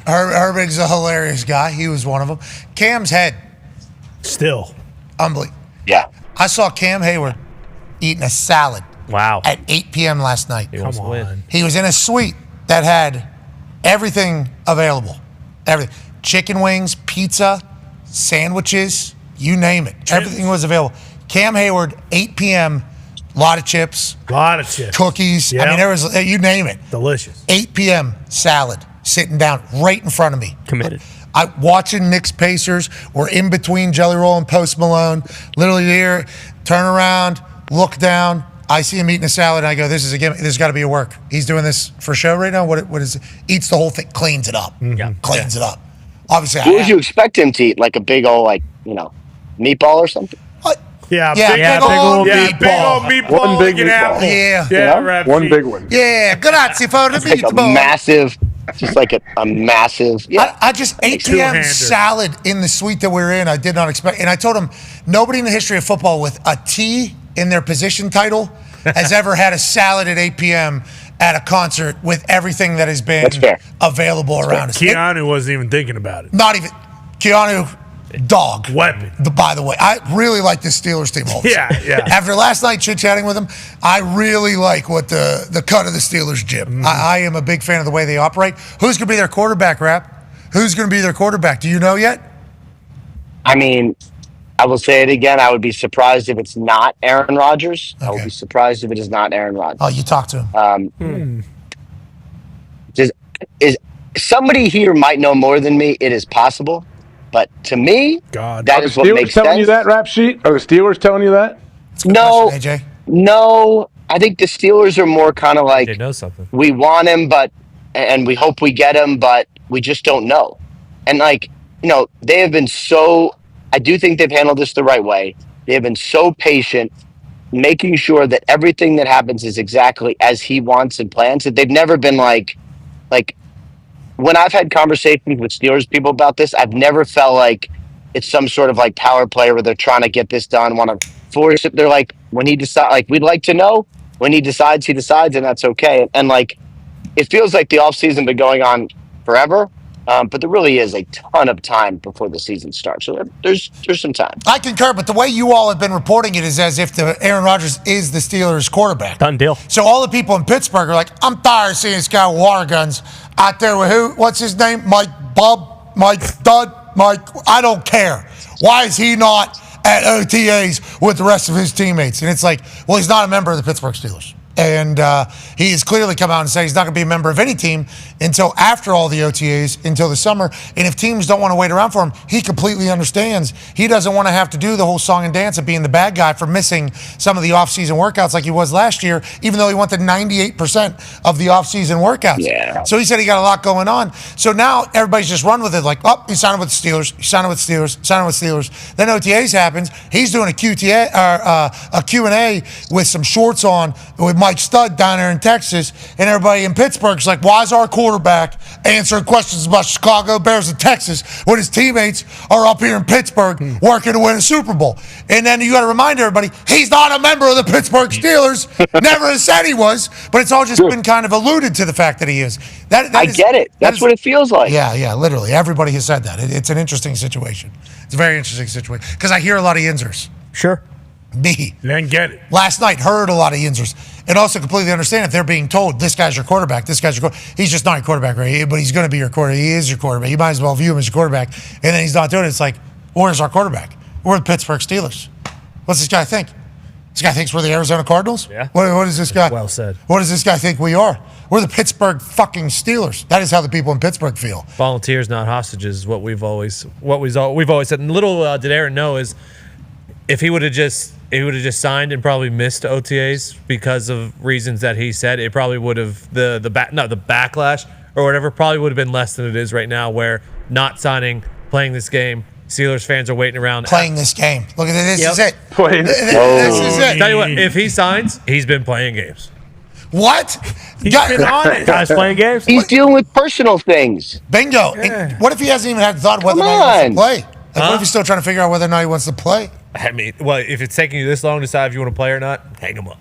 Herbig's a hilarious guy. He was one of them. Cam's head. Still. Unbelievable. Yeah. I saw Cam Hayward eating a salad. Wow. At 8 p.m. last night. Come on. He was in a suite that had everything available. Everything. Chicken wings, pizza, sandwiches, you name it. Chips. Everything was available. Cam Hayward, 8 p.m., a lot of chips. Cookies. Yep. I mean, there was, you name it. Delicious. 8 p.m., salad, sitting down right in front of me. Committed. Watching Knicks Pacers. We're in between Jelly Roll and Post Malone. Literally here, turn around, look down. I see him eating a salad, and I go, this is a gimmick. There's got to be a work. He's doing this for show right now? What is it? Eats the whole thing, cleans it up. Mm-hmm. Cleans it up. Obviously, what would you expect him to eat? Like a big old, meatball or something? Yeah, big old meatball. One big like meatball. Yeah. One big one. Yeah, grazie for the meatball. Just like a massive. Yeah. I just 8 p.m. salad in the suite that we were in. I did not expect. And I told him, nobody in the history of football with a T in their position title has ever had a salad at 8 p.m. at a concert with everything that has been available around us. Keanu wasn't even thinking about it. Not even. Keanu, dog. Weapon. By the way, I really like this Steelers team also. Yeah. After last night chit-chatting with him, I really like what the cut of the Steelers jib. Mm-hmm. I am a big fan of the way they operate. Who's going to be their quarterback, Rap? Who's going to be their quarterback? Do you know yet? I mean, I will say it again. I would be surprised if it's not Aaron Rodgers. Okay. I would be surprised if it is not Aaron Rodgers. Oh, you talked to him. Is somebody here might know more than me? It is possible, but to me, that is what makes sense. Telling you that, Rap Sheet? Are the Steelers telling you that? No, question, AJ. No. I think the Steelers are more kind of like They know something. We want him, and we hope we get him, but we just don't know. And they have been so. I do think they've handled this the right way. They have been so patient. making sure that everything that happens is exactly as he wants and plans. That they've never been like when I've had conversations with Steelers people about this, I've never felt like it's some sort of like power play where they're trying to get this done, want to force it. They're like, when he decides, like, we'd like to know. When he decides, and that's okay. And like, it feels like the offseason been going on forever. But there really is a ton of time before the season starts. So there's some time. I concur, but the way you all have been reporting it is as if Aaron Rodgers is the Steelers' quarterback. Done deal. So all the people in Pittsburgh are like, I'm tired of seeing this guy with water guns out there with who? What's his name? Mike Dud? I don't care. Why is he not at OTAs with the rest of his teammates? And it's like, well, he's not a member of the Pittsburgh Steelers. And he has clearly come out and said he's not going to be a member of any team until after all the OTAs, until the summer. And if teams don't want to wait around for him, he completely understands. He doesn't want to have to do the whole song and dance of being the bad guy for missing some of the offseason workouts like he was last year, even though he wanted 98% of the offseason workouts. Yeah. So he said he got a lot going on. So now everybody's just run with it like, oh, he signed with the Steelers, he signed with the Steelers, signed with the Steelers. Then OTAs happens. He's doing a Q&A with some shorts on with Mike Stud down there in Texas, and everybody in Pittsburgh's like, why is our quarterback answering questions about Chicago Bears and Texas when his teammates are up here in Pittsburgh working to win a Super Bowl? And then you got to remind everybody, he's not a member of the Pittsburgh Steelers. Never has said he was, but it's all just been kind of alluded to the fact that he is. I get it. That's what it feels like. Yeah, literally. Everybody has said that. It's an interesting situation. It's a very interesting situation because I hear a lot of yinzers. Sure. Me. Then get it. Last night, heard a lot of yinzers. And also completely understand if they're being told, this guy's your quarterback, he's just not your quarterback, right? But he's going to be your quarterback. He is your quarterback. You might as well view him as your quarterback. And then he's not doing it. It's like, where's our quarterback? We're the Pittsburgh Steelers. What's this guy think? This guy thinks we're the Arizona Cardinals? Yeah. What is this guy? Well said. What does this guy think we are? We're the Pittsburgh fucking Steelers. That is how the people in Pittsburgh feel. Volunteers, not hostages, is what we've always said. And little did Aaron know is if he would have just signed and probably missed OTAs because of reasons that he said, it probably would have the backlash or whatever probably would have been less than it is right now, where not signing, playing this game, Steelers fans are waiting around. Playing this game. Look at this. This is it. This is it. Tell you what, if he signs, he's been playing games. What? He's been on it. Guys playing games? He's dealing with personal things. Bingo. And what if he hasn't even had thought of whether or not he wants to play? Like, what if he's still trying to figure out whether or not he wants to play? I mean, well, if it's taking you this long to decide if you want to play or not, hang him up.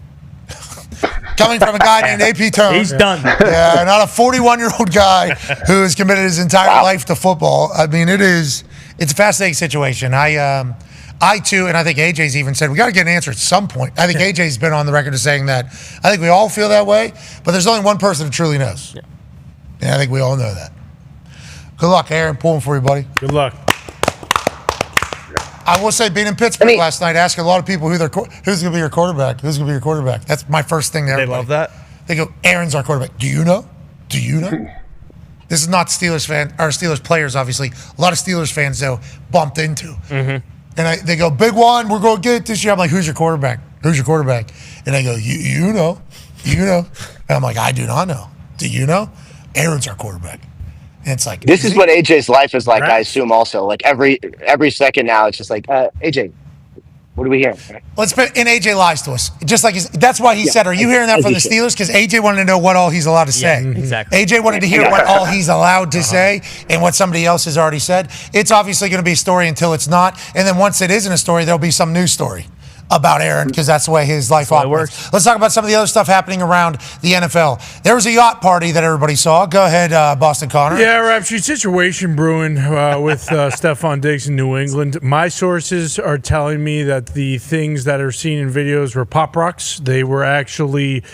Coming from a guy named AP Turner. He's done. Yeah, not a 41-year-old guy who has committed his entire life to football. I mean, it's a fascinating situation. I too, and I think AJ's even said, we got to get an answer at some point. I think AJ's been on the record as saying that. I think we all feel that way, but there's only one person who truly knows. Yeah. And I think we all know that. Good luck, Aaron. Pulling for you, buddy. Good luck. I will say, being in Pittsburgh last night, asking a lot of people who's going to be your quarterback. Who's going to be your quarterback? That's my first thing to everybody. They love that. They go, Aaron's our quarterback. Do you know? Do you know? This is not Steelers players, obviously. A lot of Steelers fans, though, bumped into. Mm-hmm. And they go, big one, we're going to get it this year. I'm like, who's your quarterback? Who's your quarterback? And they go, you know. You know. And I'm like, I do not know. Do you know? Aaron's our quarterback. And it's like, this is what AJ's life is like, right? I assume also. Like every second now, it's just like, AJ, what are we hearing? Let's put, and AJ lies to us. Just like that's why he said, are you hearing that from the Steelers? Because AJ wanted to know what all he's allowed to say. Yeah, exactly. AJ wanted to hear what all he's allowed to say and what somebody else has already said. It's obviously going to be a story until it's not. And then once it isn't a story, there'll be some news story about Aaron, because that's the way his life operates. Let's talk about some of the other stuff happening around the NFL. There was a yacht party that everybody saw. Go ahead, Boston Connor. Yeah, Rapture, situation brewing with Stephon Diggs in New England. My sources are telling me that the things that are seen in videos were Pop Rocks. They were actually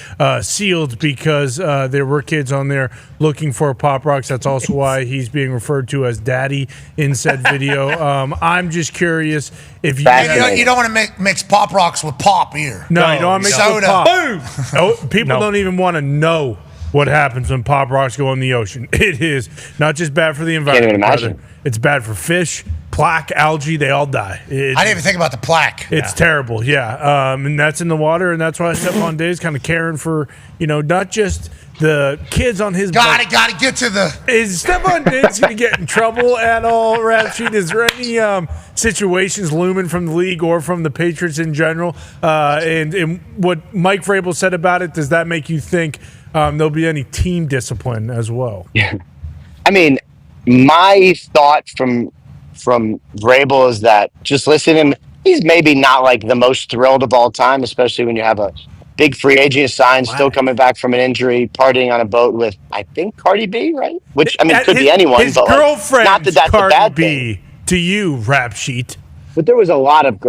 sealed because there were kids on there looking for Pop Rocks. That's also why he's being referred to as Daddy in said video. I'm just curious if you don't want to mix Pop Rocks with pop here. No, you don't want to mix with pop. Boom. Oh, people don't even want to know what happens when Pop Rocks go in the ocean. It is not just bad for the environment. Can't even imagine. It's bad for fish, plaque, algae. They all die. I didn't even think about the plaque. It's terrible, yeah. And that's in the water, and that's why Stephon Diggs kind of caring for, not just the kids on his Gotta get to the. Is Stephon Diggs going to get in trouble at all, Rap Sheet? Is there any situations looming from the league or from the Patriots in general? And what Mike Vrabel said about it, does that make you think there'll be any team discipline as well? I mean, my thought from Vrabel is that just listening, he's maybe not like the most thrilled of all time, especially when you have a big free agent signed, still coming back from an injury, partying on a boat with, I think, Cardi B, right? Which, I mean, could be anyone. His but girlfriend, not that that's Cardi a bad B, thing. to you, Rap Sheet. But there was a lot of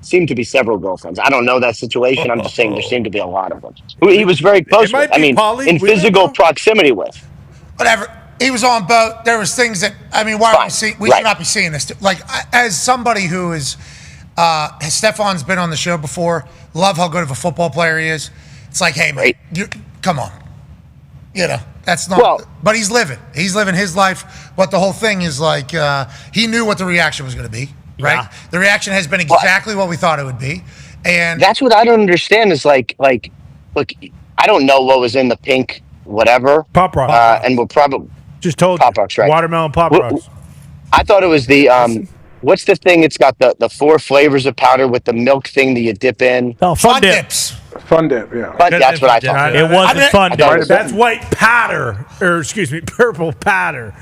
seemed to be several girlfriends. I don't know that situation. I'm just saying there seemed to be a lot of them. He was very close with. I mean, in physical proximity with. Whatever. He was on boat. There was things that, I mean, why are we should not be seeing this. Like, as somebody who is, Stephon's been on the show before, love how good of a football player he is. It's like, hey, man, come on. You know, that's not, but he's living his life. But the whole thing is like, he knew what the reaction was going to be, right? Yeah. The reaction has been exactly what we thought it would be. And that's what I don't understand is like, look, I don't know what was in the pink, whatever. Pop Rock. And we'll probably. Just told Pop Rocks, right? Watermelon Pop Rocks. I thought it was the what's the thing? It's got the 4 flavors of powder with the milk thing that you dip in. Oh, Fun Dips. Fun Dip, yeah. But that's what I thought. It wasn't Fun Dip. That's white powder, or excuse me, purple powder.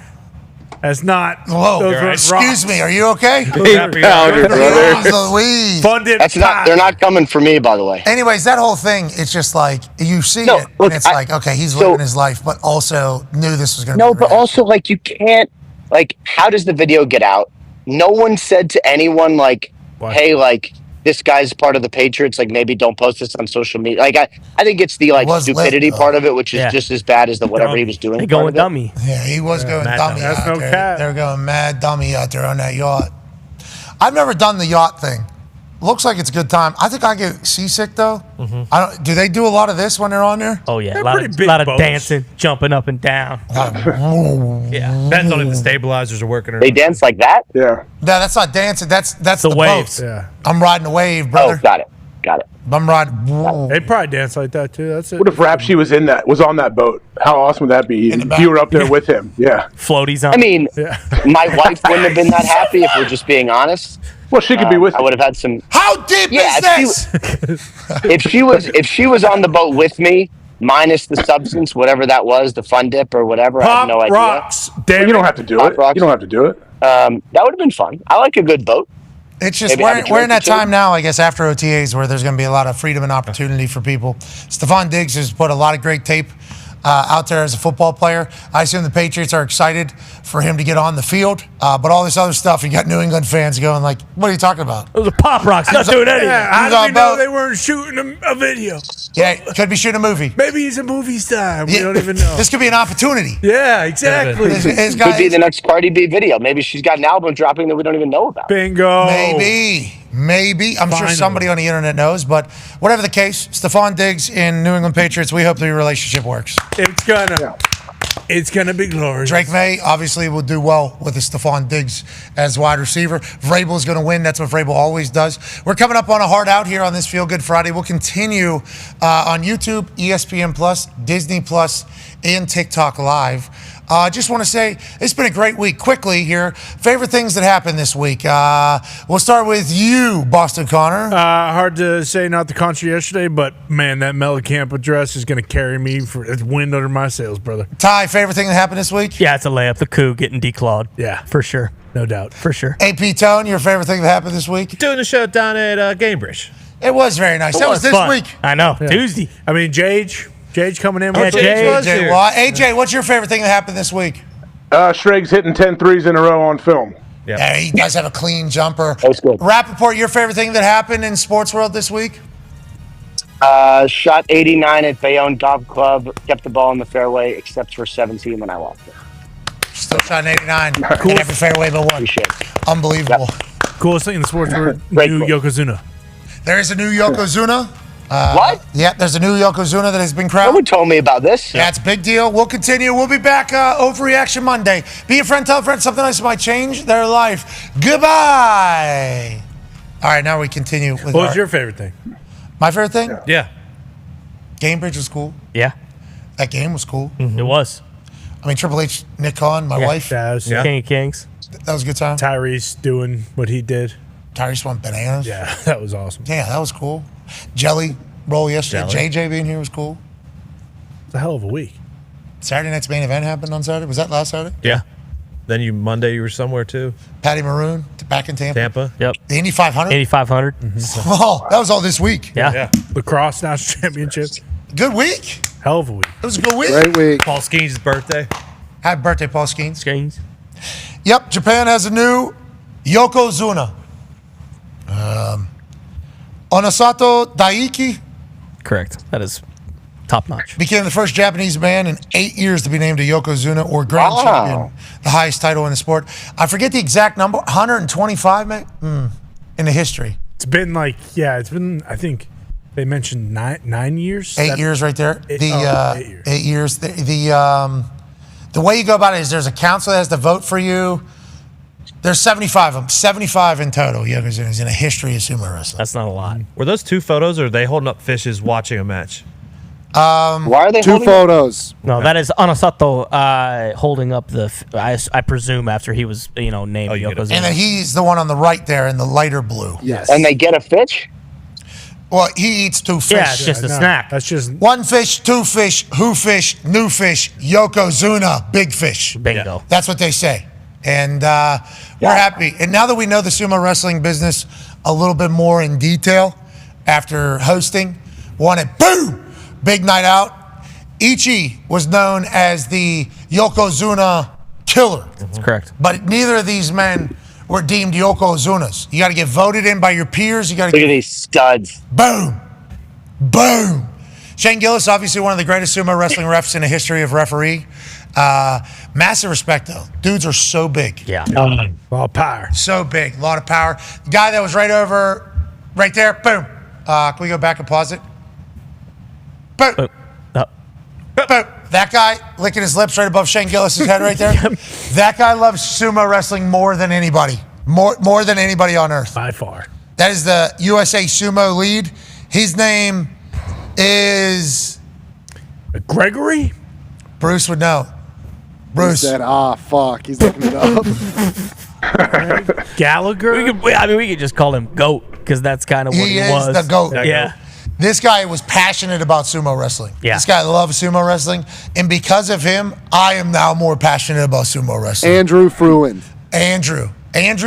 That's not. Whoa! Excuse me. Are you okay? Pink powder, brother. Fun Dip. That's not. They're not coming for me, by the way. Anyways, that whole thing, it's just like you see it, and it's like, okay, he's living his life, but also knew this was going to be. No, but also like you can't. Like, how does the video get out? No one said to anyone like, "Hey, like this guy's part of the Patriots. Like, maybe don't post this on social media." Like, I think it's the stupidity part of it, which is just as bad as the whatever he was doing. They going dummy. Yeah, he was going dummy That's out no there. cap. They were going mad dummy out there on that yacht. I've never done the yacht thing. Looks like it's a good time. I think I get seasick though. Do they do a lot of this when they're on there? Oh yeah, They're a lot pretty of big dancing, jumping up and down. Yeah, depends on if the stabilizers are working or They not. dance like that? Yeah. No, that's not dancing. That's the waves. boat. Yeah. I'm riding a wave, brother. Oh, got it. I'm riding. They probably dance like that too. That's it. What if Rapshi was on that boat? How awesome would that be? You were up there with him. Yeah. Floaties on. I mean, my wife wouldn't have been that happy if we're just being honest. Well, she could be with I would have had some. How deep is this? If she was on the boat with me, minus the substance, whatever that was, the Fun Dip or whatever, I have no idea. Rocks. Well, you don't have to do it. You don't have to do it. That would have been fun. I like a good boat. It's just Maybe have a we're in drink that or two. time now, I guess, after OTAs where there's going to be a lot of freedom and opportunity for people. Stephon Diggs has put a lot of great tape out there as a football player. I assume the Patriots are excited for him to get on the field. But all this other stuff, you got New England fans going like, what are you talking about? Those are Pop Rocks. Not doing anything. Yeah, how do we know they weren't shooting a video? Yeah, could be shooting a movie. Maybe he's a movie star. We don't even know. This could be an opportunity. Yeah, exactly. His Could be the next Cardi B video. Maybe she's got an album dropping that we don't even know about. Bingo. Maybe. I'm sure somebody on the internet knows, but whatever the case, Stephon Diggs in New England Patriots, we hope the relationship works. It's gonna be glorious. Drake May obviously will do well with the Stephon Diggs as wide receiver. Vrabel is going to win. That's what Vrabel always does. We're coming up on a hard out here on this Feel Good Friday. We'll continue on YouTube, ESPN Plus, Disney Plus, and TikTok Live. Just want to say it's been a great week. Quickly here, favorite things that happened this week. We'll start with you, Boston Connor. Hard to say not the concert yesterday, but man, that Mellencamp address is going to carry me for it's wind under my sails, brother. Ty, favorite thing that happened this week? Yeah, it's a layup. The coup getting declawed. Yeah, for sure. No doubt. For sure. AP Tone, your favorite thing that happened this week? Doing a show down at Gamebridge. It was very nice. That was this fun. week. I know. Yeah. Tuesday. I mean, Jage coming in. Yeah, AJ, AJ, what's your favorite thing that happened this week? Schrags hitting 10 threes in a row on film. Yeah, he does have a clean jumper. That's good. Rappaport, your favorite thing that happened in sports world this week? Shot 89 at Bayonne Golf Club. Kept the ball in the fairway, except for 17 when I lost it. Still shot 89 in every fairway but one. Unbelievable. Coolest thing in the sports world, new Yokozuna. There is a new Yokozuna. What? Yeah, there's a new Yokozuna that has been crowned. No one told me about this. Yeah, it's a big deal. We'll continue. We'll be back Overreaction Monday. Be a friend, tell a friend something nice might change their life. Goodbye. All right, now we continue with What was your favorite thing? My favorite thing? Yeah. Gamebridge was cool. Yeah. That game was cool. It was. I mean, Triple H, Nick Khan, my wife. King of Kings. That was a good time. Tyrese doing what he did. Tyrese went bananas. Yeah, that was awesome. Yeah, that was cool. Jelly roll yesterday. Jelly. JJ being here was cool. It's a hell of a week. Saturday night's main event happened on Saturday. Was that last Saturday? Yeah. Then Monday you were somewhere too. Patty Maroon back in Tampa. Yep. The Indy 500. Indy 500. Oh, that was all this week. Yeah. Lacrosse National Championship. Good week. Hell of a week. It was a good week. Great week. Paul Skeens' birthday. Happy birthday, Paul Skeens. Skeens. Yep, Japan has a new Yokozuna. Onosato Daiki Correct. That is top notch. became the first Japanese man in 8 years to be named a Yokozuna or Grand Champion, the highest title in the sport. I forget the exact number, 125, mate, in the history. It's been I think they mentioned 9 years. 8 years right there. 8 years. 8 years. The way you go about it is there's a council that has to vote for you. There's 75 of them, 75 in total Yokozunas in a history of sumo wrestling. That's not a lot. Were those two photos, or are they holding up fishes watching a match? Why are they Two holding photos. No, that is Onosato holding up I presume after he was named Yokozuna. And then he's the one on the right there in the lighter blue. Yes. And they get a fish? Well, he eats two fish. Yeah, it's just a snack. That's just one fish, two fish, who fish, new fish, Yokozuna, big fish. Bingo. That's what they say. And we're happy. And now that we know the sumo wrestling business a little bit more in detail after hosting, won it, boom, big night out. Ichi was known as the Yokozuna killer. That's correct. But neither of these men were deemed Yokozunas. You got to get voted in by your peers. You got to Look at these studs. Boom. Boom. Shane Gillis, obviously one of the greatest sumo wrestling refs in the history of referee. Massive respect, though. Dudes are so big. Yeah. a lot of power. So big. A lot of power. The guy that was right there, boom. Can we go back and pause it? Boom. Boom. That guy licking his lips right above Shane Gillis' head right there. That guy loves sumo wrestling more than anybody. More than anybody on earth. By far. That is the USA Sumo lead. His name is Gregory? Bruce would know. He Bruce. said, fuck. He's looking it up. Gallagher? We could just call him Goat because that's kind of what he was. He is the GOAT. Yeah. This guy was passionate about sumo wrestling. Yeah. This guy loves sumo wrestling. And because of him, I am now more passionate about sumo wrestling. Andrew Fruin. Andrew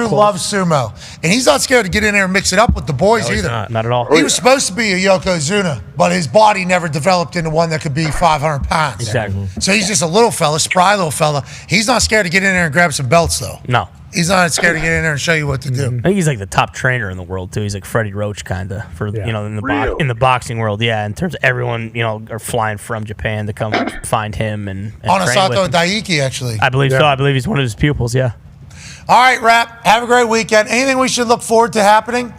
loves sumo. And he's not scared to get in there and mix it up with the boys either. Not at all. He was supposed to be a Yokozuna, but his body never developed into one that could be 500 pounds. Exactly. So he's just a little fella, spry little fella. He's not scared to get in there and grab some belts, though. No. He's not scared to get in there and show you what to do. I think he's like the top trainer in the world too. He's like Freddie Roach kind of in the boxing world. Yeah, in terms of everyone are flying from Japan to come find him and train with Onosato him. Daiki, actually. I believe so. I believe he's one of his pupils. Yeah. All right, Rap. Have a great weekend. Anything we should look forward to happening?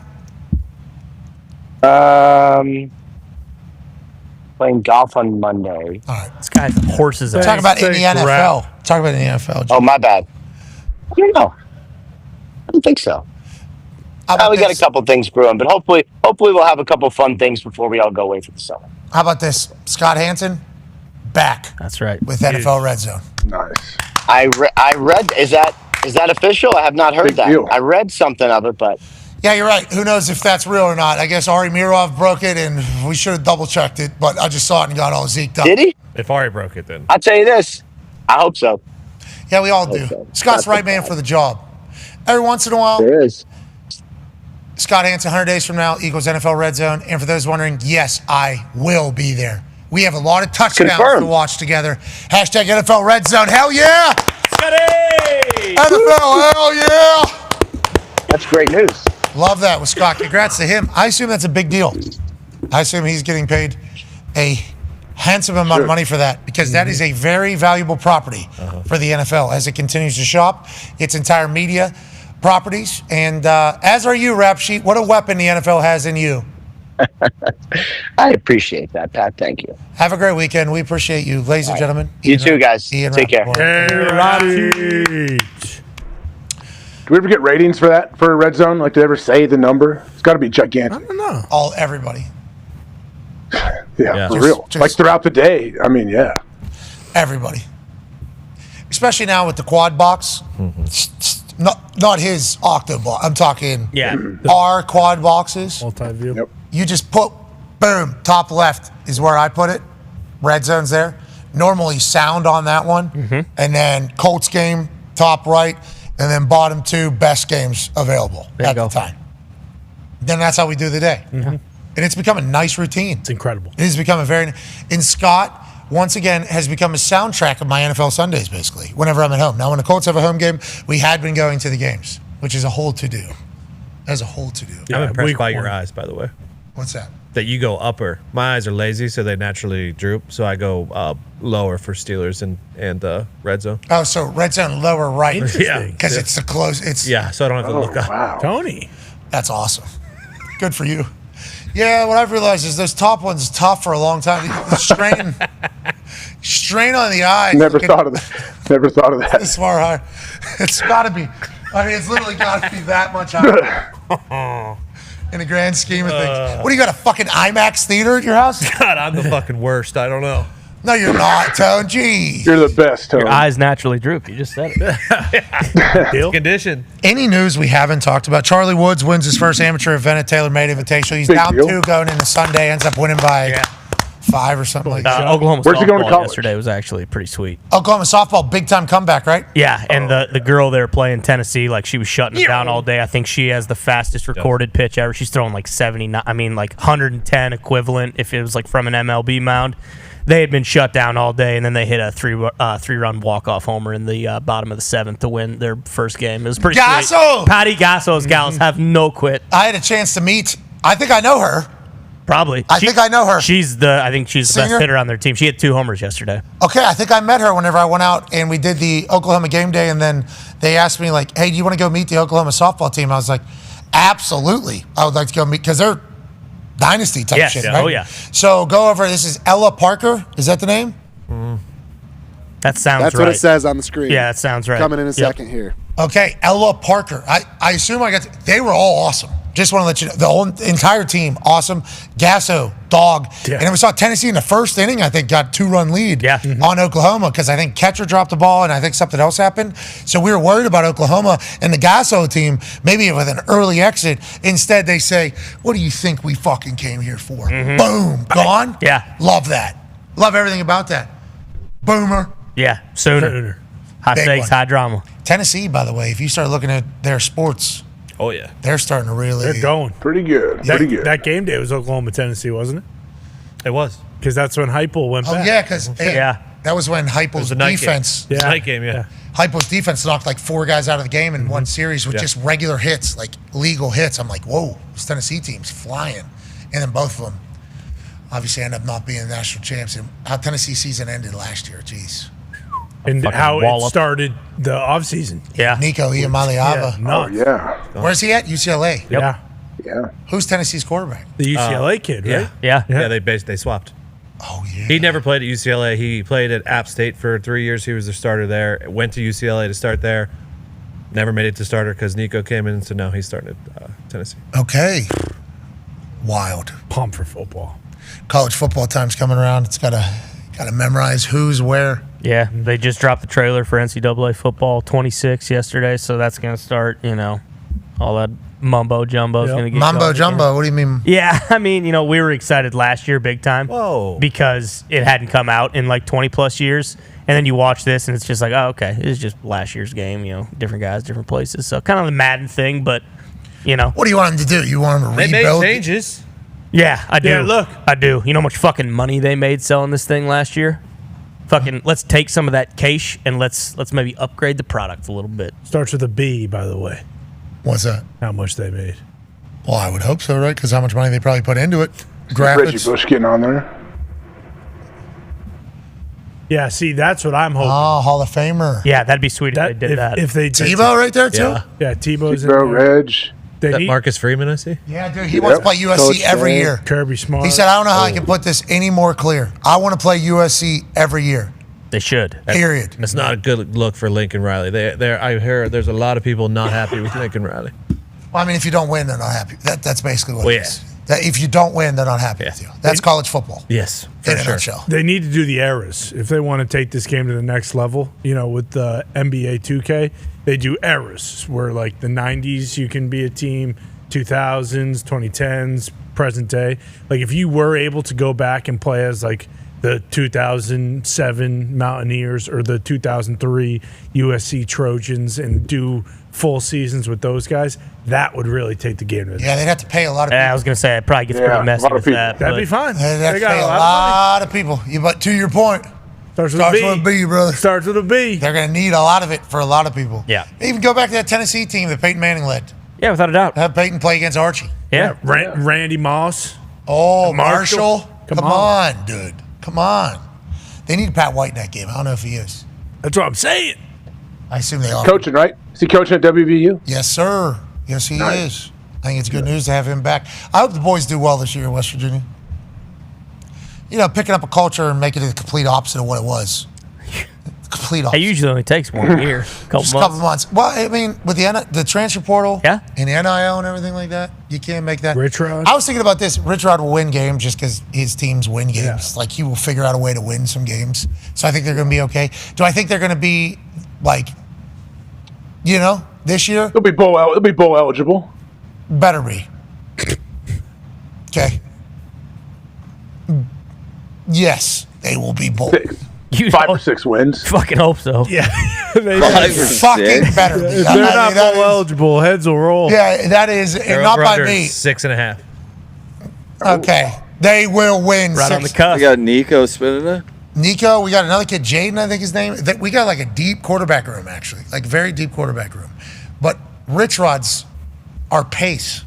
Playing golf on Monday. All right. This guy's horses. Talk about in the NFL. Talk about in the NFL. Oh, my bad. I don't know. I don't think so. We got a couple things brewing, but hopefully we'll have a couple fun things before we all go away for the summer. How about this? Scott Hansen, back. That's right. With NFL Red Zone. Nice. I read. Is that official? I have not heard that. deal. I read something of it, but Yeah, you're right. Who knows if that's real or not? I guess Ari Mirov broke it, and we should have double-checked it, but I just saw it and got all zeked up. did he? If Ari broke it, then. I'll tell you this. I hope so. Yeah, we all do. Scott's the right man for the job. Every once in a while, There is. Scott Hansen, 100 days from now equals NFL Red Zone. And for those wondering, yes, I will be there. We have a lot of touchdowns Confirmed. to watch together. Hashtag NFL Red Zone. Hell yeah! NFL, hell yeah! That's great news. Love that with Scott. Congrats to him. I assume that's a big deal. I assume he's getting paid a handsome amount of money for that because that is a very valuable property for the NFL as it continues to shop its entire media properties. And as are you, Rap Sheet. What a weapon the NFL has in you. I appreciate that, Pat. Thank you. Have a great weekend. We appreciate you, ladies and gentlemen. You too, guys. Ian Take care. Rappaport. Do we ever get ratings for that for Red Zone? Like, did they ever say the number? It's got to be gigantic. I don't know. Everybody. Yeah, for real. Like throughout the day. I mean, yeah. Everybody. Especially now with the quad box. Not his octo box. I'm talking our quad boxes. Multi-view. Yep. You just put, boom, top left is where I put it. Red zone's there. Normally sound on that one. And then Colts game, top right. And then bottom 2, best games available at the time. Then that's how we do the day. And it's become a nice routine. It's incredible. It has become a very... And Scott, once again, has become a soundtrack of my NFL Sundays, basically, whenever I'm at home. Now, when the Colts have a home game, we had been going to the games, which is a whole to-do. That's a whole to-do. I'm impressed by your eyes, by the way. What's that? That you go upper. My eyes are lazy, so they naturally droop. So I go lower for Steelers and red zone. Oh, so red zone, lower right. Yeah. Because it's the close. It's so I don't have to look up. Wow. Tony. That's awesome. Good for you. Yeah, what I've realized is those top ones tough for a long time. The strain on the eyes. Never thought of that. This far high. It's got to be. I mean, it's literally got to be that much higher. In the grand scheme of things. What do you got, a fucking IMAX theater at your house? God, I'm the fucking worst. I don't know. No, you're not, Tone. Gee. You're the best, Tone. Your eyes naturally droop. You just said it. It's condition. Any news we haven't talked about? Charlie Woods wins his first amateur event at TaylorMade Invitational. He's Big down deal. 2 going into Sunday. Ends up winning by 5 or something like that. Oklahoma Where's he going to softball college? yesterday was actually pretty sweet. Oklahoma softball, big time comeback, right? Yeah, and the girl there playing Tennessee, like she was shutting it down all day. I think she has the fastest recorded pitch ever. She's throwing like 79, I mean like 110 equivalent if it was like from an MLB mound. They had been shut down all day, and then they hit a three-run walk-off homer in the bottom of the 7th to win their first game. It was pretty Gasso! sweet. Patty Gasso's gals have no quit. I had a chance to meet, I think I know her. Probably. I think I know her. I think she's the Singer? best hitter on their team. She had 2 homers yesterday. Okay, I think I met her whenever I went out and we did the Oklahoma game day, and then they asked me, like, hey, do you want to go meet the Oklahoma softball team? I was like, absolutely. I would like to go meet, because they're dynasty type shit, right? Oh, yeah. So go over, this is Ella Parker. Is that the name? That sounds That's right. what it says on the screen. Yeah, that sounds right. Coming in a second here. Okay, Ella Parker. I assume they were all awesome. Just want to let you know, the whole entire team, awesome. Gasso, dog. Yeah. And then we saw Tennessee in the first inning, I think, got 2-run lead on Oklahoma because I think catcher dropped the ball and I think something else happened. So we were worried about Oklahoma and the Gasso team, maybe with an early exit. Instead, they say, what do you think we fucking came here for? Boom, gone? Yeah. Love that. Love everything about that. Boomer. Yeah, sooner. High Big stakes, one. high drama. Tennessee, by the way, if you start looking at their sports, oh yeah, they're starting to really. They're going. Pretty good. Pretty good. That game day was Oklahoma, Tennessee, wasn't it? It was. Because that's when Heupel went Oh back. yeah, because that was when Heupel's the night defense. game. It was a night game, yeah. Heupel's defense knocked like 4 guys out of the game in one series with Yeah. just regular hits, like legal hits. I'm like, whoa, this Tennessee team's flying, and then both of them obviously end up not being the national champs. And how Tennessee season ended last year, jeez. And how it started the offseason. Yeah. Nico Iamaleava. Nuts. Yeah. Where's he at? UCLA. Yeah. Yeah. Who's Tennessee's quarterback? The UCLA kid, right? Yeah. Yeah, they swapped. Oh yeah. He never played at UCLA. He played at App State for 3 years. He was the starter there. Went to UCLA to start there. Never made it to starter because Nico came in, so now he's starting at Tennessee. Okay. Wild. Pumped for football. College football time's coming around. It's gotta memorize who's where. Yeah, they just dropped the trailer for NCAA football 26 yesterday, so that's going to start, all that mumbo jumbo is going to get Mumbo going jumbo. again. What do you mean? Yeah, I mean, we were excited last year big time. Whoa. Because it hadn't come out in like 20 plus years. And then you watch this and it's just like, oh, okay, it's just last year's game, different guys, different places. So kind of the Madden thing, but, What do you want them to do? You want them to They rebuild? made changes. Yeah, I do. Yeah, look. I do. You know how much fucking money they made selling this thing last year? Fucking, let's take some of that cash and let's maybe upgrade the product a little bit. Starts with a B, by the way. What's that? How much they made. Well, I would hope so, right? Because how much money they probably put into it. Reggie Graphics. Bush getting on there. Yeah, see, that's what I'm hoping. Oh, Hall of Famer. Yeah, that'd be sweet if they did that. If they did Tebow right there, too? Yeah. Yeah, Tebow's in Tebow, there. Reg. They That need Marcus Freeman, I see. Yeah, dude. He wants to play USC Coach every Dahn. year. Kirby Smart. He said, I don't know how I can put this any more clear. I want to play USC every year. They should. Period. It's not a good look for Lincoln Riley. I heard there's a lot of people not happy with Lincoln Riley. Well, I mean, if you don't win, they're not happy. That's basically what Well, it yeah. is. That if you don't win, they're not happy with you. That's college football. Yes, in a nutshell. They need to do the eras if they want to take this game to the next level. With the NBA 2K, they do eras where like the 90s you can be a team, 2000s, 2010s, present day. Like if you were able to go back and play as like the 2007 Mountaineers or the 2003 USC Trojans and do full seasons with those guys, that would really take the game to the Yeah, they'd have to pay a lot of people. I was going to say, it probably gets pretty messy with that. That'd be fine. They'd have They to got pay a a lot of money. lot of people. But to your point, Starts with starts a B. with a B, brother. Starts with a B. They're going to need a lot of it for a lot of people. Yeah. Even go back to that Tennessee team that Peyton Manning led. Yeah, without a doubt. Have Peyton play against Archie. Yeah. Randy Moss. Oh, Marshall. Marshall. Come on, dude. Come on. They need Pat White in that game. I don't know if he is. That's what I'm saying. I assume they are. Coaching, right? Is he coaching at WVU? Yes, sir. Yes, he is. I think it's good news to have him back. I hope the boys do well this year in West Virginia. Picking up a culture and making it the complete opposite of what it was. Complete opposite. It usually only takes 1 year, Just a couple months. Well, I mean, with the transfer portal and NIL and everything like that, you can't make that. Rich Rod? I was thinking about this. Rich Rod will win games just because his teams win games. Like, he will figure out a way to win some games. So I think they're going to be okay. Do I think they're going to be, like, this year? They'll be bowl eligible. Better be. Okay. Yes, they will be bowl. 5 or 6 wins. Fucking hope so. Yeah. Fucking better be. If they're not bowl eligible, heads will roll. Yeah, that is, and not by me. 6.5. Okay. They will win. Right on the cusp. We got Nico spinning it. Nico, we got another kid, Jaden, I think his name. We got like a deep quarterback room, actually. Like very deep quarterback room. But Rich Rod's our pace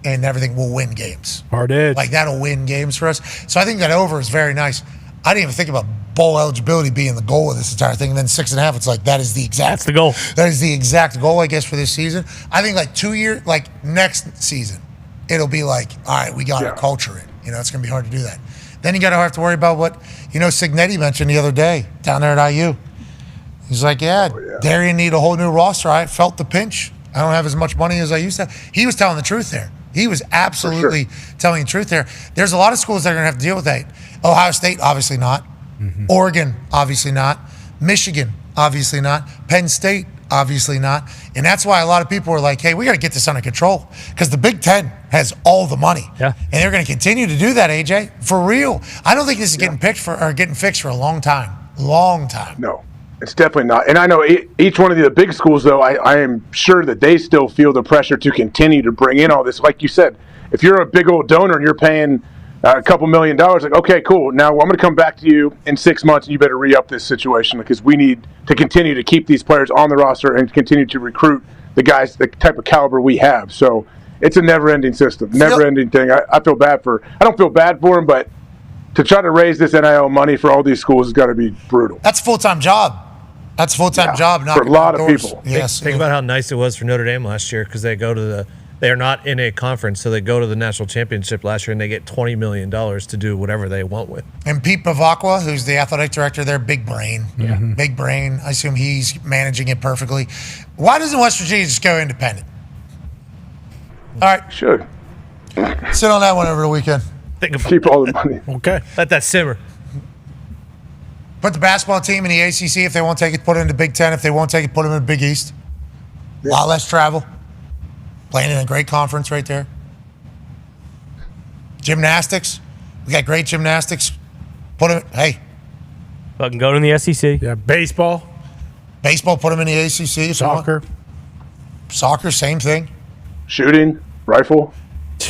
and everything will win games. Hard edge. Like that'll win games for us. So I think that over is very nice. I didn't even think about bowl eligibility being the goal of this entire thing. And then 6.5, it's like that is the exact. That's the goal. That is the exact goal, I guess, for this season. I think like 2 years, like next season, it'll be like, all right, we got to culture it. It's going to be hard to do that. Then you got to have to worry about what, Signetti mentioned the other day down there at IU. He's like, Darian need a whole new roster. I felt the pinch. I don't have as much money as I used to. He was telling the truth there. He was absolutely telling the truth there. There's a lot of schools that are going to have to deal with that. Ohio State, obviously not. Oregon, obviously not. Michigan, obviously not. Penn State, obviously not. And that's why a lot of people are like, hey, we got to get this under control because the Big Ten has all the money. Yeah. And they're going to continue to do that, AJ, for real. I don't think this is getting fixed for a long time. Long time. No. It's definitely not. And I know each one of the big schools, though, I am sure that they still feel the pressure to continue to bring in all this. Like you said, if you're a big old donor and you're paying a couple $1 million, like, okay, cool. Now I'm going to come back to you in 6 months and you better re-up this situation because we need to continue to keep these players on the roster and continue to recruit the guys, the type of caliber we have. So it's a never-ending system, never-ending thing. I don't feel bad for them, but to try to raise this NIL money for all these schools has got to be brutal. That's a full-time job. That's a full-time job. For a lot of people. Yes. Think about how nice it was for Notre Dame last year because they are not in a conference, so they go to the national championship last year and they get $20 million to do whatever they want with. And Pete Bavacqua, who's the athletic director there, big brain. Yeah. Big brain. I assume he's managing it perfectly. Why doesn't West Virginia just go independent? All right. Sure. Sit on that one over the weekend. Keep all the money. Okay. Let that simmer. Put the basketball team in the ACC. If they won't take it, put it in the Big Ten. If they won't take it, put them in the Big East. A lot less travel. Playing in a great conference right there. Gymnastics. We got great gymnastics. Put them, Fucking go to the SEC. Yeah, baseball. Baseball, put them in the ACC. Soccer. Soccer, same thing. Shooting, rifle.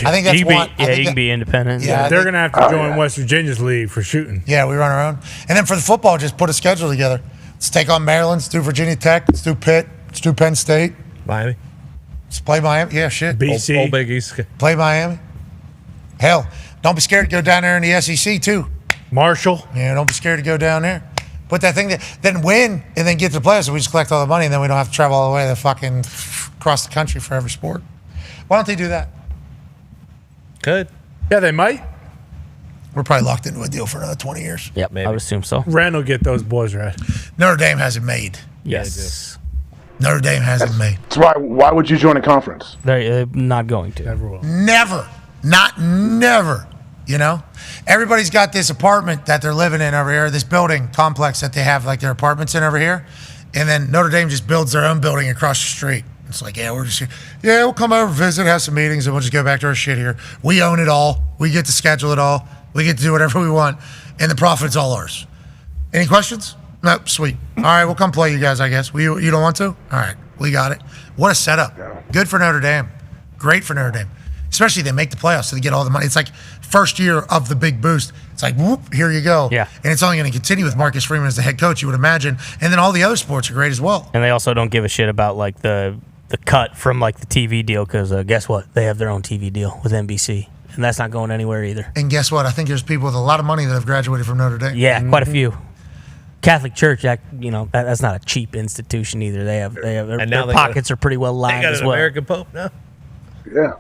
I think that's you one. can be independent. Yeah, they're going to have to join West Virginia's league for shooting. Yeah, we run our own. And then for the football, just put a schedule together. Let's take on Maryland. Let's do Virginia Tech. Let's do Pitt. Let's do Penn State. Miami. Let's play Miami. Yeah, shit. BC. Old Big East. Play Miami. Hell, don't be scared to go down there in the SEC, too. Marshall. Yeah, don't be scared to go down there. Put that thing there. Then win and then get to the playoffs. So we just collect all the money and then we don't have to travel all the way to fucking across the country for every sport. Why don't they do that? Good. Yeah, they might. We're probably locked into a deal for another 20 years. Yep, I would assume so. Rand will get those boys right. Notre Dame has it made. Yes. Notre Dame has it made. That's why would you join a conference? They're not going to. Never will. Never. Never. You know, everybody's got this apartment that they're living in over here, this building complex that they have like their apartments in over here, and then Notre Dame just builds their own building across the street. It's like, yeah, we're just here. Yeah, we'll come over, visit, have some meetings, and we'll just go back to our shit here. We own it all. We get to schedule it all. We get to do whatever we want, and the profit's all ours. Any questions? Nope, sweet. All right, we'll come play you guys, I guess. You don't want to? All right, we got it. What a setup. Good for Notre Dame. Great for Notre Dame. Especially they make the playoffs, so they get all the money. It's like first year of the big boost. It's like, whoop, here you go. Yeah. And it's only going to continue with Marcus Freeman as the head coach, you would imagine. And then all the other sports are great as well. And they also don't give a shit about like the cut from like the TV deal because guess what? They have their own TV deal with NBC. And that's not going anywhere either. And guess what? I think there's people with a lot of money that have graduated from Notre Dame. Yeah, quite a few. Catholic Church, that's not a cheap institution either. They have their pockets are pretty well lined as well. American Pope now. Yeah.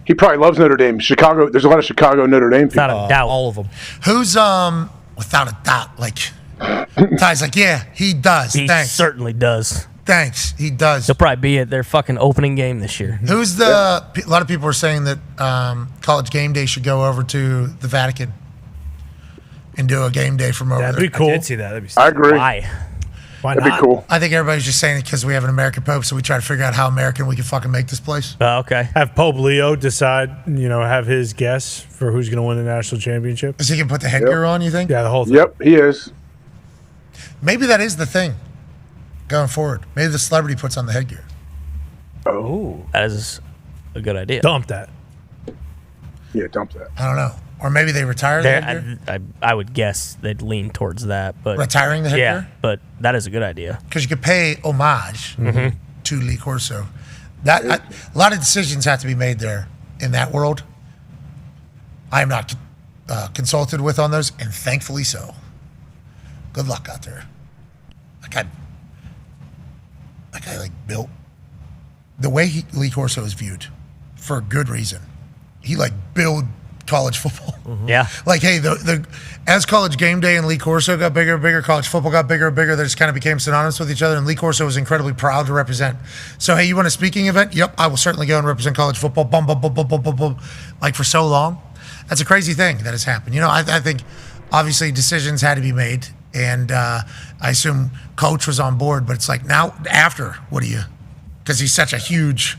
He probably loves Notre Dame. Chicago. There's a lot of Chicago Notre Dame people. Without a doubt, all of them. Who's without a doubt? Like Ty's like, yeah, he does. He Thanks. certainly does. Thanks, he does. He'll probably be at their fucking opening game this year. Who's the? A lot of people are saying that College Game Day should go over to the Vatican and do a game day from over there. That'd be cool. I did see that. That'd be I agree. Why That'd not? be cool. I think everybody's just saying it because we have an American Pope, so we try to figure out how American we can fucking make this place. Okay. Have Pope Leo decide, have his guess for who's going to win the national championship. Is he gonna put the headgear on? You think? Yeah, the whole thing. Yep, he is. Maybe that is the thing going forward. Maybe the celebrity puts on the headgear. Oh, that is a good idea. Dump that. Yeah, dump that. I don't know. Or maybe they retire the headgear. I would guess they'd lean towards that, but Retiring the headgear? Yeah, but that is a good idea. Because you could pay homage to Lee Corso. A lot of decisions have to be made there in that world. I am not consulted with on those, and thankfully so. Good luck out there. That guy like built the way Lee Corso is viewed for a good reason. He like built college football. Yeah. Like, hey, as College Game Day and Lee Corso got bigger and bigger, college football got bigger and bigger. They just kind of became synonymous with each other, and Lee Corso was incredibly proud to represent. So, hey, you want a speaking event? Yep, I will certainly go and represent college football. Boom, boom, boom, boom, boom, boom, boom. Like, for so long. That's a crazy thing that has happened. I think, obviously, decisions had to be made, and I assume Coach was on board, but it's like, now, after, what do you? Because he's such a huge,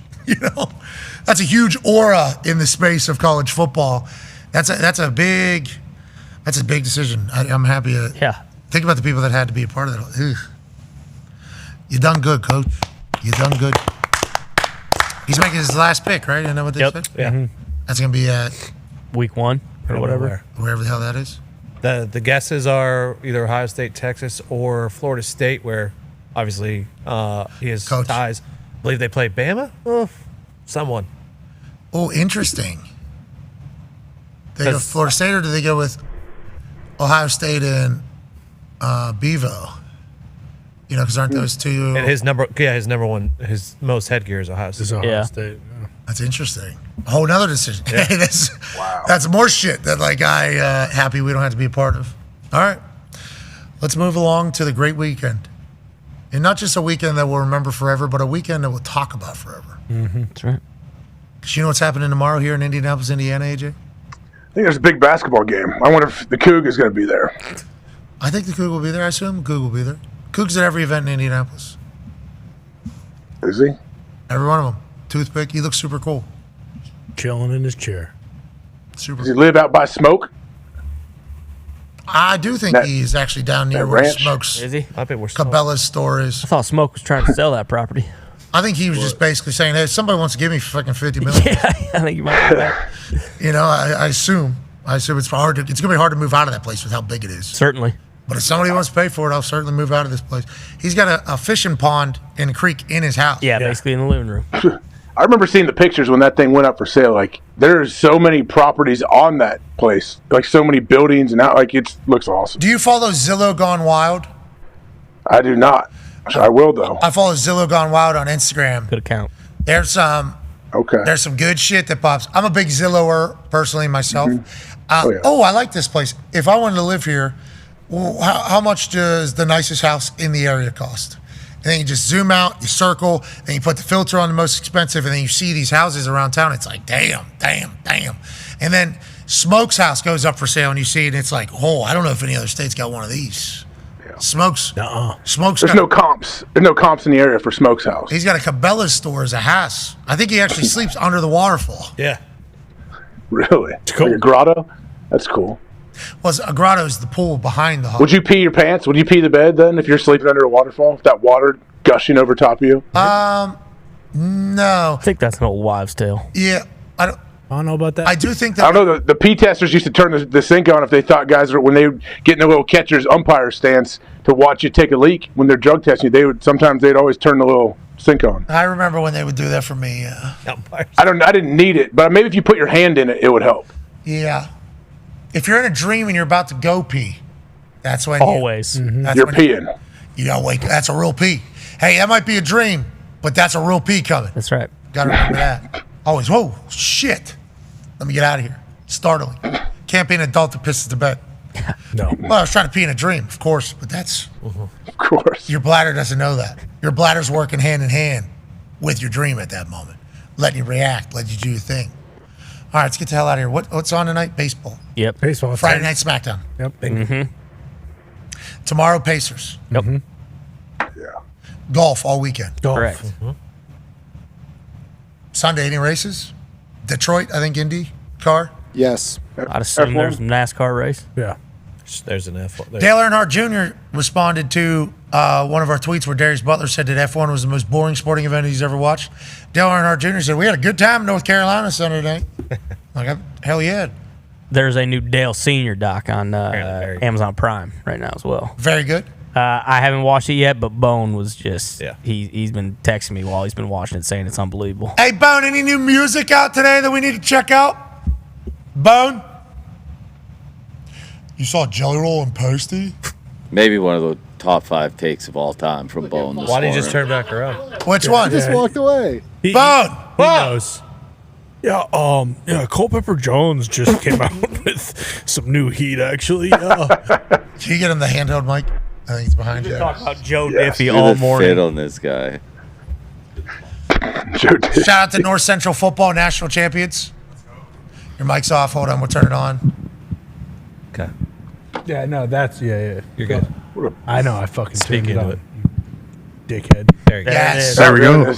that's a huge aura in the space of college football. That's a big decision. I'm happy. Think about the people that had to be a part of that. Ugh. You done good, Coach. You done good. He's making his last pick, right? You know what they said? Yeah. Mm-hmm. That's gonna be at week 1 or whatever. Wherever the hell that is. The guesses are either Ohio State, Texas, or Florida State, where obviously he has ties. I believe they play Bama. Someone. Oh, interesting. They go Florida State, or do they go with Ohio State and Bevo? Because aren't those two? And his number one, his most headgear is Ohio State. Ohio State. That's interesting. A whole nother decision. Yeah. Hey, that's more shit that happy we don't have to be a part of. All right, let's move along to the great weekend, and not just a weekend that we'll remember forever, but a weekend that we'll talk about forever. Mm-hmm. That's right. Because you know what's happening tomorrow here in Indianapolis, Indiana, AJ? I think there's a big basketball game. I wonder if the Coug is going to be there. I think the Coug will be there. I assume Coug will be there. Coug's at every event in Indianapolis. Is he? Every one of them. Toothpick. He looks super cool. Chilling in his chair. Super. Does he live out by Smoke? I do think he's actually down near where Smoke's. Is he? I bet we're Cabela's store is. I thought Smoke was trying to sell that property. I think he was just basically saying, hey, somebody wants to give me fucking $50 million. Yeah, I think you might be right. I assume it's hard to, it's going to be hard to move out of that place with how big it is. Certainly. But if somebody wants to pay for it, I'll certainly move out of this place. He's got a fishing pond and a creek in his house. Yeah, basically in the living room. I remember seeing the pictures when that thing went up for sale. Like, there's so many properties on that place. Like, so many buildings, and it looks awesome. Do you follow Zillow Gone Wild? I do not. I will, though. I follow Zillow Gone Wild on Instagram. Good account. There's some good shit that pops. I'm a big Zillower personally myself. Mm-hmm. I like this place. If I wanted to live here, how much does the nicest house in the area cost? And then you just zoom out, you circle, and you put the filter on the most expensive, and then you see these houses around town. It's like, damn. And then Smoke's house goes up for sale, and you see it, and it's like, oh, I don't know if any other state's got one of these. Yeah. Smoke's There's no comps. There's no comps in the area for Smoke's house. He's got a Cabela's store as a house. I think he actually sleeps under the waterfall. Yeah. Really? It's cool. Like a grotto? That's cool. Well, a grotto is the pool behind the hall. Would you pee your pants? Would you pee the bed then if you're sleeping under a waterfall? If that water gushing over top of you? No. I think that's an old wives' tale. Yeah. I don't know about that. I do think that. I don't know. The pee testers used to turn the sink on if they thought guys when they would get in their little catcher's umpire stance to watch you take a leak when they're drug testing you. They'd always turn the little sink on. I remember when they would do that for me. I didn't need it, but maybe if you put your hand in it, it would help. Yeah. If you're in a dream and you're about to go pee, that's when always you're peeing. You gotta wake. That's a real pee. Hey, that might be a dream, but that's a real pee coming. That's right. Gotta remember that. Always. Whoa, shit. Let me get out of here. Startling. Can't be an adult that pisses the bed. No. Well, I was trying to pee in a dream, of course, but that's. Of course. Your bladder doesn't know that. Your bladder's working hand in hand with your dream at that moment, letting you react, letting you do your thing. All right, let's get the hell out of here. What's on tonight? Baseball. Yep. Baseball. Friday Night SmackDown. Yep. Tomorrow, Pacers. Yep. Yeah. Golf all weekend. Correct. Sunday, any races? Detroit, I think, Indy car. Yes. I'd assume there's a NASCAR race. Yeah. There's an F1. Dale Earnhardt Jr. responded to one of our tweets where Darius Butler said that F1 was the most boring sporting event he's ever watched. Dale Earnhardt Jr. said, we had a good time in North Carolina Saturday night. Like, hell yeah. There's a new Dale Senior doc on Amazon Prime right now as well. Very good. I haven't watched it yet, but Bone was just he's been texting me while he's been watching it, saying it's unbelievable. Hey, Bone, any new music out today that we need to check out? Bone? You saw Jelly Roll and Posty? Maybe one of the top 5 takes of all time from Bone. Why did he just turn back around? Which one? He just walked away. Bone! He knows. Yeah, Culpepper Jones just came out with some new heat, actually. Can you get him the handheld mic? I think he's behind you. Talk about Joe Diffie all morning. Fit on this guy. Shout out to North Central Football National Champions. Your mic's off. Hold on. We'll turn it on. Okay. Yeah, no, that's yeah. You're good. I know. I fucking Speak turned it into on. Dickhead. There you go. Yes. There we go.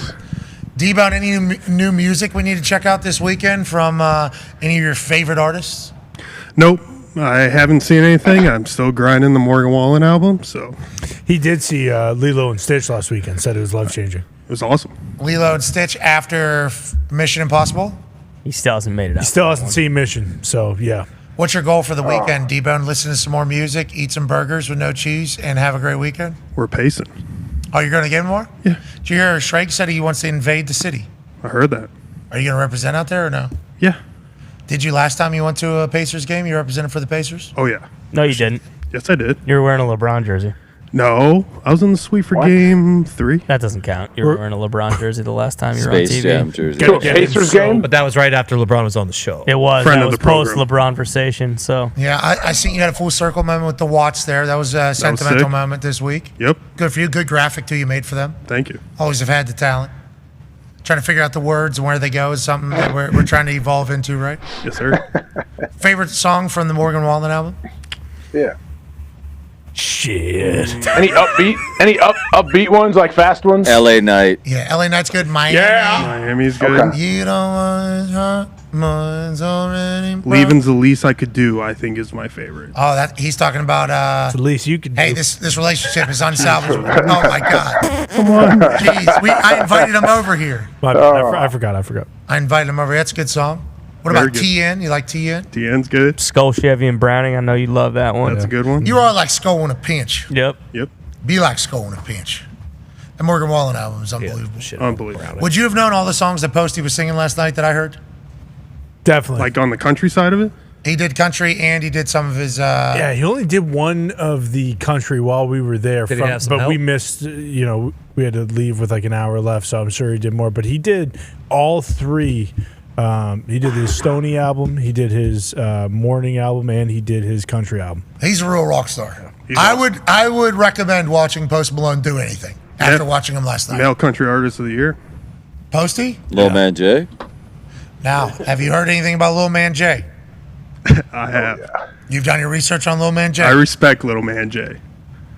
D-Bone, any new music we need to check out this weekend from any of your favorite artists? Nope. I haven't seen anything. I'm still grinding the Morgan Wallen album, so. He did see Lilo and Stitch last weekend. Said it was life changing. It was awesome. Lilo and Stitch after Mission Impossible? He still hasn't made it out. He still hasn't seen Mission, so yeah. What's your goal for the weekend, D-Bone? Listen to some more music, eat some burgers with no cheese, and have a great weekend? We're pacing. Oh, you're going to get more? Yeah. Did you hear Shrek said he wants to invade the city? I heard that. Are you going to represent out there or no? Yeah. Did you last time you went to a Pacers game? You represented for the Pacers? Oh, yeah. No, you didn't. Yes, I did. You were wearing a LeBron jersey. No, I was in the suite for game 3. That doesn't count. You were wearing a LeBron jersey the last time you were on TV. Space Jam jersey. Pacers game? But that was right after LeBron was on the show. It was. Friend That of was the program. post-LeBron versation, so. Yeah, I seen you had a full circle moment with the watch there. That was a sentimental sick. moment this week. Yep. Good for you. Good graphic, too, you made for them. Thank you. Always have had the talent. Trying to figure out the words and where they go is something that we're trying to evolve into, right? Yes, sir. Favorite song from the Morgan Wallen album? Yeah. Shit. Any upbeat ones, like fast ones? LA Night. Yeah, LA Night's good. Miami. Miami's good. Okay. You don't want to mine's already broke. Leaving's the least I could do, I think, is my favorite. Oh, that he's talking about. It's the least you could do. Hey, this relationship is unsalvageable. Oh my God! Come on. Jeez, I invited him over here. I forgot. I invited him over here. That's a good song. What Very about good. TN? You like TN? DN's good. Skull, Chevy, and Browning. I know you love that one. That's a good one. You are like Skull in a pinch. Yep. Yep. Be like Skull in a pinch. The Morgan Wallen album is unbelievable. Unbelievable. Would you have known all the songs that Posty was singing last night that I heard? Definitely. Like on the country side of it? He did country and he did some of his. Yeah, he only did one of the country while we were there. Did he have some but help? we missed, we had to leave with like an hour left, so I'm sure he did more. But he did all 3. He did his Stoney album, he did his morning album, and he did his country album. He's a real rock star. I would recommend watching Post Malone do anything after watching him last night. Male Country Artist of the Year. Posty? Lil Man Jay. Now, have you heard anything about Lil Man Jay? I have. You've done your research on Lil Man Jay? I respect Little Man Jay.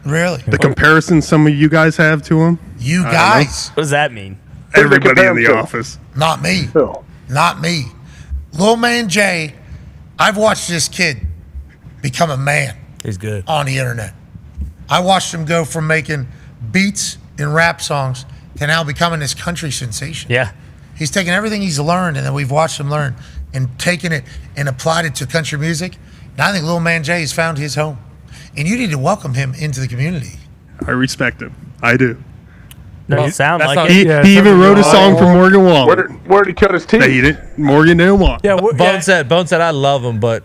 Really? The comparison some of you guys have to him. You I don't guys? What does that mean? Everybody in the office. Not me. Not me. Lil Man Jay, I've watched this kid become a man. He's good. On the internet. I watched him go from making beats and rap songs to now becoming this country sensation. Yeah. He's taken everything he's learned and then we've watched him learn and taken it and applied it to country music. And I think Lil Man Jay has found his home. And you need to welcome him into the community. I respect him. I do. Doesn't sound that's like not- it. He even wrote a song for Morgan Wallen. Where did he cut his teeth? That he didn't. Morgan didn't want. Yeah, Bone said, I love him, but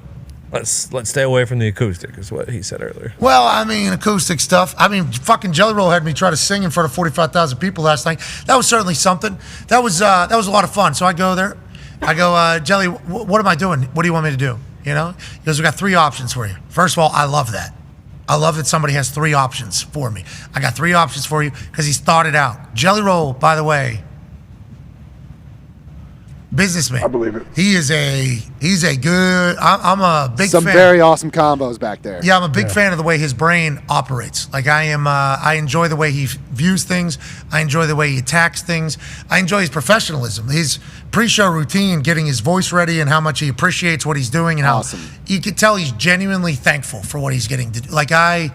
let's stay away from the acoustic, is what he said earlier. Well, I mean, acoustic stuff. I mean, fucking Jelly Roll had me try to sing in front of 45,000 people last night. That was certainly something. That was a lot of fun. So I go there. I go, Jelly, what am I doing? What do you want me to do? You know? He goes, we got 3 options for you. First of all, I love that. I love that somebody has 3 options for me. I got 3 options for you because he's thought it out. Jelly Roll, by the way, businessman. I believe it. He's a good. I'm a big Some fan. very awesome combos back there. Yeah, I'm a big fan of the way his brain operates. Like I am, I enjoy the way he views things. I enjoy the way he attacks things. I enjoy his professionalism. His pre-show routine, getting his voice ready, and how much he appreciates what he's doing, and how you can tell he's genuinely thankful for what he's getting to do. Like I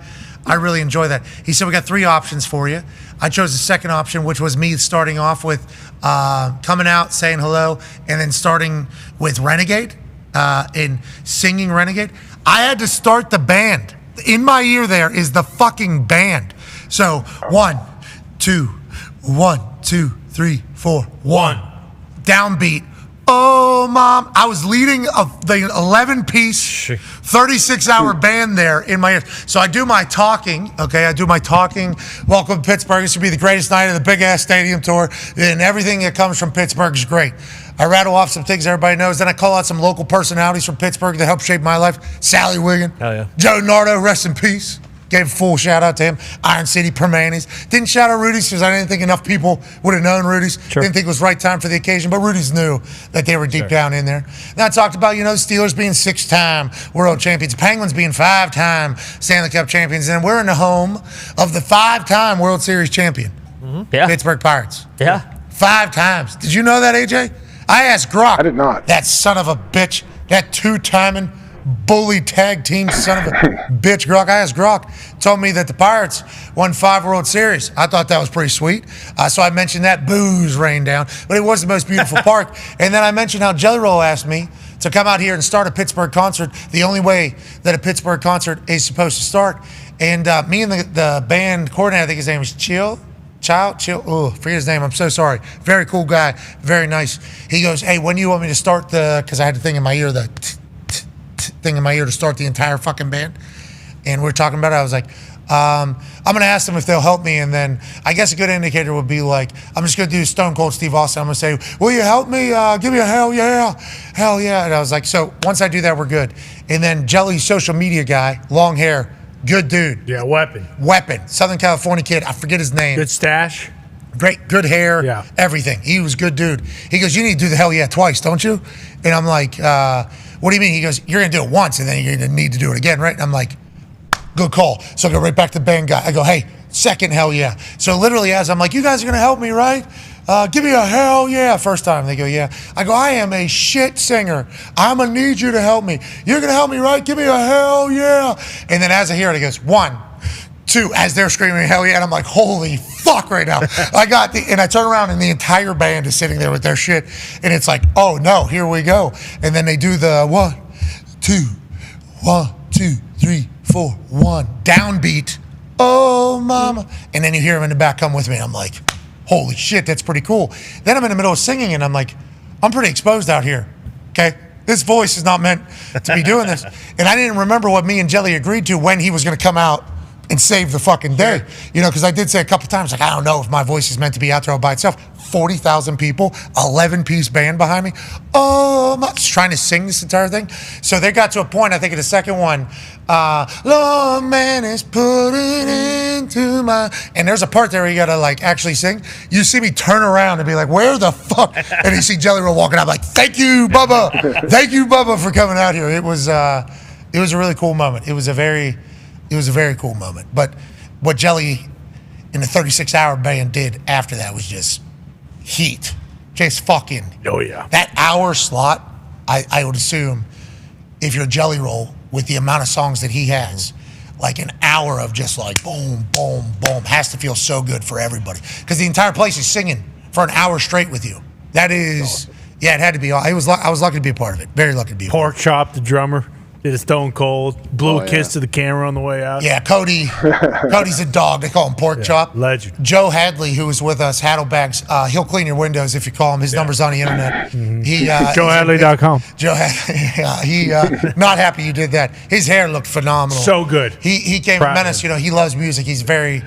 really enjoy that. He said we got 3 options for you. I chose the second option, which was me starting off with coming out, saying hello, and then starting with Renegade and singing Renegade. I had to start the band. In my ear there is the fucking band. So 1, 2, 1, 2, 3, 4, 1. Downbeat. Oh, Mom. I was leading the 11-piece, 36-hour band there in my ear. So I do my talking, okay? I do my talking. Welcome to Pittsburgh. This should be the greatest night of the big-ass stadium tour. And everything that comes from Pittsburgh is great. I rattle off some things everybody knows. Then I call out some local personalities from Pittsburgh that helped shape my life. Sally Wiggin. Hell yeah. Joe Nardo, rest in peace. Gave a full shout out to him. Iron City Permanis. Didn't shout out Rudy's because I didn't think enough people would have known Rudy's. Sure. Didn't think it was right time for the occasion, but Rudy's knew that they were deep down in there. Then I talked about, the Steelers being 6-time world champions, Penguins being 5-time Stanley Cup champions, and we're in the home of the 5-time World Series champion, Yeah. Pittsburgh Pirates. Yeah. 5 times. Did you know that, AJ? I asked Grock. I did not. That son of a bitch, that 2-timing bully tag team son of a bitch, Grock. I asked Grock, told me that the Pirates won 5 World Series. I thought that was pretty sweet. So I mentioned that booze rained down, but it was the most beautiful park. And then I mentioned how Jelly Roll asked me to come out here and start a Pittsburgh concert the only way that a Pittsburgh concert is supposed to start. And me and the band coordinator, I think his name was Chill. Oh, forget his name. I'm so sorry. Very cool guy. Very nice. He goes, hey, when do you want me to start because I had the thing in my ear, thing in my ear to start the entire fucking band. And we were talking about it. I was like, I'm going to ask them if they'll help me. And then I guess a good indicator would be like, I'm just going to do Stone Cold Steve Austin. I'm going to say, will you help me? Give me a hell yeah. Hell yeah. And I was like, so once I do that, we're good. And then Jelly's social media guy, long hair, good dude. Yeah, Weapon. Southern California kid. I forget his name. Good stash. Great, good hair, everything. He was a good dude. He goes, you need to do the hell yeah twice, don't you? And I'm like, what do you mean? He goes, you're going to do it once and then you're going to need to do it again, right? And I'm like, good call. So I go right back to the band guy. I go, hey, second hell yeah. So literally as I'm like, you guys are going to help me, right? Give me a hell yeah. First time. They go, yeah. I go, I am a shit singer. I'm going to need you to help me. You're going to help me, right? Give me a hell yeah. And then as I hear it, it goes, 1, 2, as they're screaming hell yeah, and I'm like, holy fuck right now. And I turn around and the entire band is sitting there with their shit, and it's like, oh no, here we go. And then they do the 1, 2, 1, 2, 3, 4, 1, downbeat, oh mama. And then you hear them in the back come with me, and I'm like, holy shit, that's pretty cool. Then I'm in the middle of singing, and I'm like, I'm pretty exposed out here, okay? This voice is not meant to be doing this. And I didn't remember what me and Jelly agreed to when he was going to come out and save the fucking day. You know, because I did say a couple times, like, I don't know if my voice is meant to be out there all by itself. 40,000 people, 11-piece band behind me. Oh, I'm not trying to sing this entire thing. So they got to a point, I think in the second one, Lord man is putting into my... And there's a part there where you got to like actually sing. You see me turn around and be like, where the fuck? And you see Jelly Roll walking out like, thank you, Bubba. Thank you, Bubba, for coming out here. It was a really cool moment. It was a very cool moment. But what Jelly in the 36-hour band did after that was just heat. Just fucking. Oh, yeah. That hour slot, I would assume, if you're Jelly Roll, with the amount of songs that he has, like an hour of just like boom, boom, boom, has to feel so good for everybody. Because the entire place is singing for an hour straight with you. That is, yeah, it had to be. I was lucky to be a part of it. Very lucky to be a part of it. Pork Chop, the drummer, did a Stone Cold, blew a kiss to the camera on the way out. Yeah, Cody's a dog. They call him Pork Chop. Legend. Joe Hadley, who was with us, Haddlebags, he'll clean your windows if you call him. His number's on the internet. JoeHadley.com. Joe Hadley, not happy you did that. His hair looked phenomenal. So good. He came Proud and met us. You know, he loves music. He's very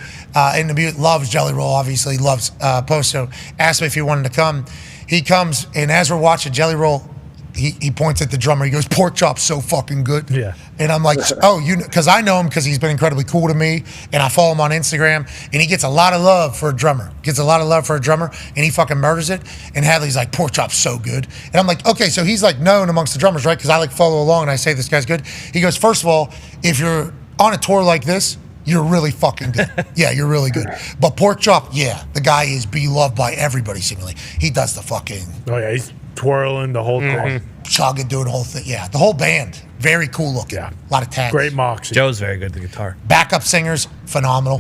into music, loves Jelly Roll, obviously, loves Post. So asked me if he wanted to come. He comes, and as we're watching Jelly Roll, he points at the drummer. He goes, Pork Chop's so fucking good. Yeah. And I'm like, oh, because I know him because he's been incredibly cool to me, and I follow him on Instagram, and he gets a lot of love for a drummer. And he fucking murders it. And Hadley's like, Pork Chop's so good. And I'm like, okay, so he's like known amongst the drummers, right? Because I like follow along, and I say this guy's good. He goes, first of all, if you're on a tour like this, you're really fucking good. Yeah, you're really good. But Pork Chop, yeah, the guy is beloved by everybody seemingly. He does the fucking... Oh, yeah, he's twirling the whole thing. Chugging, doing the whole thing. Yeah, the whole band. Very cool looking. Yeah. A lot of tags. Great moxie. Joe's very good at the guitar. Backup singers, phenomenal.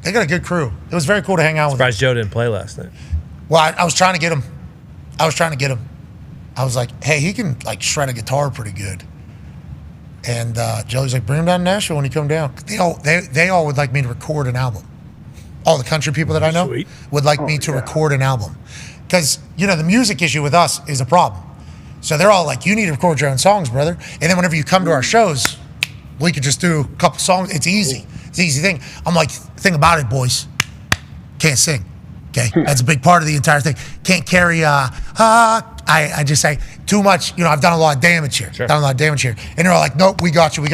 They got a good crew. It was very cool to hang out with them. Surprised Joe didn't play last night. Well, I was trying to get him. I was like, hey, he can like shred a guitar pretty good. And Joey's like, bring him down to Nashville when he come down. They all would like me to record an album. All the country people that I know would like me to record an album. Because, you know, the music issue with us is a problem. So they're all like, you need to record your own songs, brother. And then whenever you come to our shows, we could just do a couple songs. It's easy. It's an easy thing. I'm like, think about it, boys. Can't sing. Okay? That's a big part of the entire thing. Can't carry, I just say too much. You know, I've done a lot of damage here. Sure. Done a lot of damage here. And they're all like, nope, we got you.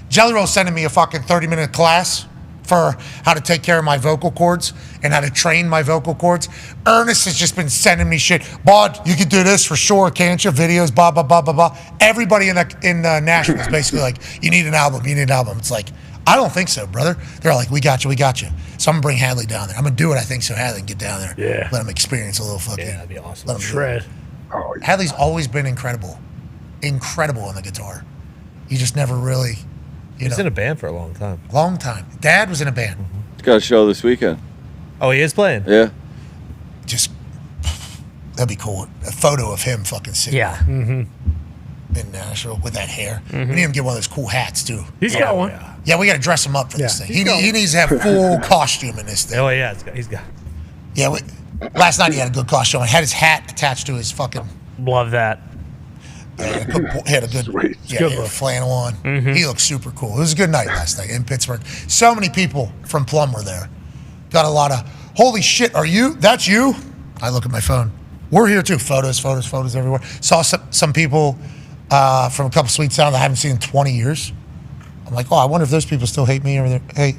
Jelly Roll's sending me a fucking 30-minute class for how to take care of my vocal cords and how to train my vocal cords. Ernest has just been sending me shit. Bud, you can do this for sure, can't you? Videos, blah, blah, blah, blah, blah. Everybody in Nashville is basically like, you need an album. It's like, I don't think so, brother. They're like, we got you. So I'm going to bring Hadley down there. I'm going to do it, I think, so Hadley can get down there. Yeah. Let him experience a little fucking. Yeah, that'd be awesome. Let him Shred. Hadley's always been incredible on the guitar. You just never really, He's in a band for a long time. Long time. Dad was in a band. He's got a show this weekend. Oh, he is playing? Yeah. Just, that'd be cool. A photo of him fucking sitting in Nashville with that hair. We need him to get one of those cool hats, too. He's got one. Yeah, we got to dress him up for this thing. He needs to have full costume in this thing. Oh, yeah, he's got. Yeah, last night he had a good costume. He had his hat attached to his fucking... Love that. Yeah, he had a good flannel on. He looked super cool. It was a good night last night in Pittsburgh. So many people from Plum were there. Got a lot of, holy shit, that's you? I look at my phone. We're here too. Photos everywhere. Saw some people from a couple Sweet Sound that I haven't seen in 20 years. I'm like, oh, I wonder if those people still hate me over there. Hey,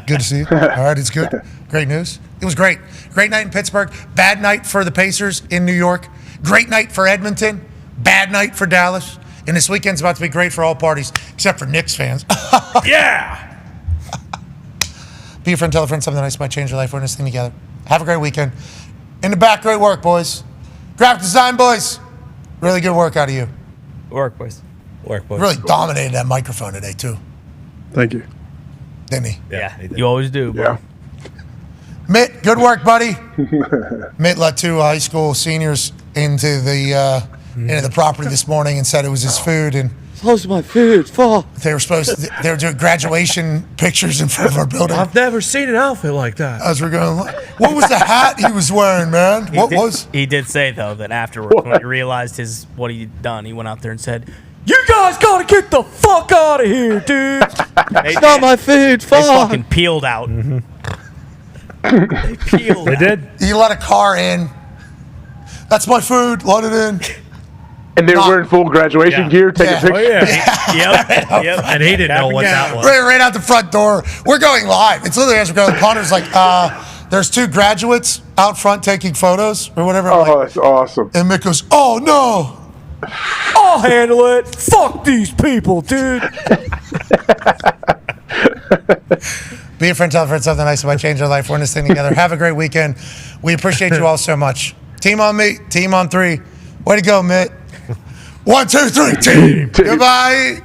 good to see you. All right, it's good. Great news. It was great. Great night in Pittsburgh. Bad night for the Pacers in New York. Great night for Edmonton. Bad night for Dallas. And this weekend's about to be great for all parties, except for Knicks fans. Yeah! Be a friend, tell a friend something nice might change your life. We're in this thing together. Have a great weekend. In the back, great work, boys. Graphic design, boys. Really good work out of you. Work, boys. Really dominated that microphone today, too. Thank you. Didn't he? Yeah, he did. You always do, bro. Yeah. Mitt, good work, buddy. Mitt let two high school seniors into the property this morning and said it was his food, and close to my food. Fuck. They were doing graduation pictures in front of our building. I've never seen an outfit like that. As we're going, what was the hat he was wearing, man? He did say though that afterwards, when he realized what he'd done, he went out there and said, You guys gotta get the fuck out of here, dude. It's not my food. They Fuck. fucking peeled out. They peeled out. did. You let a car in. That's my food. Let it in. And they were wearing full graduation gear, taking pictures. Oh, yeah. Yep. And he didn't know what that was. Right out the front door. We're going live. It's literally as we're going. The punter's like, there's 2 graduates out front taking photos or whatever. Oh, that's awesome. And Mick goes, oh, no. I'll handle it. Fuck these people, dude. Be a friend, tell a friend something nice about changing their life. We're in this thing together. Have a great weekend. We appreciate you all so much. Team on me, team on 3. Way to go, Mitt. 1, 2, 3, team. Goodbye.